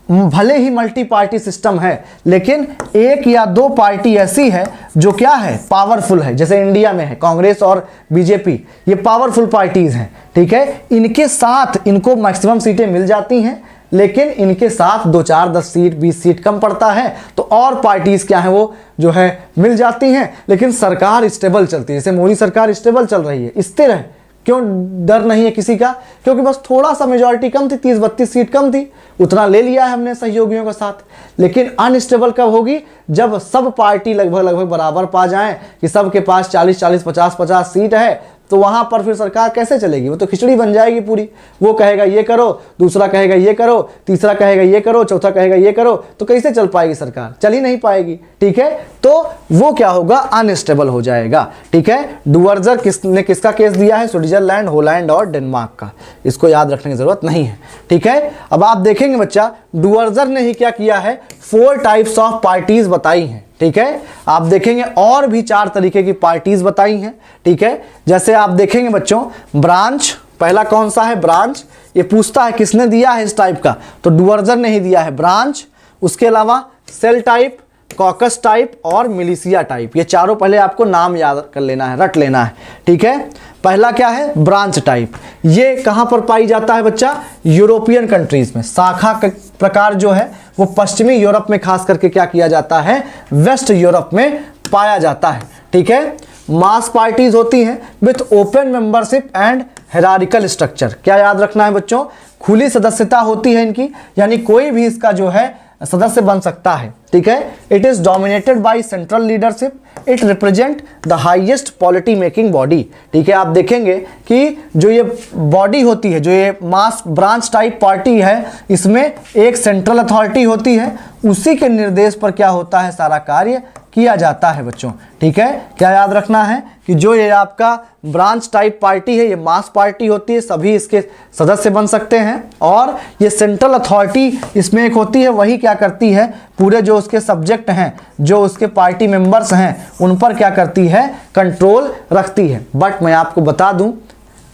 A: भले ही मल्टी पार्टी सिस्टम है लेकिन 1 या 2 पार्टी ऐसी है जो क्या है, पावरफुल है। जैसे इंडिया में है कांग्रेस और BJP, ये पावरफुल पार्टीज हैं, ठीक है। इनके साथ इनको मैक्सिमम सीटें मिल जाती हैं, लेकिन इनके साथ 2-4, 10 सीट, 20 सीट कम पड़ता है, तो और पार्टीज क्या है वो जो है मिल जाती हैं, लेकिन सरकार स्टेबल चलती है। जैसे मोदी सरकार स्टेबल चल रही है, स्थिर है। क्यों डर नहीं है किसी का, क्योंकि बस थोड़ा सा मेजॉरिटी कम थी, 30-32 सीट कम थी, उतना ले लिया है हमने सहयोगियों के साथ। लेकिन अनस्टेबल कब होगी, जब सब पार्टी लगभग बराबर पा जाएं कि सबके पास 40-40, 50-50 सीट है, तो वहां पर फिर सरकार कैसे चलेगी, वो तो खिचड़ी बन जाएगी पूरी। वो कहेगा ये करो, दूसरा कहेगा ये करो, तीसरा कहेगा ये करो, चौथा कहेगा ये करो, तो कैसे चल पाएगी सरकार, चल ही नहीं पाएगी, ठीक है। तो वो क्या होगा, अनस्टेबल हो जाएगा, ठीक है। डुअर्जर किसने किसका केस दिया है, स्विट्जरलैंड, होलैंड और डेनमार्क का, इसको याद रखने की जरूरत नहीं है, ठीक है। अब आप देखेंगे बच्चा, डुअर्जर ने ही क्या किया है, 4 टाइप्स ऑफ पार्टीज बताई हैं। ठीक है। आप देखेंगे और भी 4 तरीके की पार्टीज बताई हैं, ठीक है। जैसे आप देखेंगे बच्चों, ब्रांच, पहला कौन सा है, ब्रांच। ये पूछता है किसने दिया है इस टाइप का, तो डुवर्जन ने ही दिया है, ब्रांच। उसके अलावा सेल टाइप, कॉकस टाइप और मिलिशिया टाइप। ये चारों पहले आपको नाम याद कर लेना है, रट लेना है, ठीक है। पहला क्या है, ब्रांच टाइप। ये कहाँ पर पाई जाता है बच्चा, यूरोपियन कंट्रीज में। शाखा का प्रकार जो है वो पश्चिमी यूरोप में खास करके क्या किया जाता है, वेस्ट यूरोप में पाया जाता है, ठीक है। मास पार्टीज होती हैं with open membership and hierarchical structure. क्या याद रखना है बच्चों, खुली सदस्यता होती है इनकी, यानी कोई भी इसका जो है सदस्य बन सकता है, ठीक है। It is dominated by central leadership, it represent the highest polity making body, ठीक है। आप देखेंगे कि जो ये बॉडी होती है, जो ये मास ब्रांच टाइप पार्टी है, इसमें एक सेंट्रल अथॉरिटी होती है, उसी के निर्देश पर क्या होता है, सारा कार्य किया जाता है बच्चों, ठीक है। क्या याद रखना है कि जो ये आपका ब्रांच टाइप पार्टी है, ये मास पार्टी होती है, सभी इसके सदस्य बन सकते हैं, और ये सेंट्रल अथॉरिटी इसमें एक होती है, वही क्या करती है, पूरे जो उसके सब्जेक्ट हैं, जो उसके पार्टी मेंबर्स हैं, उन पर क्या करती है, कंट्रोल रखती है। बट मैं आपको बता दूं,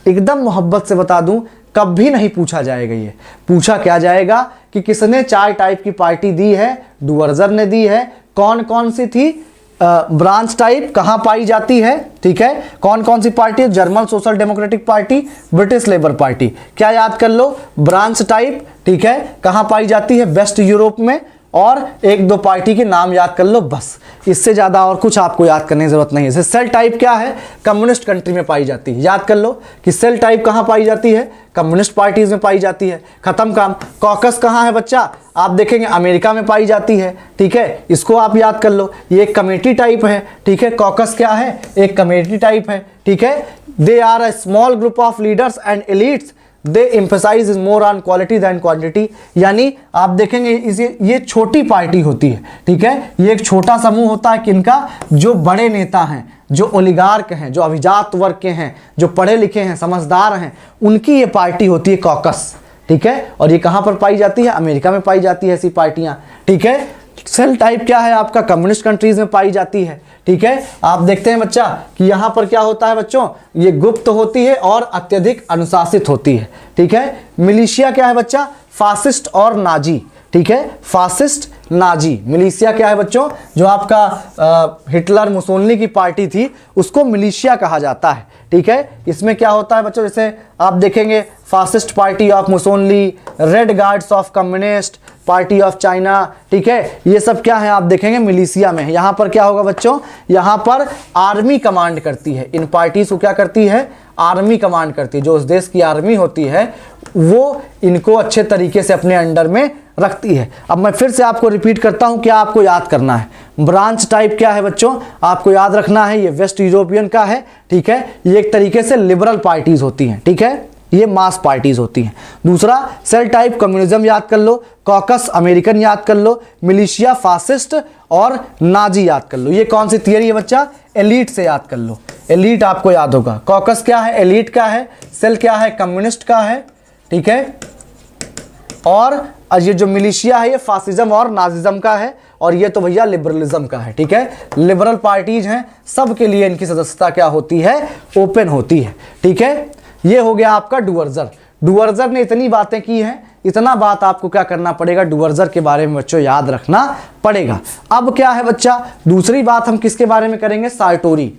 A: एकदम मोहब्बत से बता दूं, कभी नहीं पूछा जाएगा। ये पूछा क्या जाएगा कि किसने 4 टाइप की पार्टी दी है, डुवर्जन ने दी है। कौन कौन सी थी, ब्रांच टाइप कहाँ पाई जाती है, ठीक है। कौन कौन सी party, German Social Democratic Party, British Labour Party. क्या याद कर लो, ब्रांच टाइप, ठीक है, कहाँ पाई जाती है, वेस्ट यूरोप में, और 1-2 पार्टी के नाम याद कर लो, बस। इससे ज़्यादा और कुछ आपको याद करने की जरूरत नहीं है। जैसे सेल टाइप क्या है, कम्युनिस्ट कंट्री में पाई जाती है, याद कर लो कि सेल टाइप कहाँ पाई जाती है, कम्युनिस्ट पार्टीज में पाई जाती है, खत्म काम। कॉकस कहाँ है बच्चा, आप देखेंगे अमेरिका में पाई जाती है, ठीक है, इसको आप याद कर लो। ये एक कमेटी टाइप है, ठीक है, कॉकस क्या है, एक कमेटी टाइप है, ठीक है। They are a small group of leaders and elites, they emphasise is more on quality than quantity. यानी आप देखेंगे इसे, ये छोटी पार्टी होती है, ठीक है। ये एक छोटा समूह होता है किनका, जो बड़े नेता हैं, जो ओलिगार्क हैं, जो अभिजात वर्ग के हैं, जो पढ़े लिखे हैं, समझदार हैं, उनकी ये पार्टी होती है कॉकस, ठीक है। और ये कहाँ पर पाई जाती है, अमेरिका में पाई जाती है ऐसी पार्टियां, ठीक है। सेल टाइप क्या है आपका, कम्युनिस्ट कंट्रीज में पाई जाती है, ठीक है। आप देखते हैं बच्चा कि यहां पर क्या होता है बच्चों, ये गुप्त होती है और अत्यधिक अनुशासित होती है, ठीक है। मिलिशिया क्या है बच्चा, फासिस्ट और नाजी, ठीक है, फासिस्ट नाजी। मिलिशिया क्या है बच्चों, जो आपका हिटलर मुसोलिनी की पार्टी थी, उसको मिलिशिया कहा जाता है, ठीक है। इसमें क्या होता है बच्चों, जैसे आप देखेंगे fascist party of Mussolini, red guards of communist party of China, ठीक है, ये सब क्या है आप देखेंगे मिलिशिया में है। यहाँ पर क्या होगा बच्चों, यहाँ पर आर्मी कमांड करती है, इन पार्टीज को क्या करती है, आर्मी कमांड करती है। जो उस देश की आर्मी होती है वो इनको अच्छे तरीके से अपने अंडर में रखती है। अब मैं फिर से आपको रिपीट करता हूं, क्या आपको याद करना है, ब्रांच टाइप क्या है बच्चों, आपको याद रखना है, ये वेस्ट यूरोपियन का है, ठीक है। ये एक तरीके से लिबरल पार्टीज होती हैं, ठीक है, ये मास पार्टीज होती हैं। दूसरा सेल टाइप कम्युनिज्म याद कर लो, कॉकस अमेरिकन याद कर लो, मिलिशिया फासिस्ट और नाजी याद कर लो। ये कौन सी थियरी है बच्चा, एलीट से याद कर लो, एलीट आपको याद होगा। कॉकस क्या है, एलीट का है, सेल क्या है, कम्युनिस्ट का है, ठीक है। और ये जो मिलिशिया है ये फासिज्म और नाजिज्म का है, और ये तो भैया लिबरलिज्म का है, ठीक है। लिबरल पार्टीज हैं, सब के लिए इनकी सदस्यता क्या होती है, ओपन होती है, ठीक है। ये हो गया आपका डुवर्जर। डुवर्जर ने इतनी बातें की हैं, इतना बात आपको क्या करना पड़ेगा, डुवर्जर के बारे में बच्चों याद रखना पड़ेगा। अब क्या है बच्चा, दूसरी बात हम किसके बारे में करेंगे, सार्टोरी।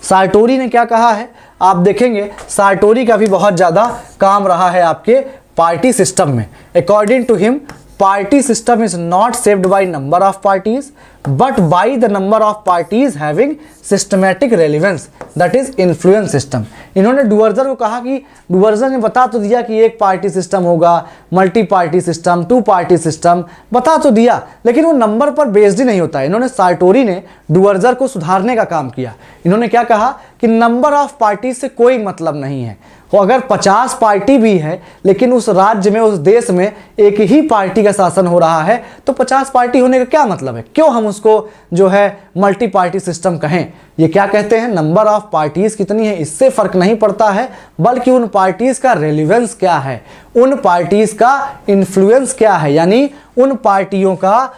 A: सार्टोरी ने क्या कहा है, आप देखेंगे सार्टोरी का भी बहुत ज़्यादा काम रहा है आपके पार्टी सिस्टम में। According to him, party system is not shaped by number of parties but by the number of parties having systematic relevance, that is influence system। इन्होंने डुवर्जर को कहा कि डुवर्जर ने बता तो दिया कि एक पार्टी सिस्टम होगा, multi party system, 2 party system, बता तो दिया, लेकिन वो नंबर पर बेस्ड ही नहीं होता है। इन्होंने सार्टोरी ने डुवर्जर को सुधारने का काम किया। इन्होंने क्या कहा कि नंबर ऑफ पार्टी से कोई मतलब नहीं है, अगर 50 पार्टी भी है लेकिन उस राज्य में, उस देश में एक ही पार्टी का शासन हो रहा है, तो 50 पार्टी होने का क्या मतलब है, क्यों हम उसको जो है मल्टी पार्टी सिस्टम कहें। ये क्या कहते हैं, नंबर ऑफ पार्टीज कितनी है इससे फर्क नहीं पड़ता है, बल्कि उन पार्टीज का रेलिवेंस क्या है, उन पार्टीज का इन्फ्लुएंस क्या है, यानी उन पार्टियों का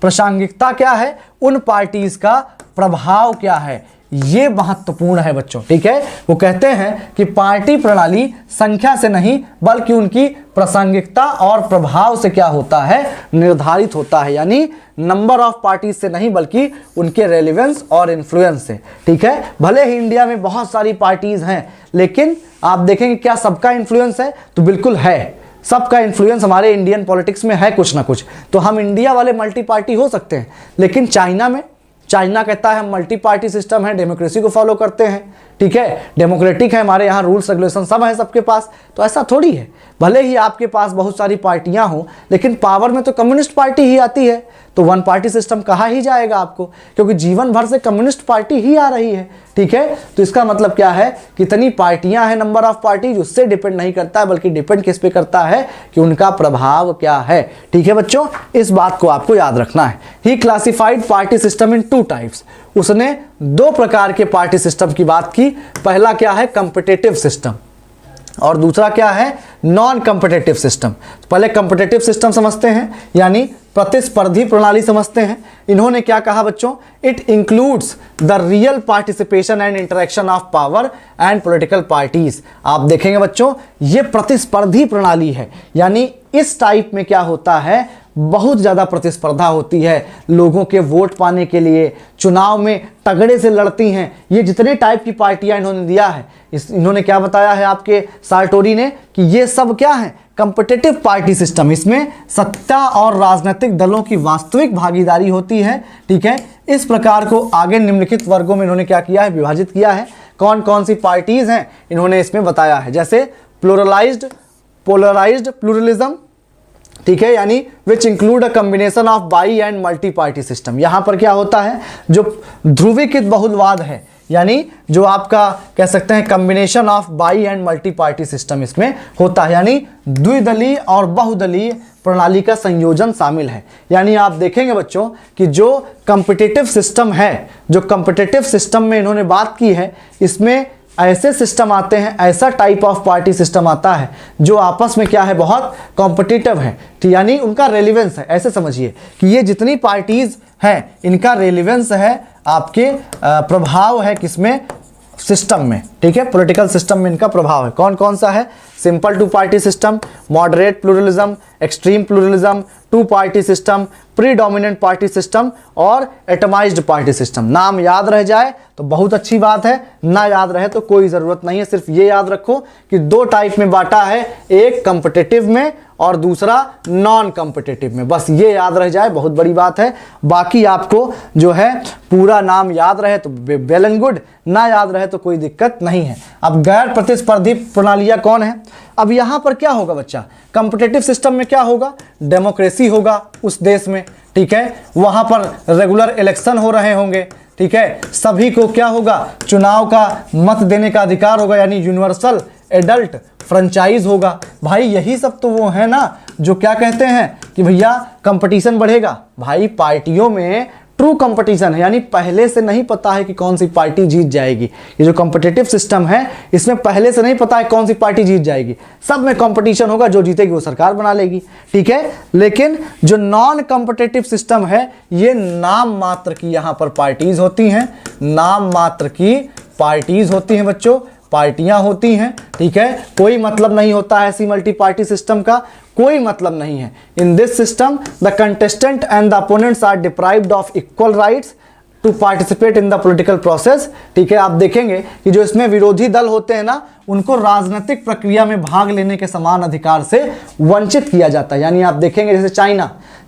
A: प्रासंगिकता क्या है, उन पार्टीज का प्रभाव क्या है, ये महत्वपूर्ण है बच्चों। ठीक है, वो कहते हैं कि पार्टी प्रणाली संख्या से नहीं बल्कि उनकी प्रासंगिकता और प्रभाव से क्या होता है, निर्धारित होता है। यानी नंबर ऑफ पार्टीज से नहीं बल्कि उनके रेलेवेंस और इन्फ्लुएंस से। ठीक है, भले ही इंडिया में बहुत सारी पार्टीज हैं, लेकिन आप देखेंगे क्या सबका इन्फ्लुएंस है, तो बिल्कुल है। सबका इन्फ्लुएंस हमारे इंडियन पॉलिटिक्स में है कुछ ना कुछ। तो हम इंडिया वाले मल्टी पार्टी हो सकते हैं, लेकिन चाइना में, चाइना कहता है हम मल्टी पार्टी सिस्टम है, डेमोक्रेसी को फॉलो करते हैं। ठीक है, डेमोक्रेटिक है, हमारे यहाँ रूल्स रेगुलेशन सब है सबके पास। तो ऐसा थोड़ी है, भले ही आपके पास बहुत सारी पार्टियां हों, लेकिन पावर में तो कम्युनिस्ट पार्टी ही आती है। तो वन पार्टी सिस्टम कहा ही जाएगा आपको, क्योंकि जीवन भर से कम्युनिस्ट पार्टी ही आ रही है। ठीक है, तो इसका मतलब क्या है, कितनी पार्टियां हैं, नंबर ऑफ पार्टीज, उससे डिपेंड नहीं करता है, बल्कि डिपेंड किस पे करता है कि उनका प्रभाव क्या है। ठीक है बच्चों, इस बात को आपको याद रखना है। He classified party system in 2 types. उसने 2 प्रकार के पार्टी सिस्टम की बात की। पहला क्या है, कॉम्पिटिटिव सिस्टम, और दूसरा क्या है, नॉन कॉम्पिटिटिव सिस्टम। तो पहले कॉम्पिटिटिव सिस्टम समझते हैं, यानी प्रतिस्पर्धी प्रणाली समझते हैं। इन्होंने क्या कहा बच्चों, it includes the real participation and interaction of power and political parties. आप देखेंगे बच्चों, ये प्रतिस्पर्धी प्रणाली है, यानी इस टाइप में क्या होता है, बहुत ज़्यादा प्रतिस्पर्धा होती है लोगों के वोट पाने के लिए, चुनाव में तगड़े से लड़ती हैं। ये जितने टाइप की पार्टियां इन्होंने दिया है, इन्होंने क्या बताया है आपके सार्टोरी ने, कि ये सब क्या है, कॉम्पिटिटिव पार्टी सिस्टम। इसमें सत्ता और राजनीतिक दलों की वास्तविक भागीदारी होती है। ठीक है, इस प्रकार को आगे निम्नलिखित वर्गों में इन्होंने क्या किया है, विभाजित किया है। कौन कौन सी पार्टीज हैं इन्होंने इसमें बताया है, जैसे पोलराइज्ड प्लूरलिज्म। ठीक है, यानी which include a combination of by and multi party system. यहां पर क्या होता है, जो ध्रुवीकृत बहुलवाद है, यानी जो आपका कह सकते हैं combination of by and multi party system इसमें होता है, यानी द्विदलीय और बहुदलीय प्रणाली का संयोजन शामिल है। यानी आप देखेंगे बच्चों कि जो कॉम्पिटिटिव सिस्टम है, जो कॉम्पिटिटिव सिस्टम में इन्होंने बात की है, इसमें ऐसे सिस्टम आते हैं, ऐसा टाइप ऑफ पार्टी सिस्टम आता है जो आपस में क्या है, बहुत कॉम्पिटिटिव है। यानी उनका रेलिवेंस है। ऐसे समझिए कि ये जितनी पार्टीज हैं, इनका रेलिवेंस है, आपके प्रभाव है किसमें, सिस्टम में। ठीक है, पॉलिटिकल सिस्टम में इनका प्रभाव है। कौन कौन सा है, simple 2 party system, moderate pluralism, extreme pluralism, 2 party system, predominant party system और एटमाइज्ड पार्टी सिस्टम। नाम याद रह जाए तो बहुत अच्छी बात है, ना याद रहे तो कोई ज़रूरत नहीं है। सिर्फ ये याद रखो कि 2 टाइप में बांटा है, एक कॉम्पिटिटिव में और दूसरा नॉन कॉम्पिटिटिव में। बस ये याद रह जाए, बहुत बड़ी बात है। बाकी आपको जो है पूरा नाम याद रहे तो वेल एंड गुड, ना याद रहे तो कोई दिक्कत नहीं है। अब गैर प्रतिस्पर्धी प्रणालियाँ कौन है, अब यहाँ पर क्या होगा बच्चा, कॉम्पिटिटिव सिस्टम में क्या होगा, डेमोक्रेसी होगा उस देश में। ठीक है, वहाँ पर रेगुलर इलेक्शन हो रहे होंगे। ठीक है, सभी को क्या होगा, चुनाव का मत देने का अधिकार होगा, यानी यूनिवर्सल एडल्ट फ्रेंचाइज होगा। भाई यही सब तो वो है ना जो क्या कहते हैं कि भैया कंपटीशन बढ़ेगा। भाई पार्टियों में ट्रू कंपटीशन है, यानी पहले से नहीं पता है कि कौन सी पार्टी जीत जाएगी। ये जो कॉम्पिटिटिव सिस्टम है, इसमें पहले से नहीं पता है कौन सी पार्टी जीत जाएगी, सब में कंपटीशन होगा, जो जीतेगी वो सरकार बना लेगी। ठीक है, लेकिन जो नॉन कॉम्पिटिटिव सिस्टम है, ये नाम मात्र की यहाँ पर पार्टीज होती हैं, नाम मात्र की पार्टीज होती हैं बच्चों, पार्टियां होती हैं। ठीक है, कोई मतलब नहीं होता है ऐसी मल्टी पार्टी सिस्टम का, कोई मतलब नहीं है। In this system the contestant and the opponents are deprived of equal rights to participate in the political process. ठीक है, आप देखेंगे कि जो इसमें विरोधी दल होते हैं ना, उनको राजनीतिक प्रक्रिया में भाग लेने के समान अधिकार से वंचित किया जाता है। यानी आप देखेंगे जैसे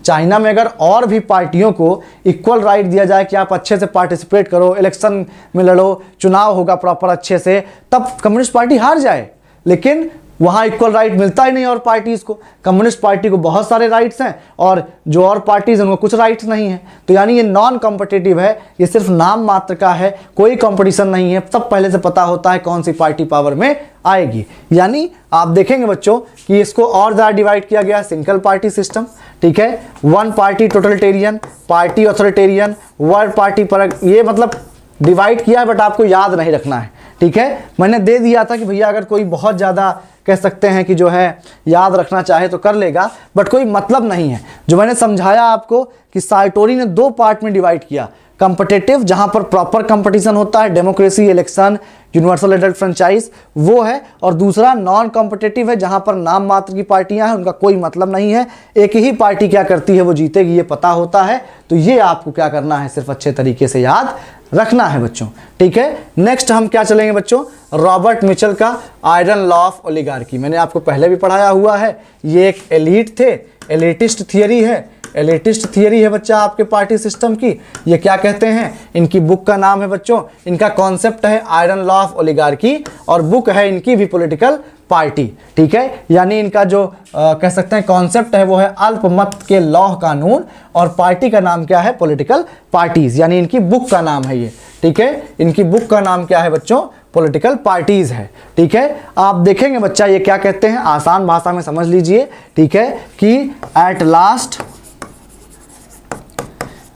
A: चाइना में अगर और भी पार्टियों को इक्वल राइट दिया जाए कि आप अच्छे से पार्टिसिपेट करो, इलेक्शन में लड़ो, चुनाव होगा प्रॉपर अच्छे से, तब कम्युनिस्ट पार्टी हार जाए। लेकिन वहाँ इक्वल राइट मिलता ही नहीं और पार्टीज़ को। कम्युनिस्ट पार्टी को बहुत सारे राइट्स हैं और जो और पार्टीज़ हैं उनको कुछ राइट्स नहीं है। तो यानी ये नॉन कॉम्पिटिटिव है, ये सिर्फ नाम मात्र का है, कोई कंपटीशन नहीं है, सब पहले से पता होता है कौन सी पार्टी पावर में आएगी। यानी आप देखेंगे बच्चों कि इसको और ज़्यादा डिवाइड किया गया, सिंगल पार्टी सिस्टम। ठीक है, 1 party totalitarian, party authoritarian, word party पर, ये मतलब डिवाइड किया है बट आपको याद नहीं रखना है। ठीक है, मैंने दे दिया था कि भैया अगर कोई बहुत ज़्यादा कह सकते हैं कि जो है याद रखना चाहे तो कर लेगा, बट कोई मतलब नहीं है। जो मैंने समझाया आपको कि सार्टोरी ने 2 पार्ट में डिवाइड किया, कॉम्पिटिटिव जहां पर प्रॉपर कंपटीशन होता है, democracy, election, universal adult franchise वो है, और दूसरा नॉन कॉम्पिटिटिव है जहां पर नाम मात्र की पार्टियां हैं, उनका कोई मतलब नहीं है, एक ही पार्टी क्या करती है वो जीतेगी ये पता होता है। तो ये आपको क्या करना है, सिर्फ अच्छे तरीके से याद रखना है बच्चों, ठीक है। नेक्स्ट हम क्या चलेंगे बच्चों, रॉबर्ट मिचल का आयरन लॉ ऑफ ओलिगार्की। मैंने आपको पहले भी पढ़ाया हुआ है, ये एक एलीट थे, एलिटिस्ट थियरी है, एलिटिस्ट थियरी है बच्चा आपके पार्टी सिस्टम की। ये क्या कहते हैं, इनकी बुक का नाम है बच्चों, इनका कॉन्सेप्ट है आयरन लॉ ऑफ ओलिगार्की, और बुक है इनकी भी पॉलिटिकल पार्टी, ठीक है। यानी इनका जो कह सकते हैं कॉन्सेप्ट है वो है अल्पमत के लौह कानून, और पार्टी का नाम क्या है, पॉलिटिकल पार्टीज, यानी इनकी बुक का नाम है ये, ठीक है। इनकी बुक का नाम क्या है बच्चों, पॉलिटिकल पार्टीज है, ठीक है। आप देखेंगे बच्चा ये क्या कहते हैं, आसान भाषा में समझ लीजिए, ठीक है, कि at last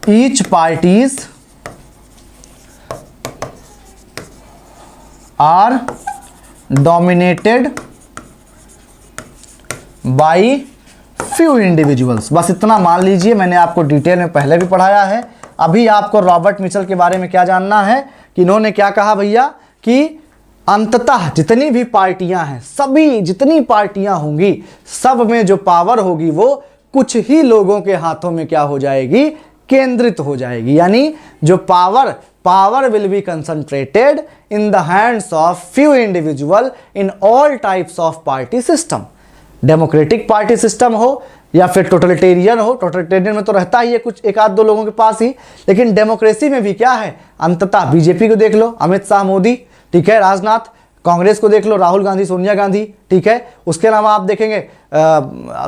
A: each parties are dominated by few individuals. बस इतना मान लीजिए, मैंने आपको डिटेल में पहले भी पढ़ाया है। अभी आपको रॉबर्ट मिचल के बारे में क्या जानना है कि इन्होंने क्या कहा भैया, कि अंततः जितनी भी पार्टियां हैं, सभी जितनी पार्टियां होंगी, सब में जो पावर होगी वो कुछ ही लोगों के हाथों में क्या हो जाएगी, केंद्रित हो जाएगी। यानी जो power will be concentrated in the hands of few individual in all types of party system. Democratic party system हो या फिर टोटलिटेरियन हो, टोटलिटेरियन में तो रहता ही है कुछ एक आध दो लोगों के पास ही, लेकिन डेमोक्रेसी में भी क्या है, अंततः बीजेपी को देख लो, अमित शाह, मोदी, ठीक है, राजनाथ, कांग्रेस को देख लो, राहुल गांधी, सोनिया गांधी, ठीक है। उसके अलावा आप देखेंगे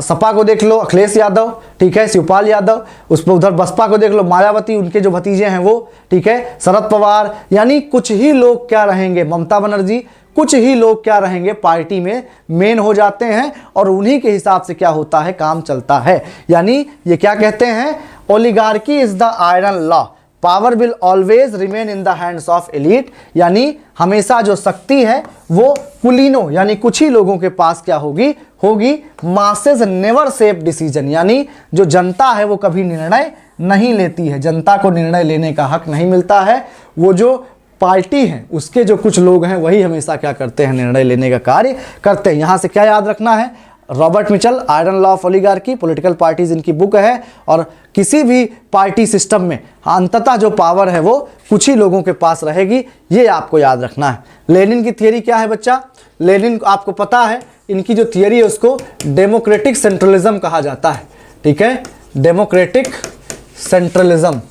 A: सपा को देख लो, अखिलेश यादव, ठीक है, शिवपाल यादव, उस पर उधर बसपा को देख लो, मायावती, उनके जो भतीजे हैं वो, ठीक है, शरद पवार, यानी कुछ ही लोग क्या रहेंगे, ममता बनर्जी, कुछ ही लोग क्या रहेंगे पार्टी में मेन हो जाते हैं, और उन्हीं के हिसाब से क्या होता है, काम चलता है। यानी ये क्या कहते हैं, oligarchy is the iron law, power will always remain in the hands of elite, यानी हमेशा जो शक्ति है वो कुलीनों यानी कुछ ही लोगों के पास क्या होगी। मासेस नेवर सेफ डिसीजन, यानी जो जनता है वो कभी निर्णय नहीं लेती है, जनता को निर्णय लेने का हक नहीं मिलता है। वो जो पार्टी है उसके जो कुछ लोग हैं वही हमेशा क्या करते हैं, निर्णय लेने का कार्य करते हैं। यहाँ से क्या याद रखना है, Robert Mitchell, iron law of oligarchy, political parties इनकी बुक है, और किसी भी पार्टी सिस्टम में अंततः जो पावर है वो कुछ ही लोगों के पास रहेगी, ये आपको याद रखना है। लेनिन की थियरी क्या है बच्चा, लेनिन आपको पता है, इनकी जो थियरी है उसको डेमोक्रेटिक सेंट्रलिज्म कहा जाता है, ठीक है, डेमोक्रेटिक सेंट्रलिज्म,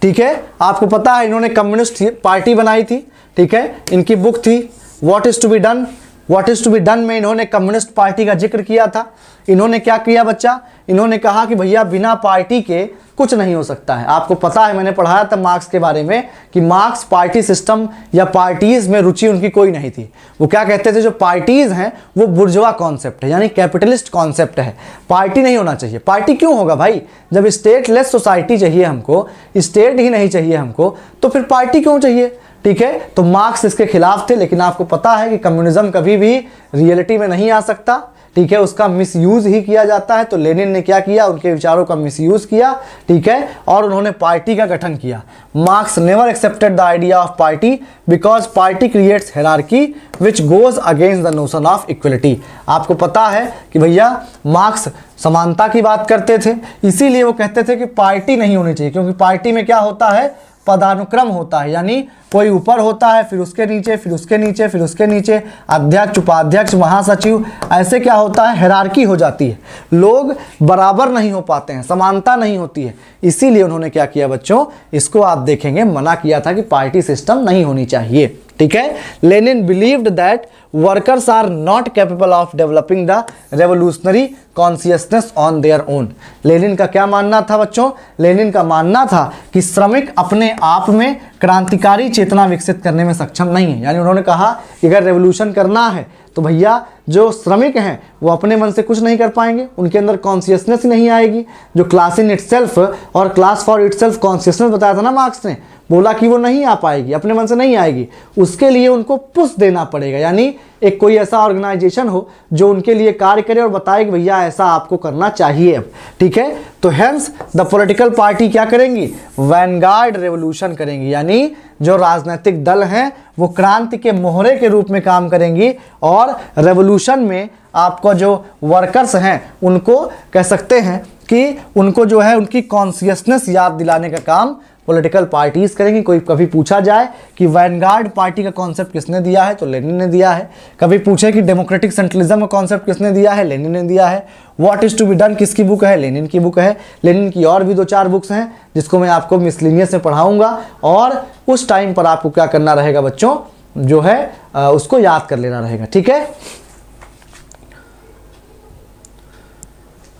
A: ठीक है। आपको पता है इन्होंने कम्युनिस्ट पार्टी बनाई थी, ठीक है, इनकी बुक थी what is to be done, what is to be done में इन्होंने कम्युनिस्ट पार्टी का जिक्र किया था। इन्होंने क्या किया बच्चा, इन्होंने कहा कि भैया बिना पार्टी के कुछ नहीं हो सकता है। आपको पता है मैंने पढ़ाया था मार्क्स के बारे में कि मार्क्स पार्टी सिस्टम या पार्टीज में रुचि उनकी कोई नहीं थी। वो क्या कहते थे, जो पार्टीज हैं वो बुर्जुआ कॉन्सेप्ट है, यानी कैपिटलिस्ट कॉन्सेप्ट है, पार्टी नहीं होना चाहिए। पार्टी क्यों होगा भाई, जब स्टेटलेस सोसाइटी चाहिए हमको, स्टेट ही नहीं चाहिए हमको, तो फिर पार्टी क्यों चाहिए, ठीक है। तो मार्क्स इसके खिलाफ थे, लेकिन आपको पता है कि कम्युनिज्म कभी भी रियलिटी में नहीं आ सकता, ठीक है, उसका मिसयूज ही किया जाता है। तो लेनिन ने क्या किया, उनके विचारों का मिसयूज किया, ठीक है, और उन्होंने पार्टी का गठन किया। Marks never accepted the idea of party because party creates hierarchy which goes against the notion of equality. आपको पता है कि भैया मार्क्स समानता की बात करते थे, इसीलिए वो कहते थे कि पार्टी नहीं होनी चाहिए, क्योंकि पार्टी में क्या होता है, पदानुक्रम होता है, यानी कोई ऊपर होता है, फिर उसके नीचे, फिर उसके नीचे, फिर उसके नीचे अध्यक्ष, उपाध्यक्ष, महासचिव, ऐसे क्या होता है, हायरार्की हो जाती है, लोग बराबर नहीं हो पाते हैं, समानता नहीं होती है। इसीलिए उन्होंने क्या किया बच्चों, इसको आप देखेंगे मना किया था कि पार्टी सिस्टम नहीं होनी चाहिए, ठीक है। Lenin believed that workers are not capable of developing the revolutionary consciousness on their own. Lenin का क्या मानना था बच्चों, लेनिन का मानना था कि श्रमिक अपने आप में क्रांतिकारी चेतना विकसित करने में सक्षम नहीं है। यानी उन्होंने कहा कि अगर रेवोल्यूशन करना है तो भैया जो श्रमिक हैं वो अपने मन से कुछ नहीं कर पाएंगे, उनके अंदर कॉन्शियसनेस ही नहीं आएगी। जो क्लास इन इटसेल्फ और क्लास फॉर इटसेल्फ कॉन्शियसनेस बताया था ना मार्क्स ने, बोला कि वो नहीं आ पाएगी, अपने मन से नहीं आएगी। उसके लिए उनको पुश देना पड़ेगा, यानी एक कोई ऐसा ऑर्गेनाइजेशन हो जो उनके लिए कार्य करे और बताए कि भैया ऐसा आपको करना चाहिए अब, ठीक है। तो हेंस द पॉलिटिकल पार्टी क्या करेंगी, वैनगार्ड रेवोल्यूशन करेंगी, यानी जो राजनीतिक दल हैं वो क्रांति के मोहरे के रूप में काम करेंगी और रेवोल्यूशन में आपको जो वर्कर्स हैं उनको कह सकते हैं कि उनको जो है उनकी कॉन्शियसनेस याद दिलाने का काम पॉलिटिकल पार्टीज करेंगी। कोई कभी पूछा जाए कि वैनगार्ड पार्टी का कॉन्सेप्ट किसने दिया है, तो लेनिन ने दिया है। कभी पूछे कि डेमोक्रेटिक सेंट्रलिज्म का कॉन्सेप्ट किसने दिया है, लेनिन ने दिया है। What is to be done किसकी बुक है, लेनिन की बुक है। लेनिन की और भी 2-4 बुक्स हैं जिसको मैं आपको मिसलिनियस में पढ़ाऊंगा, और उस टाइम पर आपको क्या करना रहेगा बच्चों, जो है उसको याद कर लेना रहेगा, ठीक है।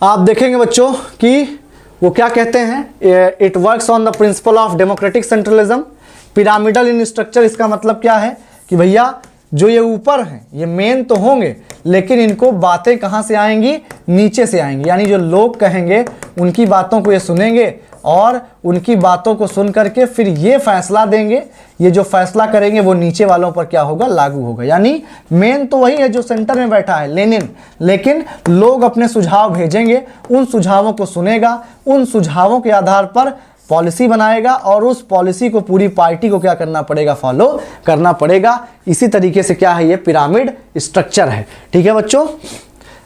A: आप देखेंगे बच्चों कि वो क्या कहते हैं, it works on the principle of democratic centralism, pyramidal in structure. इसका मतलब क्या है कि भैया जो ये ऊपर हैं ये मेन तो होंगे, लेकिन इनको बातें कहाँ से आएंगी, नीचे से आएंगी। यानी जो लोग कहेंगे उनकी बातों को ये सुनेंगे और उनकी बातों को सुन करके फिर ये फैसला देंगे। ये जो फैसला करेंगे वो नीचे वालों पर क्या होगा, लागू होगा। यानी मेन तो वही है जो सेंटर में बैठा है, लेनिन, लेकिन लोग अपने सुझाव भेजेंगे, उन सुझावों को सुनेगा, उन सुझावों के आधार पर पॉलिसी बनाएगा और उस पॉलिसी को पूरी पार्टी को क्या करना पड़ेगा, फॉलो करना पड़ेगा। इसी तरीके से क्या है, ये पिरामिड स्ट्रक्चर है, ठीक है बच्चों।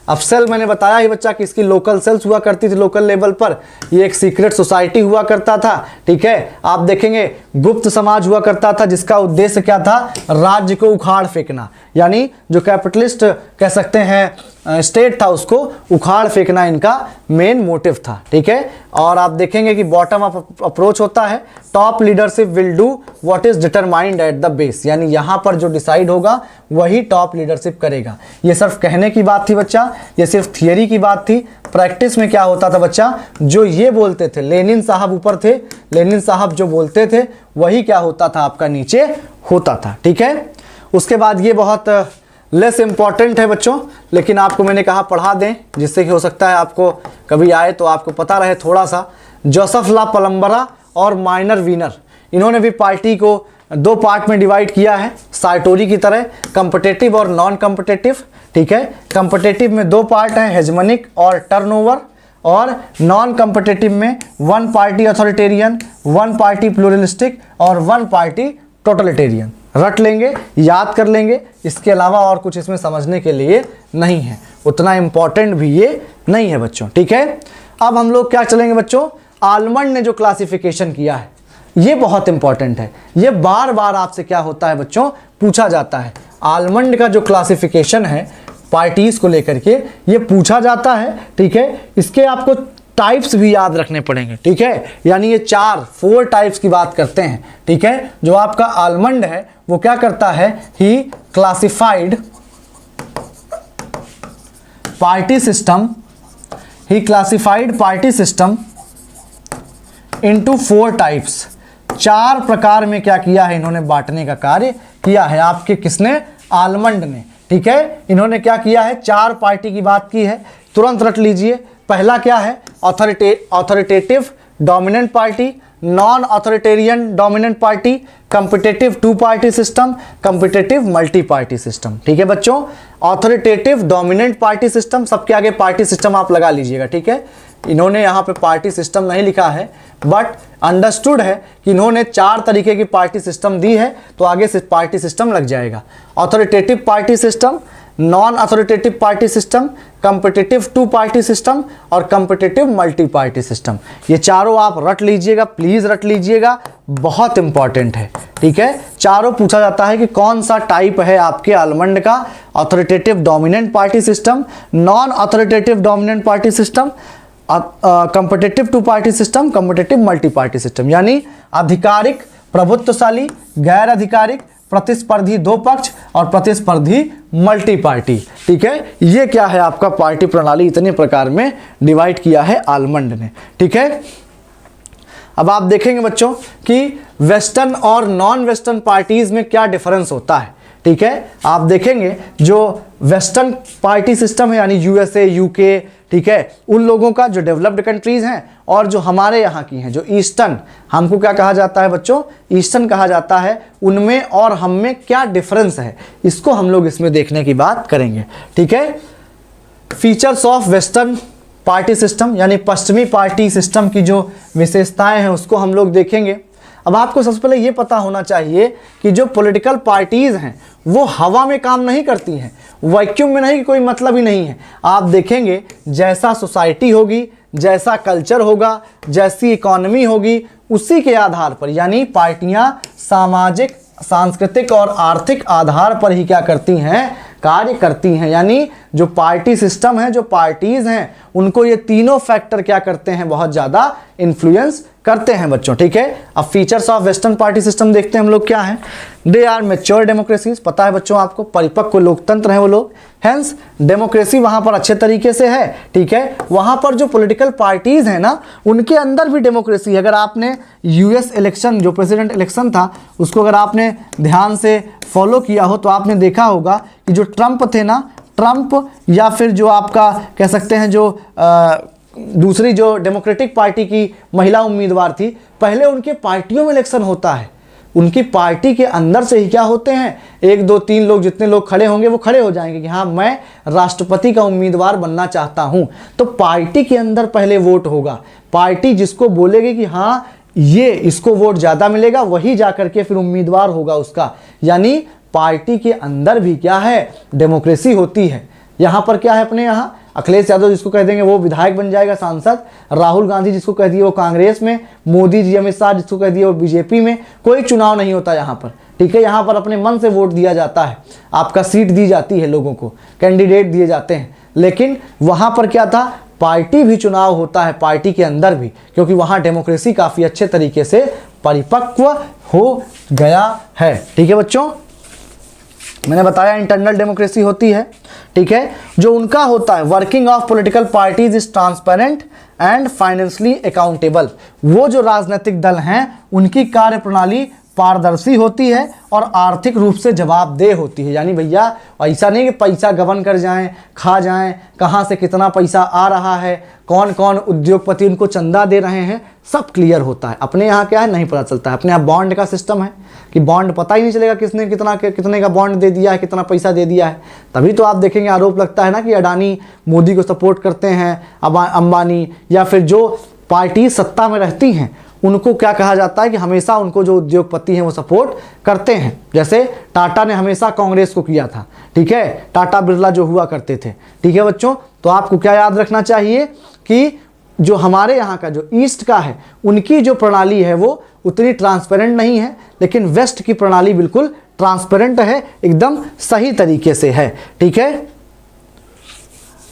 A: अब सेल मैंने बताया ही बच्चा कि इसकी लोकल सेल्स हुआ करती थी लोकल लेवल पर, ये एक सीक्रेट सोसाइटी हुआ करता था, ठीक है। आप देखेंगे गुप्त समाज हुआ करता था जिसका उद्देश्य क्या था, राज्य को उखाड़ फेंकना, यानी जो कैपिटलिस्ट कह सकते हैं स्टेट था उसको उखाड़ फेंकना इनका मेन मोटिव था, ठीक है। और आप देखेंगे कि बॉटम अप अप्रोच होता है, top leadership will do what is determined at the base, यानी यहाँ पर जो डिसाइड होगा वही टॉप लीडरशिप करेगा। ये सिर्फ कहने की बात थी बच्चा, ये सिर्फ थियरी की बात थी। प्रैक्टिस में क्या होता था बच्चा, जो ये बोलते थे, लेनिन साहब ऊपर थे, लेनिन साहब जो बोलते थे वही क्या होता था, आपका नीचे होता था, ठीक है। उसके बाद ये बहुत लेस इंपॉर्टेंट है बच्चों, लेकिन आपको मैंने कहा पढ़ा दें जिससे कि हो सकता है आपको कभी आए तो आपको पता रहे थोड़ा सा। जोसेफ ला पलम्बरा और माइनर वीनर, इन्होंने भी पार्टी को 2 पार्ट में डिवाइड किया है, सार्टोरी की तरह, कॉम्पिटिटिव और नॉन कॉम्पिटिटिव, ठीक है। कॉम्पिटिटिव में 2 पार्ट हैं, हेजमनिक और टर्नओवर, और नॉन कॉम्पिटिटिव में 1 पार्टी अथॉरिटेरियन, 1 पार्टी प्लूरलिस्टिक और 1 पार्टी टोटलिटेरियन। रट लेंगे, याद कर लेंगे, इसके अलावा और कुछ इसमें समझने के लिए नहीं है, उतना इंपॉर्टेंट भी ये नहीं है बच्चों, ठीक है। अब हम लोग क्या चलेंगे बच्चों, आलमंड ने जो क्लासिफिकेशन किया है ये बहुत इंपॉर्टेंट है, ये बार बार आपसे क्या होता है बच्चों, पूछा जाता है। आलमंड का जो क्लासिफिकेशन है पार्टीज को लेकर के ये पूछा जाता है, ठीक है। इसके आपको टाइप्स भी याद रखने पड़ेंगे, ठीक है। यानी ये 4 टाइप्स की बात करते हैं, ठीक है। जो आपका आलमंड है वो क्या करता है, he classified party system, he classified party system into 4 types. 4 प्रकार में क्या किया है, इन्होंने बांटने का कार्य किया है। आपके किसने, आलमंड ने, ठीक है। इन्होंने क्या किया है, 4 पार्टी की बात की है, तुरंत रट लीजिए। पहला क्या है, authoritative dominant party, non authoritarian dominant party, competitive 2 party system, competitive multi party system, ठीक है बच्चों। ऑथोरिटेटिव डोमिनेंट पार्टी सिस्टम, सबके आगे पार्टी सिस्टम आप लगा लीजिएगा, ठीक है। इन्होंने यहाँ पे पार्टी सिस्टम नहीं लिखा है, बट अंडरस्टूड है कि इन्होंने 4 तरीके की पार्टी सिस्टम दी है, तो आगे से पार्टी सिस्टम लग जाएगा। Authoritative party system, non authoritative party system, competitive 2 party system और कॉम्पिटिटिव मल्टी पार्टी सिस्टम। ये चारों आप रट लीजिएगा, प्लीज रट लीजिएगा, बहुत इंपॉर्टेंट है, ठीक है। चारों पूछा जाता है कि कौन सा टाइप है आपके आलमंड का, authoritative dominant party system, non authoritative dominant party system, competitive 2 party system, competitive multi party system. यानी आधिकारिक प्रभुत्वशाली, गैर आधिकारिक, प्रतिस्पर्धी 2 पक्ष और प्रतिस्पर्धी मल्टी पार्टी, ठीक है। ये क्या है आपका पार्टी प्रणाली, इतने प्रकार में डिवाइड किया है आलमंड ने, ठीक है। अब आप देखेंगे बच्चों कि वेस्टर्न और नॉन वेस्टर्न पार्टीज में क्या डिफरेंस होता है, ठीक है। आप देखेंगे जो वेस्टर्न पार्टी सिस्टम है यानी यूएसए, यूके, ठीक है, उन लोगों का जो डेवलप्ड कंट्रीज हैं और जो हमारे यहाँ की हैं जो ईस्टर्न, हमको क्या कहा जाता है बच्चों, ईस्टर्न कहा जाता है, उनमें और हम में क्या डिफरेंस है, इसको हम लोग इसमें देखने की बात करेंगे। ठीक है। Features of western party system यानी पश्चिमी पार्टी सिस्टम की जो विशेषताएं हैं उसको हम लोग देखेंगे। अब आपको सबसे पहले ये पता होना चाहिए कि जो पॉलिटिकल पार्टीज़ हैं वो हवा में काम नहीं करती हैं, वैक्यूम में नहीं, कोई मतलब ही नहीं है। आप देखेंगे जैसा सोसाइटी होगी, जैसा कल्चर होगा, जैसी इकोनॉमी होगी, उसी के आधार पर यानी पार्टियां सामाजिक, सांस्कृतिक और आर्थिक आधार पर ही क्या करती हैं, कार्य करती हैं। यानी जो पार्टी सिस्टम है, जो पार्टीज़ हैं, उनको ये तीनों फैक्टर क्या करते हैं, बहुत ज़्यादा इन्फ्लुएंस करते हैं बच्चों। ठीक है। अब features of western party system देखते हैं हम लोग क्या है। दे आर मैच्योर डेमोक्रेसीज, पता है बच्चों आपको, परिपक्व लोकतंत्र हैं वो लोग। हेंस डेमोक्रेसी वहाँ पर अच्छे तरीके से है। ठीक है। वहाँ पर जो पॉलिटिकल पार्टीज़ हैं ना, उनके अंदर भी डेमोक्रेसी है। अगर आपने यूएस इलेक्शन, जो प्रेसिडेंट इलेक्शन था, उसको अगर आपने ध्यान से फॉलो किया हो तो आपने देखा होगा कि जो ट्रंप थे ना, ट्रंप या फिर जो आपका कह सकते हैं जो दूसरी जो डेमोक्रेटिक पार्टी की महिला उम्मीदवार थी, पहले उनके पार्टियों में इलेक्शन होता है, उनकी पार्टी के अंदर से ही क्या होते हैं, 1 2 3 लोग, जितने लोग खड़े होंगे वो खड़े हो जाएंगे कि हाँ मैं राष्ट्रपति का उम्मीदवार बनना चाहता हूँ। तो पार्टी के अंदर पहले वोट होगा, पार्टी जिसको बोलेगी कि हाँ ये इसको वोट ज़्यादा मिलेगा, वही जा करके फिर उम्मीदवार होगा उसका। यानी पार्टी के अंदर भी क्या है, डेमोक्रेसी होती है। यहाँ पर क्या है, अपने यहाँ अखिलेश यादव जिसको कह देंगे वो विधायक बन जाएगा, सांसद। राहुल गांधी जिसको कह दिए वो कांग्रेस में, मोदी जी, अमित शाह जिसको कह दिए वो बीजेपी में। कोई चुनाव नहीं होता यहाँ पर। ठीक है। यहाँ पर अपने मन से वोट दिया जाता है, आपका सीट दी जाती है, लोगों को कैंडिडेट दिए जाते हैं। लेकिन वहाँ पर क्या था, पार्टी भी चुनाव होता है, पार्टी के अंदर भी, क्योंकि वहाँ डेमोक्रेसी काफ़ी अच्छे तरीके से परिपक्व हो गया है। ठीक है बच्चों, मैंने बताया इंटरनल डेमोक्रेसी होती है। ठीक है। जो उनका होता है, working of political parties is transparent and financially accountable. वो जो राजनीतिक दल हैं उनकी कार्य प्रणाली पारदर्शी होती है और आर्थिक रूप से जवाबदेह होती है। यानी भैया ऐसा नहीं कि पैसा गबन कर जाएं, खा जाएं, कहाँ से कितना पैसा आ रहा है, कौन कौन उद्योगपति उनको चंदा दे रहे हैं, सब क्लियर होता है। अपने यहाँ क्या है, नहीं पता चलता है। अपने यहाँ बॉन्ड का सिस्टम है कि बॉन्ड पता ही नहीं चलेगा किसने कितने का बॉन्ड दे दिया है, कितना पैसा दे दिया है। तभी तो आप देखेंगे आरोप लगता है ना कि अडानी मोदी को सपोर्ट करते हैं, अंबानी, या फिर जो पार्टी सत्ता में रहती हैं उनको क्या कहा जाता है कि हमेशा उनको जो उद्योगपति हैं वो सपोर्ट करते हैं। जैसे टाटा ने हमेशा कांग्रेस को किया था। ठीक है। टाटा बिरला जो हुआ करते थे। ठीक है बच्चों, तो आपको क्या याद रखना चाहिए कि जो हमारे यहाँ का जो ईस्ट का है उनकी जो प्रणाली है वो उतनी ट्रांसपेरेंट नहीं है, लेकिन वेस्ट की प्रणाली बिल्कुल ट्रांसपेरेंट है, एकदम सही तरीके से है। ठीक है।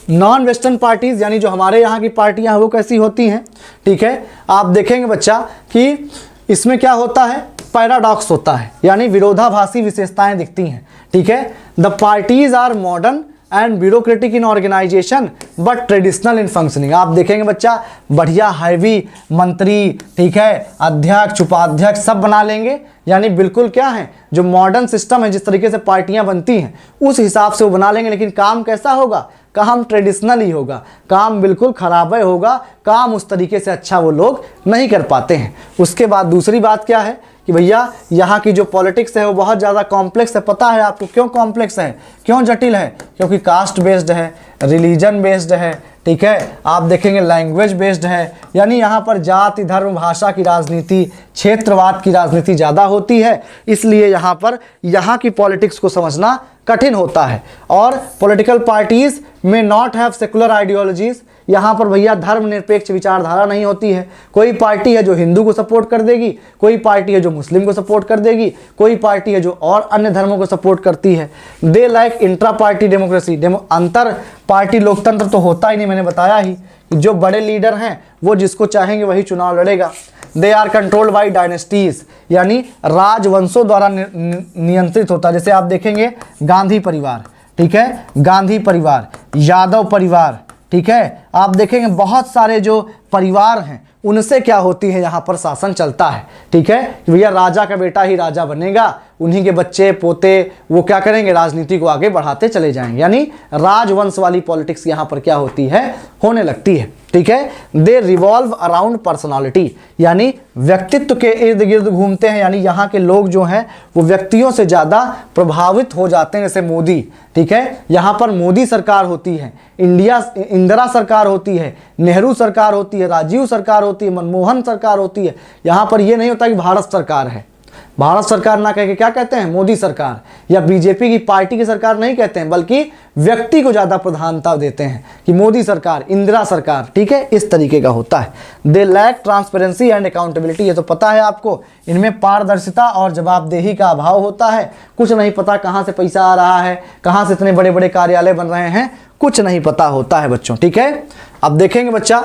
A: नॉन वेस्टर्न पार्टीज यानी जो हमारे यहाँ की पार्टियाँ हैं वो कैसी होती हैं। ठीक है। आप देखेंगे बच्चा कि इसमें क्या होता है, पैराडॉक्स होता है, यानी विरोधाभासी विशेषताएं दिखती हैं। ठीक है। The parties are modern and bureaucratic in organisation but traditional in functioning. आप देखेंगे बच्चा बढ़िया हैवी मंत्री, ठीक है, अध्यक्ष, उपाध्यक्ष सब बना लेंगे, यानी बिल्कुल क्या है, जो मॉडर्न सिस्टम है, जिस तरीके से पार्टियां बनती हैं उस हिसाब से वो बना लेंगे। लेकिन काम कैसा होगा, काम ट्रेडिशनल ही होगा, काम बिल्कुल खराब होगा, काम उस तरीके से अच्छा वो लोग नहीं कर पाते हैं। उसके बाद दूसरी बात क्या है कि भैया यहाँ की जो पॉलिटिक्स है वो बहुत ज़्यादा कॉम्प्लेक्स है। पता है आपको क्यों कॉम्प्लेक्स है, क्यों जटिल है? क्योंकि कास्ट बेस्ड है, रिलीजन बेस्ड है। ठीक है। आप देखेंगे लैंग्वेज बेस्ड है, यानी यहाँ पर जाति, धर्म, भाषा की राजनीति, क्षेत्रवाद की राजनीति ज़्यादा होती है। इसलिए यहाँ पर यहाँ की पॉलिटिक्स को समझना कठिन होता है। और पॉलिटिकल पार्टीज में नॉट हैव सेकुलर आइडियोलॉजीज, यहाँ पर भैया धर्मनिरपेक्ष विचारधारा नहीं होती है। कोई पार्टी है जो हिंदू को सपोर्ट कर देगी, कोई पार्टी है जो मुस्लिम को सपोर्ट कर देगी, कोई पार्टी है जो और अन्य धर्मों को सपोर्ट करती है। They like intra party democracy, अंतर पार्टी लोकतंत्र तो होता ही नहीं। मैंने बताया ही कि जो बड़े लीडर हैं वो जिसको चाहेंगे वही चुनाव लड़ेगा। They are controlled by dynasties, यानी राजवंशों द्वारा नियंत्रित होता है। जैसे आप देखेंगे गांधी परिवार, ठीक है, गांधी परिवार, यादव परिवार, ठीक है। आप देखेंगे बहुत सारे जो परिवार हैं उनसे क्या होती है यहाँ पर शासन चलता है। ठीक है, भैया राजा का बेटा ही राजा बनेगा, उन्हीं के बच्चे पोते वो क्या करेंगे, राजनीति को आगे बढ़ाते चले जाएंगे, यानी राजवंश वाली पॉलिटिक्स यहाँ पर क्या होती है, होने लगती है। ठीक है, दे रिवॉल्व अराउंड पर्सनालिटी, यानी व्यक्तित्व के इर्द गिर्द घूमते हैं, यानी यहाँ के लोग जो हैं वो व्यक्तियों से ज़्यादा प्रभावित हो जाते हैं, जैसे मोदी। ठीक है, यहाँ पर मोदी सरकार होती है, इंदिरा सरकार होती है, नेहरू सरकार होती है, राजीव सरकार होती है, मनमोहन सरकार होती है। यहाँ पर ये नहीं होता कि भारत सरकार है, भारत सरकार ना कह के क्या कहते हैं, मोदी सरकार, या बीजेपी की पार्टी की सरकार नहीं कहते हैं, बल्कि व्यक्ति को ज़्यादा प्रधानता देते हैं कि मोदी सरकार, इंदिरा सरकार। ठीक है, इस तरीके का होता है। They lack transparency and accountability, ये तो पता है आपको, इनमें पारदर्शिता और जवाबदेही का अभाव होता है। कुछ नहीं पता कहाँ से पैसा आ रहा है, कहाँ से इतने बड़े बड़े कार्यालय बन रहे हैं, कुछ नहीं पता होता है बच्चों। ठीक है, अब देखेंगे बच्चा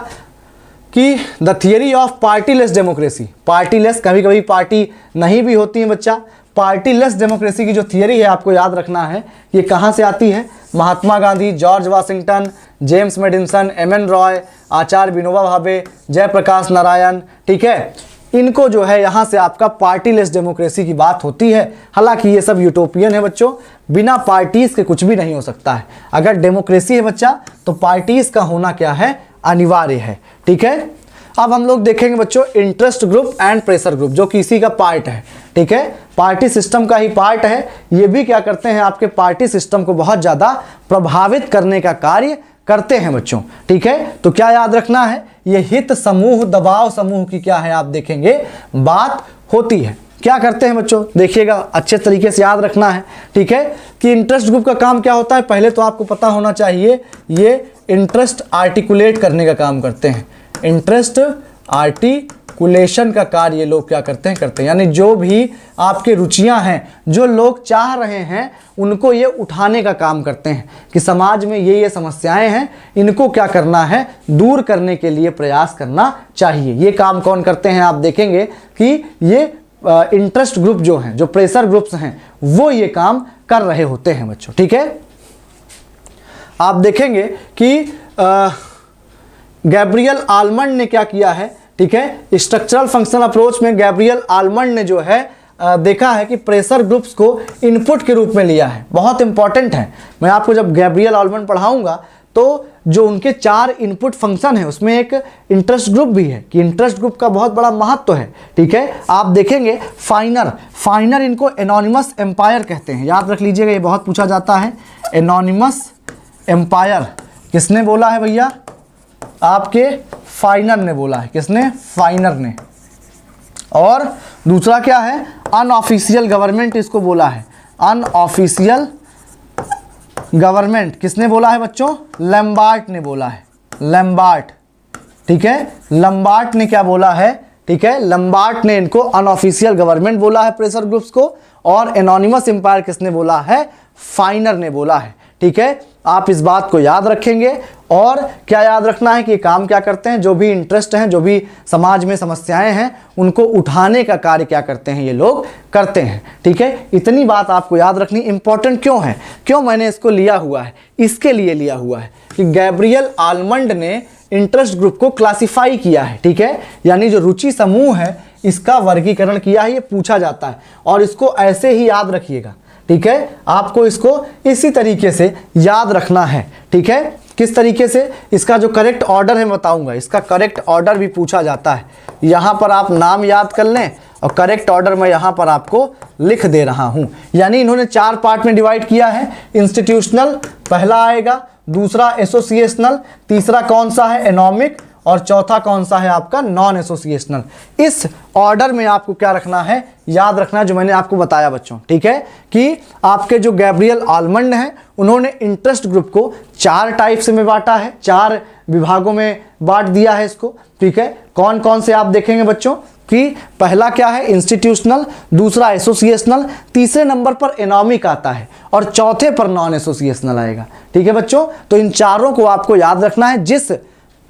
A: कि द थियरी ऑफ पार्टीलेस डेमोक्रेसी, पार्टीलेस, कभी कभी पार्टी नहीं भी होती है बच्चा, पार्टीलेस डेमोक्रेसी की जो थियरी है आपको याद रखना है, ये कहाँ से आती है, Mahatma Gandhi, George Washington, James Madison, MN. Roy, Acharya Vinoba Bhave, Jayaprakash Narayan. ठीक है, इनको जो है यहाँ से आपका पार्टीलेस डेमोक्रेसी की बात होती है। हालांकि ये सब यूटोपियन है बच्चों, बिना पार्टीज के कुछ भी नहीं हो सकता है। अगर डेमोक्रेसी है बच्चा तो पार्टीज का होना क्या है, अनिवार्य है। ठीक है, अब हम लोग देखेंगे बच्चों interest group and pressure group, जो कि इसी का पार्ट है। ठीक है, पार्टी सिस्टम का ही पार्ट है। ये भी क्या करते हैं, आपके पार्टी सिस्टम को बहुत ज़्यादा प्रभावित करने का कार्य करते हैं बच्चों। ठीक है, तो क्या याद रखना है, ये हित समूह, दबाव समूह की क्या है, आप देखेंगे बात होती है। क्या करते हैं बच्चों, देखिएगा अच्छे तरीके से याद रखना है। ठीक है, कि इंटरेस्ट ग्रुप का काम क्या होता है, पहले तो आपको पता होना चाहिए, ये इंटरेस्ट आर्टिकुलेट करने का काम करते हैं। इंटरेस्ट आर्टिकुलेशन का कार्य ये लोग क्या करते हैं, यानी जो भी आपके रुचियां हैं, जो लोग चाह रहे हैं, उनको ये उठाने का काम करते हैं कि समाज में ये समस्याएं हैं, इनको क्या करना है, दूर करने के लिए प्रयास करना चाहिए। ये काम कौन करते हैं, आप देखेंगे कि ये इंटरेस्ट ग्रुप जो हैं, जो प्रेशर ग्रुप्स हैं, वो ये काम कर रहे होते हैं बच्चों। ठीक है, आप देखेंगे कि गैब्रियल आलमंड ने क्या किया है। ठीक है, स्ट्रक्चरल फंक्शनल अप्रोच में गैब्रियल आलमंड ने जो है देखा है कि प्रेशर ग्रुप्स को इनपुट के रूप में लिया है। बहुत इंपॉर्टेंट है, मैं आपको जब गैब्रियल आलमंड पढ़ाऊंगा तो जो उनके 4 इनपुट फंक्शन है उसमें एक इंटरेस्ट ग्रुप भी है, कि इंटरेस्ट ग्रुप का बहुत बड़ा महत्व है। ठीक है, आप देखेंगे फाइनर इनको एनोनिमस एम्पायर कहते हैं, याद रख लीजिएगा, ये बहुत पूछा जाता है। एनोनिमस एम्पायर किसने बोला है भैया, आपके फाइनर ने बोला है। किसने, फाइनर ने। और दूसरा क्या है, अनऑफिशियल गवर्नमेंट इसको बोला है। अनऑफिशियल गवर्नमेंट किसने बोला है बच्चों, लैम्बार्ट ने बोला है, लैम्बार्ट। ठीक है, लैम्बार्ट ने क्या बोला है, ठीक है, लैम्बार्ट ने इनको अनऑफिशियल गवर्नमेंट बोला है प्रेशर ग्रुप्स को, और एनोनिमस एम्पायर किसने बोला है, फाइनर ने बोला है। ठीक है, आप इस बात को याद रखेंगे। और क्या याद रखना है कि ये काम क्या करते हैं, जो भी इंटरेस्ट हैं, जो भी समाज में समस्याएं हैं, उनको उठाने का कार्य क्या करते हैं, ये लोग करते हैं। ठीक है, इतनी बात आपको याद रखनी इंपॉर्टेंट क्यों है, क्यों मैंने इसको लिया हुआ है, इसके लिए लिया हुआ है कि गैब्रियल आलमंड ने इंटरेस्ट ग्रुप को क्लासिफाई किया है। ठीक है, यानी जो रुचि समूह है इसका वर्गीकरण किया है, ये पूछा जाता है, और इसको ऐसे ही याद रखिएगा। ठीक है, आपको इसको इसी तरीके से याद रखना है। ठीक है, किस तरीके से, इसका जो करेक्ट ऑर्डर है बताऊंगा, इसका करेक्ट ऑर्डर भी पूछा जाता है। यहाँ पर आप नाम याद कर लें और करेक्ट ऑर्डर मैं यहाँ पर आपको लिख दे रहा हूँ। यानी इन्होंने 4 पार्ट में डिवाइड किया है। इंस्टीट्यूशनल पहला आएगा, दूसरा एसोसिएशनल, तीसरा कौन सा है, एनॉमिक, और चौथा कौन सा है आपका, नॉन एसोसिएशनल। इस ऑर्डर में आपको क्या रखना है, याद रखना है जो मैंने आपको बताया बच्चों। ठीक है, कि आपके जो गैब्रियल आलमंड हैं उन्होंने इंटरेस्ट ग्रुप को 4 टाइप्स में बांटा है, 4 विभागों में बांट दिया है इसको। ठीक है, कौन कौन से आप देखेंगे बच्चों कि पहला क्या है, इंस्टीट्यूशनल, दूसरा एसोसिएशनल, तीसरे नंबर पर एनॉमिक आता है, और चौथे पर नॉन एसोसिएशनल आएगा। ठीक है बच्चों, तो इन चारों को आपको याद रखना है। जिस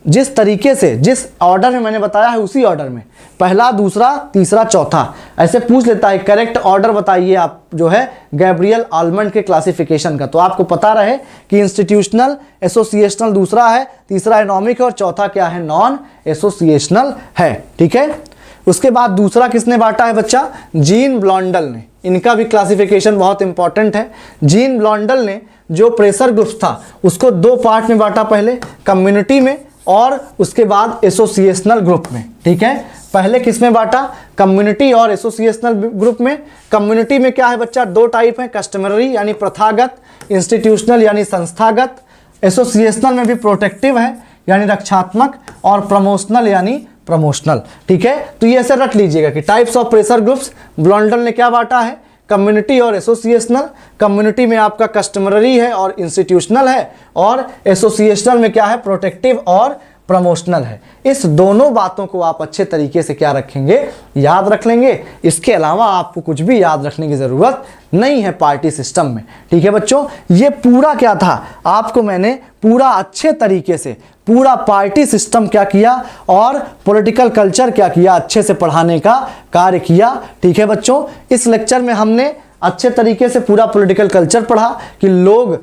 A: जिस तरीके से, जिस ऑर्डर में मैंने बताया है उसी ऑर्डर में, पहला, दूसरा, तीसरा, चौथा, ऐसे पूछ लेता है करेक्ट ऑर्डर बताइए आप जो है गैब्रियल आलमंड के क्लासिफिकेशन का। तो आपको पता रहे कि इंस्टीट्यूशनल, एसोसिएशनल दूसरा है, तीसरा एनॉमिक है और चौथा क्या है, नॉन एसोसिएशनल है। ठीक है, उसके बाद दूसरा किसने बांटा है बच्चा, जीन ब्लॉन्डल ने। इनका भी क्लासिफिकेशन बहुत इंपॉर्टेंट है। जीन ब्लॉन्डल ने जो प्रेशर ग्रुप्स था उसको दो पार्ट में बांटा, पहले कम्युनिटी में और उसके बाद एसोसिएशनल ग्रुप में। ठीक है, पहले किस में बांटा, कम्युनिटी और एसोसिएशनल ग्रुप में। कम्युनिटी में क्या है बच्चा, दो टाइप है, कस्टमरी यानी प्रथागत, इंस्टीट्यूशनल यानी संस्थागत। एसोसिएशनल में भी प्रोटेक्टिव है यानी रक्षात्मक, और प्रमोशनल यानी प्रमोशनल। ठीक है, तो ये ऐसे रख लीजिएगा कि टाइप्स ऑफ प्रेशर ग्रुप्स ब्लॉन्डल ने क्या बांटा है, कम्युनिटी और एसोसिएशनल। कम्युनिटी में आपका कस्टमरी है और इंस्टीट्यूशनल है, और एसोसिएशनल में क्या है, प्रोटेक्टिव और प्रमोशनल है। इस दोनों बातों को आप अच्छे तरीके से क्या रखेंगे, याद रख लेंगे। इसके अलावा आपको कुछ भी याद रखने की ज़रूरत नहीं है पार्टी सिस्टम में। ठीक है बच्चों, ये पूरा क्या था, आपको मैंने पूरा अच्छे तरीके से पूरा पार्टी सिस्टम क्या किया और पॉलिटिकल कल्चर क्या किया, अच्छे से पढ़ाने का कार्य किया। ठीक है बच्चों, इस लेक्चर में हमने अच्छे तरीके से पूरा पॉलिटिकल कल्चर पढ़ा कि लोग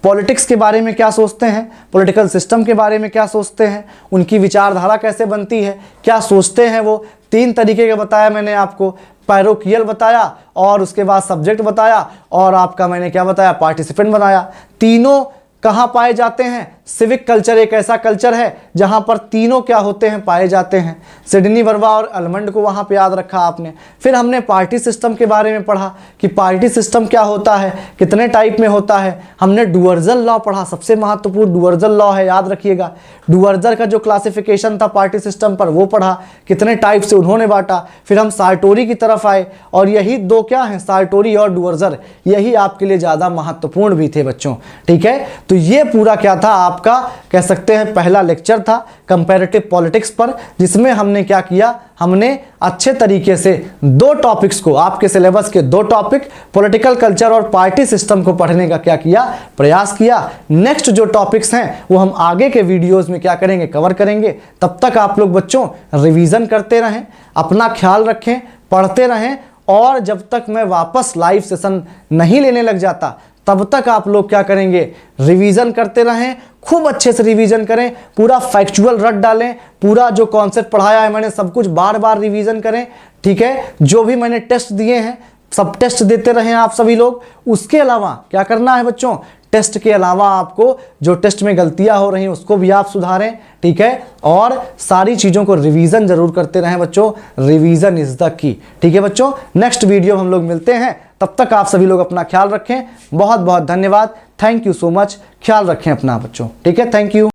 A: पॉलिटिक्स के बारे में क्या सोचते हैं, पॉलिटिकल सिस्टम के बारे में क्या सोचते हैं, उनकी विचारधारा कैसे बनती है, क्या सोचते हैं वो। तीन तरीके का बताया मैंने आपको, पैरोकियल बताया और उसके बाद सब्जेक्ट बताया, और आपका मैंने क्या बताया, पार्टिसिपेंट बनाया। तीनों कहाँ पाए जाते हैं, सिविक कल्चर एक ऐसा कल्चर है जहाँ पर तीनों क्या होते हैं, पाए जाते हैं। सिडनी वर्मा और आलमंड को वहाँ पे याद रखा आपने। फिर हमने पार्टी सिस्टम के बारे में पढ़ा कि पार्टी सिस्टम क्या होता है, कितने टाइप में होता है। हमने डुअर्जल लॉ पढ़ा, सबसे महत्वपूर्ण डुअर्जल लॉ है, याद रखिएगा। डुअर्जल का जो क्लासिफिकेशन था पार्टी सिस्टम पर वो पढ़ा, कितने टाइप से उन्होंने बांटा। फिर हम सार्टोरी की तरफ आए, और यही दो क्या हैं, सार्टोरी और डुअर्जल, यही आपके लिए ज़्यादा महत्वपूर्ण भी थे बच्चों। ठीक है, तो ये पूरा क्या था, आपका कह सकते हैं पहला लेक्चर था कंपैरेटिव पॉलिटिक्स पर, जिसमें हमने क्या किया, हमने अच्छे तरीके से दो टॉपिक्स को, आपके सिलेबस के दो टॉपिक पॉलिटिकल कल्चर और पार्टी सिस्टम को पढ़ने का क्या किया, प्रयास किया। नेक्स्ट जो टॉपिक्स हैं वो हम आगे के वीडियोस में क्या करेंगे, कवर करेंगे। तब तक आप लोग बच्चों रिवीजन करते रहें, अपना ख्याल रखें, पढ़ते रहें, और जब तक मैं वापस लाइव सेशन नहीं लेने लग जाता तब तक आप लोग क्या करेंगे, रिवीजन करते रहें, खूब अच्छे से रिवीजन करें, पूरा फैक्चुअल रट डालें, पूरा जो कॉन्सेप्ट पढ़ाया है मैंने सब कुछ बार बार रिवीजन करें। ठीक है, जो भी मैंने टेस्ट दिए हैं सब टेस्ट देते रहें आप सभी लोग। उसके अलावा क्या करना है बच्चों, टेस्ट के अलावा आपको जो टेस्ट में गलतियां हो रही हैं उसको भी आप सुधारें। ठीक है, और सारी चीज़ों को रिवीजन जरूर करते रहें बच्चों, रिवीजन इज द की। ठीक है बच्चों, नेक्स्ट वीडियो हम लोग मिलते हैं, तब तक आप सभी लोग अपना ख्याल रखें। बहुत बहुत धन्यवाद, थैंक यू सो मच, ख्याल रखें अपना बच्चों। ठीक है, थैंक यू।